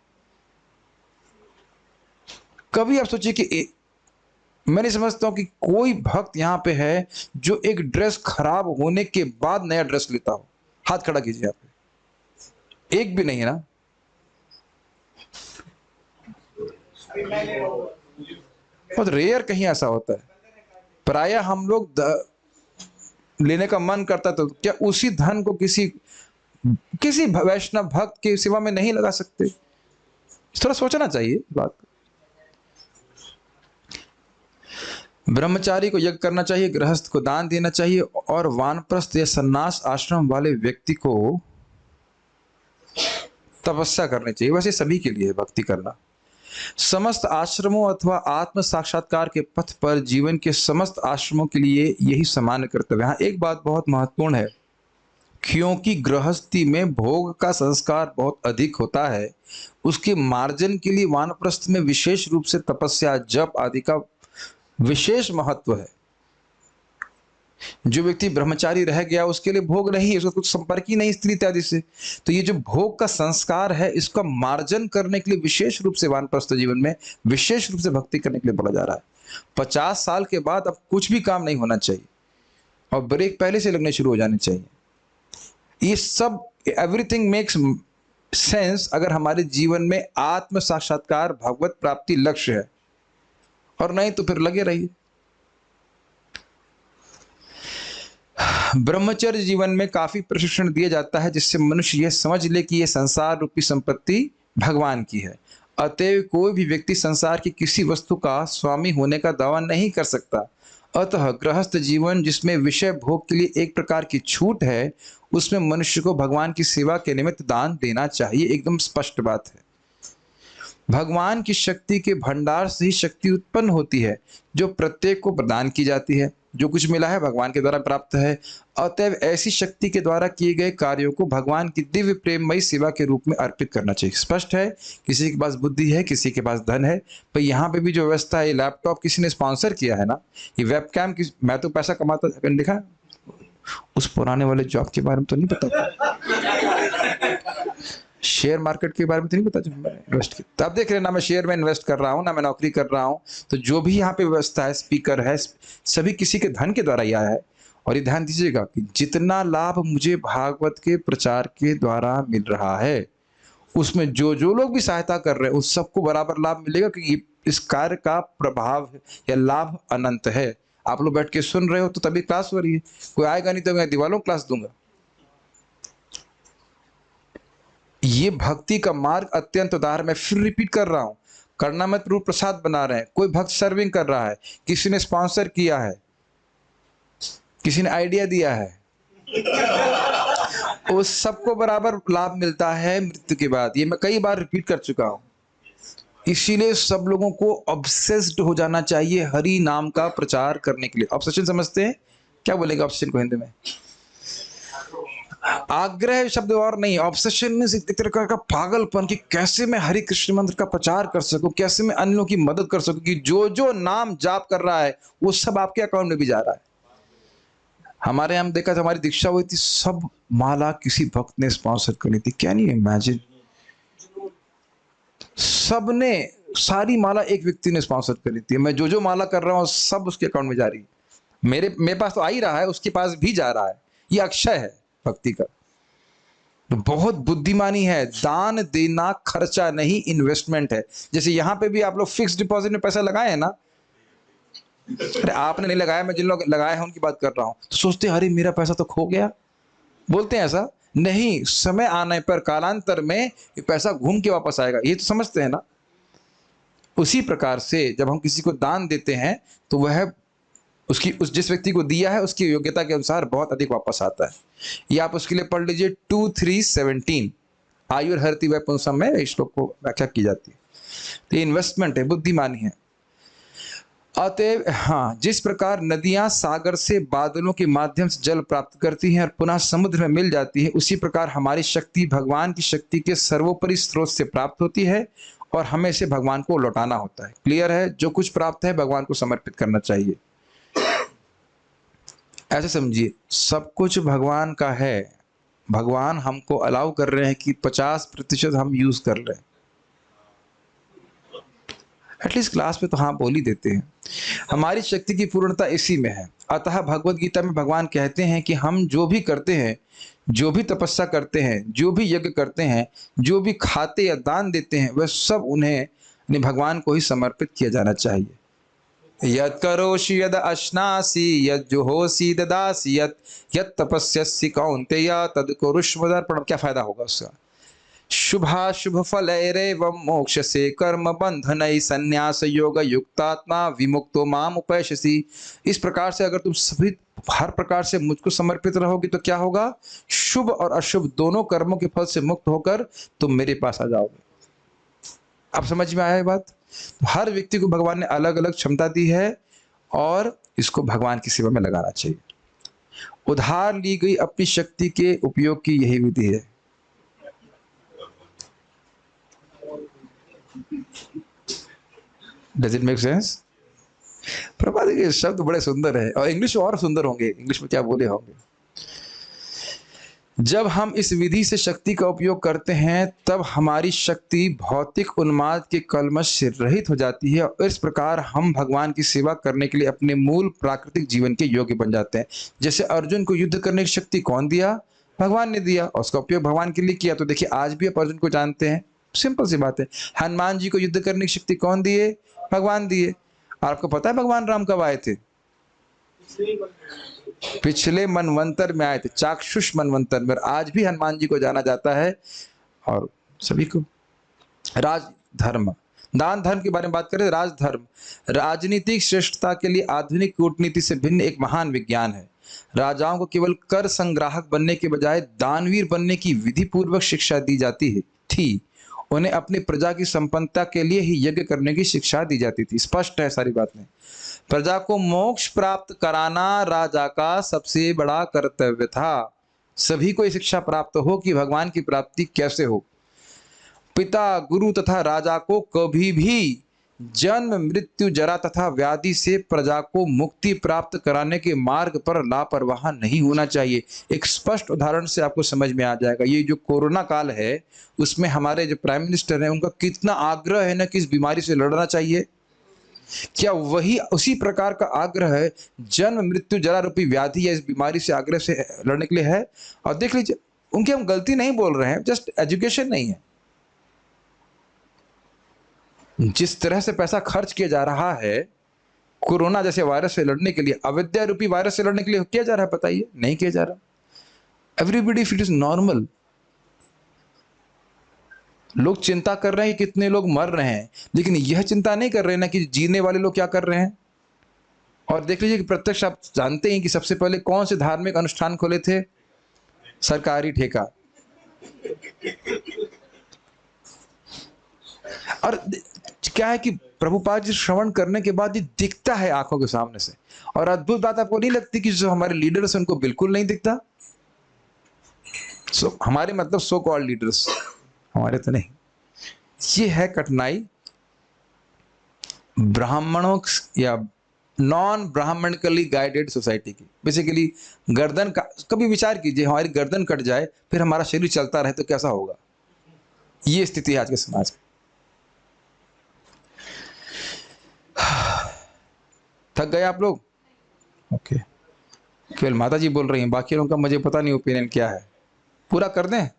कभी आप सोचिए कि मैं नहीं समझता हूं कि कोई भक्त यहां पे है जो एक ड्रेस खराब होने के बाद नया ड्रेस लेता हो। हाथ खड़ा कीजिए आप, एक भी नहीं है ना। बहुत रेयर कहीं ऐसा होता है। प्रायः हम लोग लेने का मन करता तो क्या उसी धन को किसी किसी वैष्णव भक्त की सेवा में नहीं लगा सकते? थोड़ा सोचना चाहिए बात। ब्रह्मचारी को यज्ञ करना चाहिए, गृहस्थ को दान देना चाहिए और वानप्रस्थ या सन्यास आश्रम वाले व्यक्ति को तपस्या करनी चाहिए। वैसे सभी के लिए है भक्ति करना। समस्त आश्रमों अथवा आत्म साक्षात्कार के पथ पर जीवन के समस्त आश्रमों के लिए यही सामान्य कर्तव्य। यहाँ एक बात बहुत महत्वपूर्ण है, क्योंकि गृहस्थी में भोग का संस्कार बहुत अधिक होता है, उसके मार्जन के लिए वानप्रस्थ में विशेष रूप से तपस्या, जप आदि का विशेष महत्व है। जो व्यक्ति ब्रह्मचारी रह गया उसके लिए भोग नहीं है, उसका कुछ संपर्क ही नहीं स्त्री इत्यादि से। तो ये जो भोग का संस्कार है, इसका मार्जन करने के लिए विशेष रूप से वानप्रस्थ जीवन में विशेष रूप से भक्ति करने के लिए बोला जा रहा है। 50 साल के बाद अब कुछ भी काम नहीं होना चाहिए और ब्रेक पहले से लगने शुरू हो जाने चाहिए। ये सब एवरीथिंग मेक्स सेंस अगर हमारे जीवन में आत्म साक्षात्कार भगवत प्राप्ति लक्ष्य है, और नहीं तो फिर लगे रहिए। ब्रह्मचर्य जीवन में काफी प्रशिक्षण दिया जाता है जिससे मनुष्य यह समझ ले कि यह संसार रूपी संपत्ति भगवान की है। अतएव कोई भी व्यक्ति संसार की किसी वस्तु का स्वामी होने का दावा नहीं कर सकता। अतः गृहस्थ जीवन जिसमें विषय भोग के लिए एक प्रकार की छूट है, उसमें मनुष्य को भगवान की सेवा के निमित्त दान देना चाहिए। एकदम स्पष्ट बात है। भगवान की शक्ति के भंडार से ही शक्ति उत्पन्न होती है जो प्रत्येक को प्रदान की जाती है। जो कुछ मिला है भगवान के द्वारा प्राप्त है। अतएव ऐसी शक्ति के द्वारा किए गए कार्यों को भगवान की दिव्य प्रेममयी सेवा के रूप में अर्पित करना चाहिए। स्पष्ट है, किसी के पास बुद्धि है, किसी के पास धन है। पर यहाँ पे भी जो व्यवस्था है, ये लैपटॉप किसी ने स्पॉन्सर किया है ना, ये वेबकैम मैं तो पैसा कमाता लिखा, उस पुराने वाले जॉब के बारे में तो नहीं पता, शेयर मार्केट के बारे में तो नहीं पता जो मैंने इन्वेस्ट किया। तो आप देख रहे ना, मैं शेयर में इन्वेस्ट कर रहा हूँ ना, मैं नौकरी कर रहा हूँ। तो जो भी यहाँ पे व्यवस्था है, स्पीकर है, सभी किसी के धन के द्वारा ही आया है। और ये ध्यान दीजिएगा कि जितना लाभ मुझे भागवत के प्रचार के द्वारा मिल रहा है, उसमें जो जो लोग भी सहायता कर रहे हैं उस सबको बराबर लाभ मिलेगा, क्योंकि इस कार्य का प्रभाव या लाभ अनंत है। आप लोग बैठ के सुन रहे हो तो तभी क्लास हो रही है। कोई आएगा नहीं तो मैं दीवालों क्लास दूंगा। ये भक्ति का मार्ग अत्यंत उदार, मैं फिर रिपीट कर रहा हूं। करना मत रूप प्रसाद बना रहे हैं, कोई भक्त सर्विंग कर रहा है, किसी ने स्पॉन्सर किया है, किसी ने आइडिया दिया है, उस सबको बराबर लाभ मिलता है मृत्यु के बाद। ये मैं कई बार रिपीट कर चुका हूं। इसीलिए सब लोगों को ऑब्सेस्ड हो जाना चाहिए हरि नाम का प्रचार करने के लिए। ऑब्सेशन समझते हैं? क्या बोलेगा ऑब्सेशन को हिंदी में? आग्रह शब्द और नहीं। ऑब्सेशन में एक तरह का पागलपन कि कैसे मैं हरि कृष्ण मंत्र का प्रचार कर सकूं, कैसे मैं अन्यों की मदद कर सकूं, कि जो जो नाम जाप कर रहा है वो सब आपके अकाउंट में भी जा रहा है। हमारे हम देखा था, हमारी दीक्षा हुई थी, सब माला किसी भक्त ने स्पॉन्सर करी थी। Can you imagine? सबने सारी माला एक व्यक्ति ने स्पॉन्सर करी थी। मैं जो जो माला कर रहा हूं सब उसके अकाउंट में जा रही है। मेरे पास तो आ ही रहा है, उसके पास भी जा रहा है। ये अक्षय है भक्ति का। तो बहुत बुद्धिमानी है। दान देना खर्चा नहीं, इन्वेस्टमेंट है। जैसे यहां पे भी आप लोग फिक्स डिपॉजिट में पैसा लगाए हैं ना। अरे आपने नहीं लगाया, मैं जिन लोग लगाए हैं उनकी बात कर रहा हूं। तो सोचते हैं अरे मेरा पैसा तो खो गया, बोलते हैं ऐसा नहीं। समय आने पर कालांतर में ये पैसा घूम के वापस आएगा, ये तो समझते हैं ना। उसी प्रकार से जब हम किसी को दान देते हैं तो वह उस जिस व्यक्ति को दिया है उसकी योग्यता के अनुसार बहुत अधिक वापस आता है। ये आप उसके लिए पढ़ लीजिए 2:3:17 आयुर हरति वै पुंसम में इस श्लोक को व्याख्या की जाती है। तो ये इन्वेस्टमेंट है, बुद्धिमानी है। अतएव हाँ, जिस प्रकार नदियां सागर से बादलों के माध्यम से जल प्राप्त करती हैं और पुनः समुद्र में मिल जाती है, उसी प्रकार हमारी शक्ति भगवान की शक्ति के सर्वोपरि स्रोत से प्राप्त होती है और हमें इसे भगवान को लौटाना होता है। क्लियर है? जो कुछ प्राप्त है भगवान को समर्पित करना चाहिए। ऐसे समझिए, सब कुछ भगवान का है। भगवान हमको अलाउ कर रहे हैं कि 50% हम यूज कर रहे हैं। एटलीस्ट क्लास में तो हाँ बोल ही देते हैं। हमारी शक्ति की पूर्णता इसी में है। अतः भगवत गीता में भगवान कहते हैं कि हम जो भी करते हैं, जो भी तपस्या करते हैं, जो भी यज्ञ करते हैं, जो भी खाते या दान देते हैं, वह सब उन्हें भगवान को ही समर्पित किया जाना चाहिए। यत् करोषि यद अश्नासि यत् जुहोसि ददासि यत् तपस्यसि कौन्तेय तद कुरुष्व दर्पणम। क्या फायदा होगा उसका? शुभाशुभ फलैरेवं मोक्षसे कर्म बंधनैः संन्यास योग युक्तात्मा विमुक्तो माम उपैष्यसि। इस प्रकार से अगर तुम सभी हर प्रकार से मुझको समर्पित रहोगे तो क्या होगा? शुभ और अशुभ दोनों कर्मों के फल से मुक्त होकर तुम मेरे पास आ जाओगे। अब समझ में आया ये बात? हर व्यक्ति को भगवान ने अलग अलग क्षमता दी है और इसको भगवान की सेवा में लगाना चाहिए। उधार ली गई अपनी शक्ति के उपयोग की यही विधि है। Does it make sense? Prabha के शब्द बड़े सुंदर है और इंग्लिश और सुंदर होंगे। इंग्लिश में क्या बोले होंगे? जब हम इस विधि से शक्ति का उपयोग करते हैं तब हमारी शक्ति भौतिक उन्माद के कलमश से रहित हो जाती है और इस प्रकार हम भगवान की सेवा करने के लिए अपने मूल प्राकृतिक जीवन के योग्य बन जाते हैं। जैसे अर्जुन को युद्ध करने की शक्ति कौन दिया? भगवान ने दिया और उसका उपयोग भगवान के लिए किया। तो देखिए आज भी आप अर्जुन को जानते हैं, सिंपल सी बात है। हनुमान जी को युद्ध करने की शक्ति कौन दिए? भगवान दिए। और आपको पता है भगवान राम कब आए थे? पिछले मनवंतर में आए थे, चाक्षुष मनवंतर में। आज भी हनुमान जी को जाना जाता है और सभी को। राजधर्म, दान धर्म के बारे में बात करें। राजधर्म राजनीतिक श्रेष्ठता के लिए आधुनिक कूटनीति से भिन्न एक महान विज्ञान है। राजाओं को केवल कर संग्राहक बनने के बजाय दानवीर बनने की विधि पूर्वक शिक्षा दी जाती है थी। उन्हें अपनी प्रजा की संपन्नता के लिए ही यज्ञ करने की शिक्षा दी जाती थी। स्पष्ट है सारी बात में। प्रजा को मोक्ष प्राप्त कराना राजा का सबसे बड़ा कर्तव्य था। सभी को ये शिक्षा प्राप्त हो कि भगवान की प्राप्ति कैसे हो। पिता, गुरु तथा राजा को कभी भी जन्म, मृत्यु, जरा तथा व्याधि से प्रजा को मुक्ति प्राप्त कराने के मार्ग पर लापरवाह नहीं होना चाहिए। एक स्पष्ट उदाहरण से आपको समझ में आ जाएगा। ये जो कोरोना काल है उसमें हमारे जो प्राइम मिनिस्टर हैं उनका कितना आग्रह है ना कि इस बीमारी से लड़ना चाहिए। क्या वही उसी प्रकार का आग्रह है जन्म, मृत्यु, जरा रूपी व्याधि या इस बीमारी से आग्रह से लड़ने के लिए है? और देख लीजिए, उनकी हम गलती नहीं बोल रहे हैं, जस्ट एजुकेशन नहीं है। जिस तरह से पैसा खर्च किया जा रहा है कोरोना जैसे वायरस से लड़ने के लिए, अविद्या रूपी वायरस से लड़ने के लिए किया जा रहा है? बताइए, नहीं किया जा रहा। Everybody if it is normal. लोग चिंता कर रहे हैं कि कितने लोग मर रहे हैं, लेकिन यह चिंता नहीं कर रहे ना कि जीने वाले लोग क्या कर रहे हैं। और देख लीजिए कि प्रत्यक्ष आप जानते हैं कि सबसे पहले कौन से धार्मिक अनुष्ठान खोले थे? सरकारी ठेका। और क्या है कि प्रभुपाद जी श्रवण करने के बाद ये दिखता है आंखों के सामने से। और अद्भुत बात आपको नहीं लगती कि जो हमारे लीडर्स हैं उनको बिल्कुल नहीं दिखता? हमारे मतलब सो कॉल्ड लीडर्स, हमारे तो नहीं। ये है कठिनाई ब्राह्मणों या नॉन ब्राह्मणिकली गाइडेड सोसाइटी की। बेसिकली गर्दन का, कभी विचार कीजिए हमारी गर्दन कट जाए फिर हमारा शरीर चलता रहे तो कैसा होगा? ये स्थिति है आज के समाज में। थक गए आप लोग? ओके, केवल माता जी बोल रही हैं, बाकी लोगों का मुझे पता नहीं ओपिनियन क्या है। पूरा कर दें?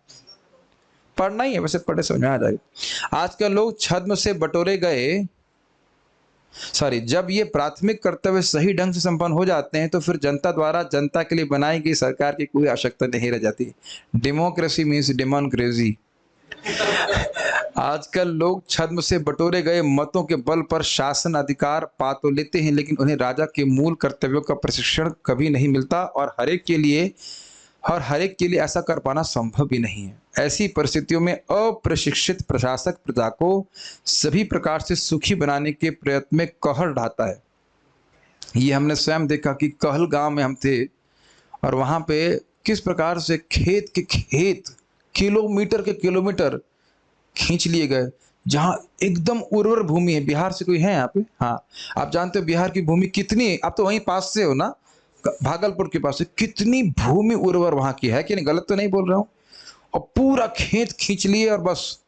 पढ़ना ही है, वैसे पढ़े समझ में आ जाएगा। आजकल लोग छद्म से बटोरे गए, जब ये प्राथमिक कर्तव्य सही ढंग से संपन्न हो जाते हैं तो फिर जनता द्वारा जनता के लिए बनाई गई सरकार की कोई आवश्यकता नहीं रह जाती। Democracy means democracy. आजकल लोग छद्म से बटोरे गए मतों के बल पर शासन अधिकार पा तो लेते हैं, लेकिन उन्हें राजा के मूल कर्तव्यों का प्रशिक्षण कभी नहीं मिलता और हर एक के लिए ऐसा कर पाना संभव भी नहीं है। ऐसी परिस्थितियों में अप्रशिक्षित प्रशासक प्रजा को सभी प्रकार से सुखी बनाने के प्रयत्न में कहर ढाता है। ये हमने स्वयं देखा कि कहल गांव में हम थे और वहां पे किस प्रकार से खेत के खेत किलोमीटर के किलोमीटर खींच लिए गए, जहां एकदम उर्वर भूमि है। बिहार से कोई है यहाँ पे? हाँ, आप जानते हो बिहार की भूमि कितनी, आप तो वहीं पास से हो ना, भागलपुर के पास से, कितनी भूमि उर्वर वहां की है कि नहीं? गलत तो नहीं बोल रहा हूं। और पूरा खेत खींच लिए और बस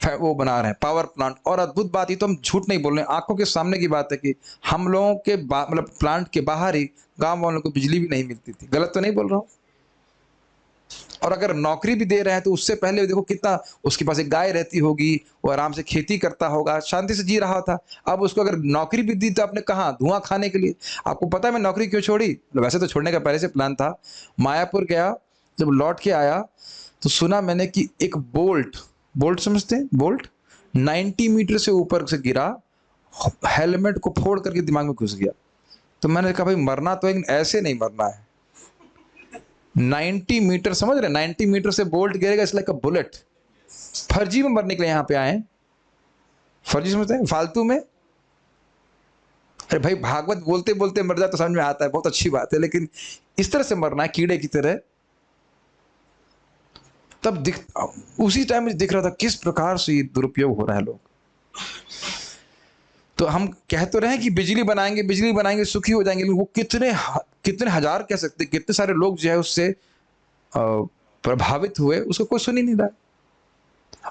वो बना रहे हैं पावर प्लांट। और अद्भुत बात, ये तो हम झूठ नहीं बोल रहे हैं, आंखों के सामने की बात है कि हम लोगों के मतलब प्लांट के बाहर ही गांव वालों को बिजली भी नहीं मिलती थी। गलत तो नहीं बोल रहा हूं? और अगर नौकरी भी दे रहे हैं तो उससे पहले देखो कितना उसके पास एक गाय रहती होगी, वो आराम से खेती करता होगा, शांति से जी रहा था। अब उसको अगर नौकरी भी दी तो आपने कहा धुआं खाने के लिए। आपको पता है मैं नौकरी क्यों छोड़ी? वैसे तो छोड़ने का पहले से प्लान था। मायापुर गया, जब लौट के आया तो सुना मैंने कि एक बोल्ट, बोल्ट समझते हैं, बोल्ट 90 मीटर से ऊपर से गिरा, हेलमेट को फोड़ करके दिमाग में घुस गया। तो मैंने कहा भाई मरना तो एक ऐसे नहीं मरना है। 90 मीटर, समझ रहे, 90 मीटर से बोल्ट गिरेगा, इट्स लाइक अ बुलेट। फर्जी में मरने के लिए यहाँ पे आए हैं, फर्जी समझते हैं, फालतू में। अरे भाई भागवत बोलते बोलते मर जाए तो समझ में आता है, बहुत अच्छी बात है, लेकिन इस तरह से मरना है कीड़े की तरह। तब उसी टाइम मुझे दिख रहा था किस प्रकार से ये दुरुपयोग हो रहा है लोग। तो हम कह तो रहे हैं कि बिजली बनाएंगे सुखी हो जाएंगे, लेकिन वो कितने हजार कह सकते, कितने सारे लोग जो है उससे प्रभावित हुए, उसको कोई सुन ही नहीं रहा है।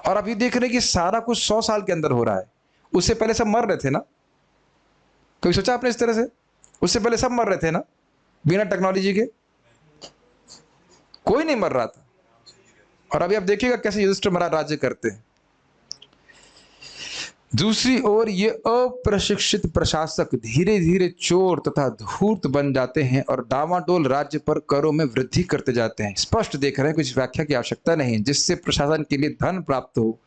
और अभी देख रहे हैं कि सारा कुछ 100 साल के अंदर हो रहा है। उससे पहले सब मर रहे थे ना, कभी सोचा आपने इस तरह से? उससे पहले सब मर रहे थे ना, बिना टेक्नोलॉजी के कोई नहीं मर रहा था। और अभी आप देखिएगा कैसे युधिष्ठिर महाराज राज्य करते हैं। दूसरी ओर ये अप्रशिक्षित प्रशासक धीरे धीरे चोर तथा धूर्त बन जाते हैं और डामाडोल राज्य पर करों में वृद्धि करते जाते हैं। स्पष्ट देख रहे हैं, कुछ व्याख्या की आवश्यकता नहीं, जिससे प्रशासन के लिए धन प्राप्त हो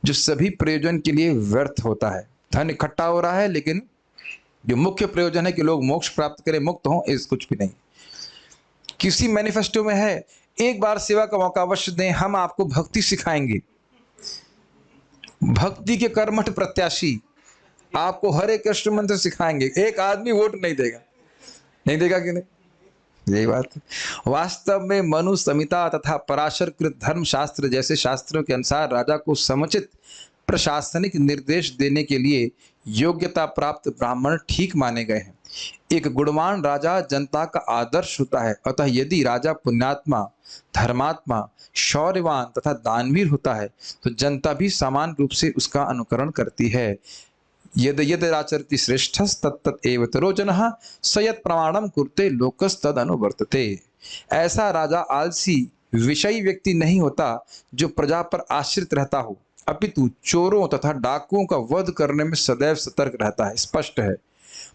जो सभी प्रयोजन के लिए व्यर्थ होता है। धन इकट्ठा हो रहा है, लेकिन जो मुख्य प्रयोजन है कि लोग मोक्ष प्राप्त करें, मुक्त हों, इस कुछ भी नहीं। किसी मैनिफेस्टो में है एक बार सेवा का मौका अवश्य दें, हम आपको भक्ति सिखाएंगे, भक्ति के कर्मठ प्रत्याशी, आपको हरे कृष्ण मंत्र सिखाएंगे। एक आदमी वोट नहीं देगा, नहीं देगा कि नहीं? यही बात है। वास्तव में मनु संहिता तथा पराशर कृत धर्म शास्त्र जैसे शास्त्रों के अनुसार राजा को समुचित प्रशासनिक निर्देश देने के लिए योग्यता प्राप्त ब्राह्मण ठीक माने गए हैं। एक गुणवान राजा जनता का आदर्श होता है, अतः यदि राजा पुण्यात्मा, धर्मात्मा, शौर्यवान तथा दानवीर होता है तो जनता भी समान रूप से उसका अनुकरण करती है। यद यद आचरति श्रेष्ठस तत्तत् एव तरो जनः स यत् प्रमाणम कुरुते लोकस तद अनुवर्तते। ऐसा राजा आलसी विषयी व्यक्ति नहीं होता जो प्रजा पर आश्रित रहता हो, अपितु चोरों तथा डाकुओं का वध करने में सदैव सतर्क रहता है। स्पष्ट है,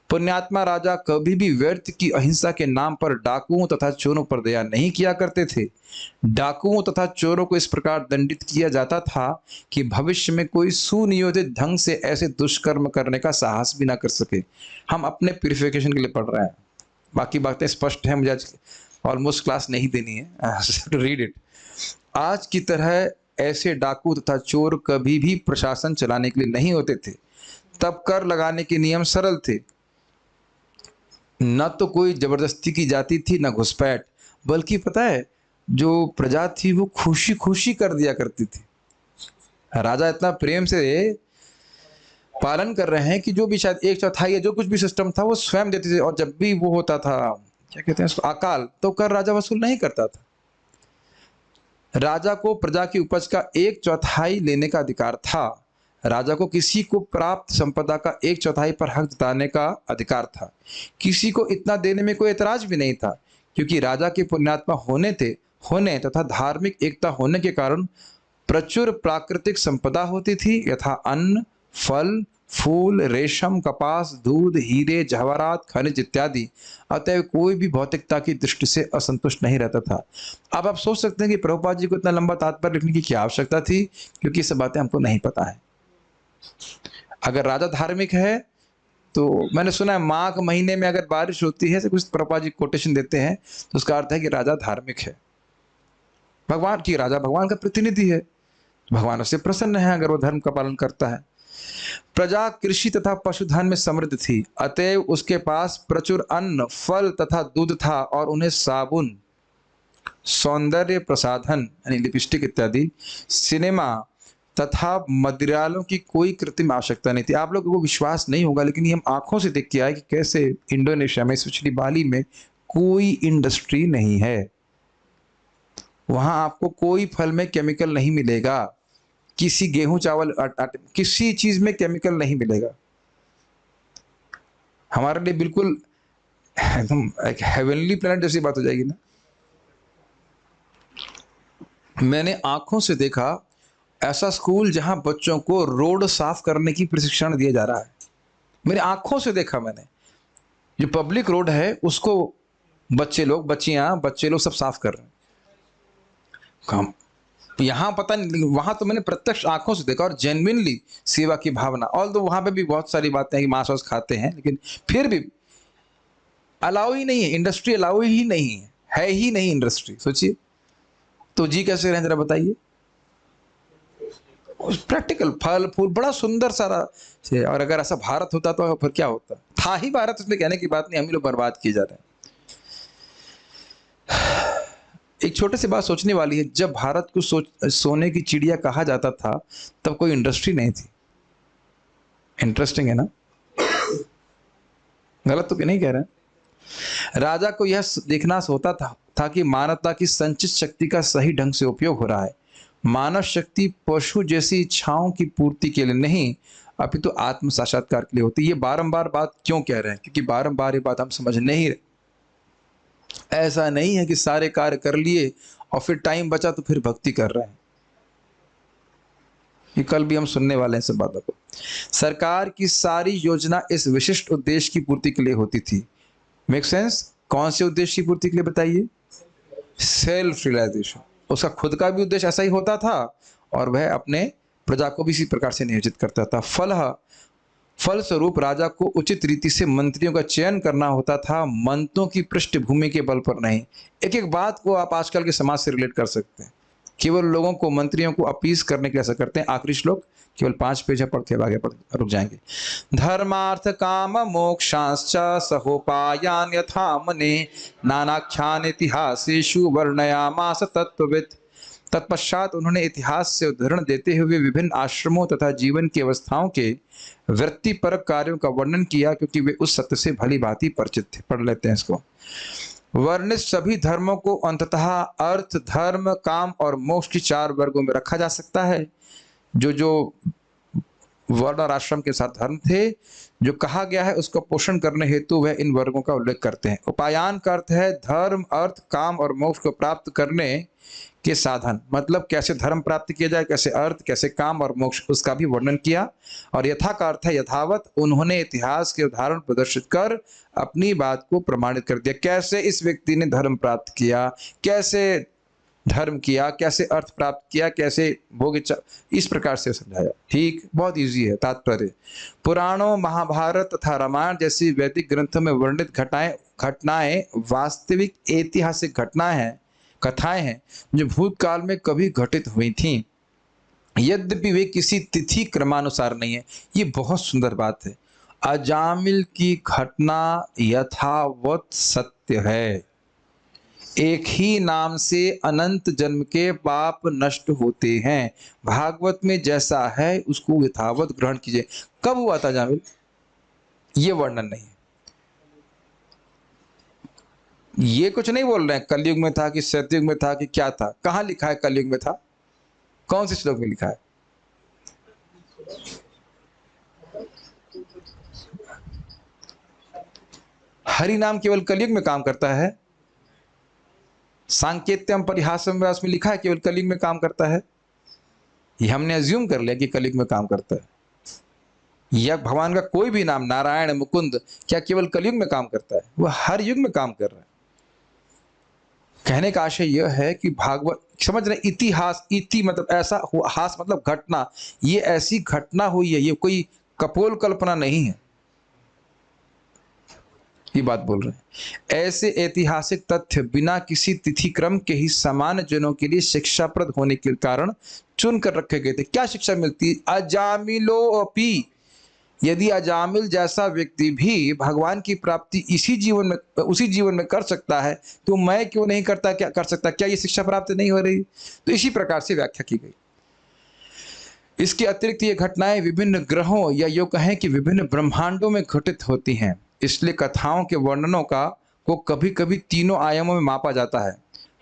पुण्यात्मा राजा कभी भी व्यर्थ की अहिंसा के नाम पर डाकुओं तथा चोरों पर दया नहीं किया करते थे। डाकुओं तथा चोरों को इस प्रकार दंडित किया जाता था कि भविष्य में कोई सुनियोजित ढंग से ऐसे दुष्कर्म करने का साहस भी ना कर सके। हम अपने प्यूरिफिकेशन के लिए पढ़ रहे हैं, बाकी बातें स्पष्ट हैं, मुझे आज ऑलमोस्ट क्लास नहीं देनी है, टू रीड इट। आज की तरह ऐसे डाकू तथा चोर कभी भी प्रशासन चलाने के लिए नहीं होते थे। तब कर लगाने के नियम सरल थे, न तो कोई जबरदस्ती की जाती थी न घुसपैठ, बल्कि पता है जो प्रजा थी वो खुशी खुशी कर दिया करती थी। राजा इतना प्रेम से पालन कर रहे हैं कि जो भी शायद 1/4 या जो कुछ भी सिस्टम था वो स्वयं देते थे। और जब भी वो होता था, क्या कहते हैं उसको, अकाल, तो कर राजा वसूल नहीं करता था। राजा को प्रजा की उपज का 1/4 लेने का अधिकार था। राजा को किसी को प्राप्त संपदा का 1/4 पर हक जताने का अधिकार था। किसी को इतना देने में कोई एतराज भी नहीं था, क्योंकि राजा के पुण्यात्मा होने तथा धार्मिक एकता होने के कारण प्रचुर प्राकृतिक संपदा होती थी, यथा अन्न, फल, फूल, रेशम, कपास, दूध, हीरे, जवाहरात, खनिज इत्यादि। अतएव कोई भी भौतिकता की दृष्टि से असंतुष्ट नहीं रहता था। अब आप सोच सकते हैं कि प्रभुपाद जी को इतना लंबा तात्पर्य लिखने की क्या आवश्यकता थी, क्योंकि ये सब बातें हमको नहीं पता है। अगर राजा धार्मिक है तो मैंने सुना है माघ महीने में अगर बारिश होती है तो कुछ प्रभुपाद जी कोटेशन देते हैं, तो उसका अर्थ है कि राजा धार्मिक है। भगवान की, राजा भगवान का प्रतिनिधि है, भगवान उससे प्रसन्न है अगर वो धर्म का पालन करता है। प्रजा कृषि तथा पशुधन में समृद्ध थी, अतएव उसके पास प्रचुर अन्न, फल तथा दूध था और उन्हें साबुन, सौंदर्य प्रसाधन यानी लिपस्टिक इत्यादि, सिनेमा तथा मदिरालों की कोई कृत्रिम आवश्यकता नहीं थी। आप लोगों को विश्वास नहीं होगा, लेकिन ये हम आंखों से देख के आए कि कैसे इंडोनेशिया में, स्पेशली बाली में, कोई इंडस्ट्री नहीं है। वहां आपको कोई फल में केमिकल नहीं मिलेगा, किसी गेहूं चावल किसी चीज में केमिकल नहीं मिलेगा। हमारे लिए बिल्कुल एकदम एक हेवनली प्लेनेट जैसी बात हो जाएगी ना। मैंने आंखों से देखा ऐसा स्कूल जहां बच्चों को रोड साफ करने की प्रशिक्षण दिया जा रहा है। मेरे आंखों से देखा मैंने, जो पब्लिक रोड है उसको बच्चे लोग, बच्चियां, बच्चे लोग सब साफ कर रहे हैं। काम यहाँ पता नहीं, वहां तो मैंने प्रत्यक्ष आंखों से देखा और जेन्युइनली सेवा की भावना। ऑल दो वहां पे भी बहुत सारी बातें हैं कि मांस वास खाते हैं, लेकिन फिर भी अलाउ ही नहीं है, इंडस्ट्री अलाउ ही नहीं है ही नहीं इंडस्ट्री। सोचिए तो जी कैसे रहें जरा बताइए। प्रैक्टिकल फल फूल बड़ा सुंदर सारा से, और अगर ऐसा भारत होता तो फिर क्या होता। था ही भारत, इसलिए कहने की बात नहीं, हम ही लोग बर्बाद किए जा रहे हैं। एक छोटे से बात सोचने वाली है, जब भारत को सोने की चिड़िया कहा जाता था तब कोई इंडस्ट्री नहीं थी। इंटरेस्टिंग है ना, गलत तो नहीं कह रहे हैं। राजा को यह देखना होता था कि मानवता की संचित शक्ति का सही ढंग से उपयोग हो रहा है। मानव शक्ति पशु जैसी इच्छाओं की पूर्ति के लिए नहीं, अपितु तो आत्म साक्षात्कार के लिए होती है। ये बारंबार बात क्यों कह रहे हैं, क्योंकि बारंबार ये बात हम समझ नहीं रहे। ऐसा नहीं है कि सारे कार्य कर लिए और फिर टाइम बचा तो फिर भक्ति कर रहे हैं। ये कल भी हम सुनने वाले हैं सब बातों को। सरकार की सारी योजना इस विशिष्ट उद्देश्य की पूर्ति के लिए होती थी। Make sense? कौन से उद्देश्य की पूर्ति के लिए बताइए? Self realization. उसका खुद का भी उद्देश्य ऐसा ही होता था और वह अपने प्रजा को भी इसी प्रकार से नियोजित करता था। फलस्वरूप राजा को उचित रीति से मंत्रियों का चयन करना होता था, मंत्रों की पृष्ठभूमि के बल पर नहीं। एक एक बात को आप आजकल के समाज से रिलेट कर सकते हैं। केवल लोगों को, मंत्रियों को अपीस करने के लिए ऐसा करते हैं। आखिरी श्लोक केवल 5 पेज है, पढ़ के आगे रुक जाएंगे। धर्मार्थ काम मोक्षांश्च सहोपायान यथा मुने नानाख्यान इतिहासेषु वर्णयामास तत्त्ववित्। तत्पश्चात उन्होंने इतिहास से उदाहरण देते हुए विभिन्न आश्रमों तथा जीवन की अवस्थाओं के वृत्तिपरक कार्यों का वर्णन किया, क्योंकि वे उस सत्य से भली भांति परिचित थे। पढ़ लेते हैं इसको। वर्णित सभी धर्मों को अंततः अर्थ, धर्म, काम और मोक्ष की 4 वर्गों में रखा जा सकता है। जो वर्ण और आश्रम के साथ धर्म थे, जो कहा गया है उसका पोषण करने हेतु वह इन वर्गों का उल्लेख करते हैं। उपायान का अर्थ है धर्म, अर्थ, काम और मोक्ष को प्राप्त करने के साधन। मतलब कैसे धर्म प्राप्त किया जाए, कैसे अर्थ, कैसे काम और मोक्ष, उसका भी वर्णन किया। और यथा का अर्थ है यथावत। उन्होंने इतिहास के उदाहरण प्रदर्शित कर अपनी बात को प्रमाणित कर दिया। कैसे इस व्यक्ति ने धर्म प्राप्त किया, कैसे धर्म किया, कैसे अर्थ प्राप्त किया, कैसे भोग इच्छा, इस प्रकार से समझाया। ठीक, बहुत इजी है तात्पर्य। पुराणों, महाभारत तथा रामायण जैसी वैदिक ग्रंथों में वर्णित घटनाएं वास्तविक ऐतिहासिक कथाएं हैं जो भूतकाल में कभी घटित हुई थीं, यद्यपि वे किसी तिथि क्रमानुसार नहीं है। ये बहुत सुंदर बात है। अजामिल की घटना यथावत सत्य है। एक ही नाम से अनंत जन्म के पाप नष्ट होते हैं। भागवत में जैसा है उसको यथावत ग्रहण कीजिए। कब हुआ था अजामिल, ये वर्णन नहीं है। ये कुछ नहीं बोल रहे हैं कलयुग में था कि सतयुग में था कि क्या था। कहां लिखा है कलयुग में था? कौन से श्लोक में लिखा है? हरि नाम केवल कलयुग में काम करता है। सांकेत्यम परिहासम में उसमें लिखा है केवल कलयुग में काम करता है। ये हमने अज्यूम कर लिया कि कलयुग में काम करता है। या भगवान का कोई भी नाम, नारायण, मुकुंद, क्या केवल कलयुग में काम करता है? वह हर युग में काम कर रहा है। कहने का आशय यह है कि भागवत, समझ रहे, इतिहास, इति मतलब ऐसा, हास मतलब घटना, ये ऐसी घटना हुई है, ये कोई कपोल कल्पना नहीं है। ये बात बोल रहे हैं। ऐसे ऐतिहासिक तथ्य बिना किसी तिथि क्रम के ही सामान्य जनों के लिए शिक्षाप्रद होने के कारण चुन कर रखे गए थे। क्या शिक्षा मिलती? अजामिलोपि, यदि अजामिल जैसा व्यक्ति भी भगवान की प्राप्ति उसी जीवन में कर सकता है, तो मैं क्यों नहीं करता, क्या कर सकता? क्या ये शिक्षा प्राप्त नहीं हो रही? तो इसी प्रकार से व्याख्या की गई। इसके अतिरिक्त ये घटनाएं विभिन्न ग्रहों या यूं कहें कि विभिन्न ब्रह्मांडों में घटित होती हैं। इसलिए कथाओं के वर्णनों को कभी कभी 3 आयामों में मापा जाता है।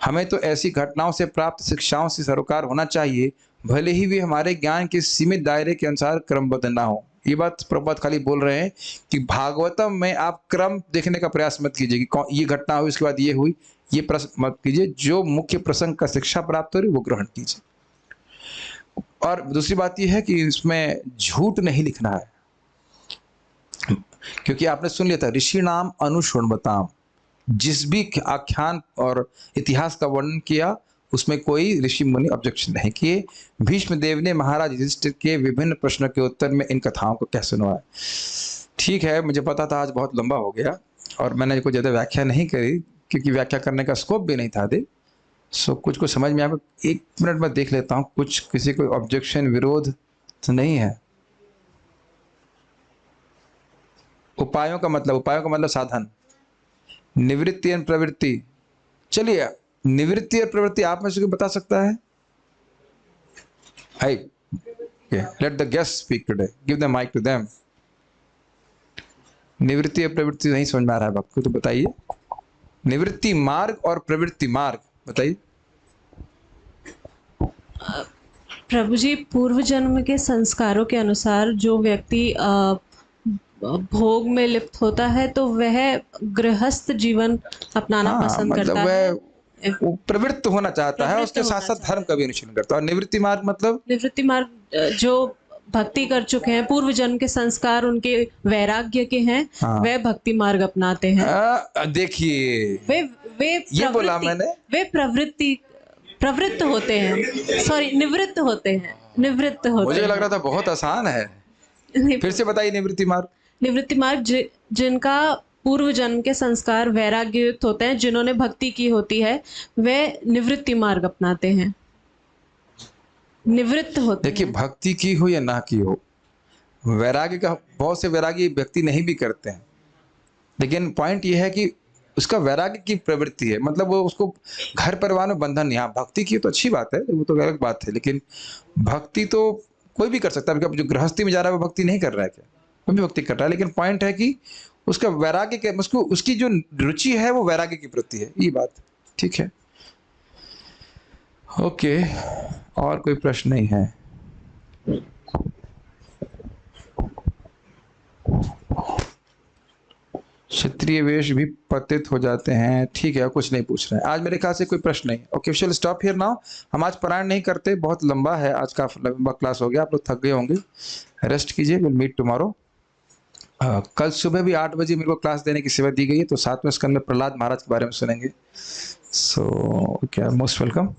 हमें तो ऐसी घटनाओं से प्राप्त शिक्षाओं से सरोकार होना चाहिए, भले ही वे हमारे ज्ञान के सीमित दायरे के अनुसार क्रमबद्ध ना हो। ये बात प्रभुपाद खाली बोल रहे हैं कि भागवतम में आप क्रम देखने का प्रयास मत कीजिए कि ये घटना हुई उसके बाद ये हुई, ये प्रश्न मत कीजिए। जो मुख्य प्रसंग का शिक्षा प्राप्त हो रही वो ग्रहण कीजिए। और दूसरी बात यह है कि इसमें झूठ नहीं लिखना है, क्योंकि आपने सुन लिया था ऋषि नाम अनुशृण्वताम, जिस भी आख्यान और इतिहास का वर्णन किया उसमें कोई ऋषि मुनि ऑब्जेक्शन नहीं किए। भीष्म देव ने महाराज युधिष्ठिर के विभिन्न प्रश्नों के उत्तर में इन कथाओं को कैसे सुनवाया। ठीक है, मुझे पता था आज बहुत लंबा हो गया और मैंने कोई ज़्यादा व्याख्या नहीं करी क्योंकि व्याख्या करने का स्कोप भी नहीं था दे। सो कुछ को समझ में आया। 1 मिनट में देख लेता हूँ कुछ किसी कोई ऑब्जेक्शन विरोध तो नहीं है। उपायों का मतलब साधन, निवृत्ति एवं प्रवृत्ति। चलिए, निवृत्ति और प्रवृत्ति आप में से कोई बता सकता है? Hi, let the guest speak today, give the mic to them. निवृत्ति और प्रवृत्ति नहीं समझ में आ रहा है भक्त को तो बताइए। निवृत्ति मार्ग और प्रवृत्ति मार्ग बताइए। प्रभु जी, पूर्व जन्म के संस्कारों के अनुसार जो व्यक्ति भोग में लिप्त होता है तो वह गृहस्थ जीवन अपनाना पसंद करता है, वो प्रवृत्त होना चाहता है, उसके साथ साथ धर्म का भी अनुशीलन करता है। और निवृत्ति मार्ग मतलब? निवृत्ति मार्ग जो भक्ति कर चुके हैं, पूर्व जन्म के संस्कार उनके वैराग्य के हैं, वह भक्ति मार्ग अपनाते हैं। देखिए, वे ये बोला मैंने, वे प्रवृत्त होते हैं, सॉरी निवृत्त होते हैं। मुझे लग रहा था बहुत आसान है। फिर से बताइए। निवृत्ति मार्ग जिनका पूर्व जन्म के संस्कार वैराग्य युक्त होते हैं, जिन्होंने भक्ति की होती है, वे निवृत्ति मार्ग अपनाते हैं, निवृत्त होते। देखिए, भक्ति की हो या ना की हो, वैराग्य का बहुत से वैरागी व्यक्ति नहीं भी करते हैं, लेकिन पॉइंट ये है कि उसका वैराग्य की प्रवृत्ति है, मतलब वो उसको घर परिवार में बंधन नहीं। हाँ, भक्ति की तो अच्छी बात है, वो तो अलग बात है, लेकिन भक्ति तो कोई भी कर सकता है। जो गृहस्थी में जा रहा है वो भक्ति नहीं कर रहा है क्या? वो भी भक्ति कर रहा है, लेकिन पॉइंट है कि उसका वैराग्य के उसकी जो रुचि है वो वैराग्य की प्रति है, ये बात। ठीक है, ओके। और कोई प्रश्न नहीं है? क्षत्रिय वेश भी पतित हो जाते हैं। ठीक है, कुछ नहीं पूछ रहे हैं आज, मेरे ख्याल से कोई प्रश्न नहीं। Okay, will stop here now. हम आज पारायण नहीं करते, बहुत लंबा है आज का, लंबा क्लास हो गया, आप लोग थक गए होंगे, रेस्ट कीजिए। Will meet tomorrow. कल सुबह भी 8 बजे मेरे को क्लास देने की सेवा दी गई है, तो 7वें स्कंद में प्रहलाद महाराज के बारे में सुनेंगे। सो क्या, मोस्ट वेलकम।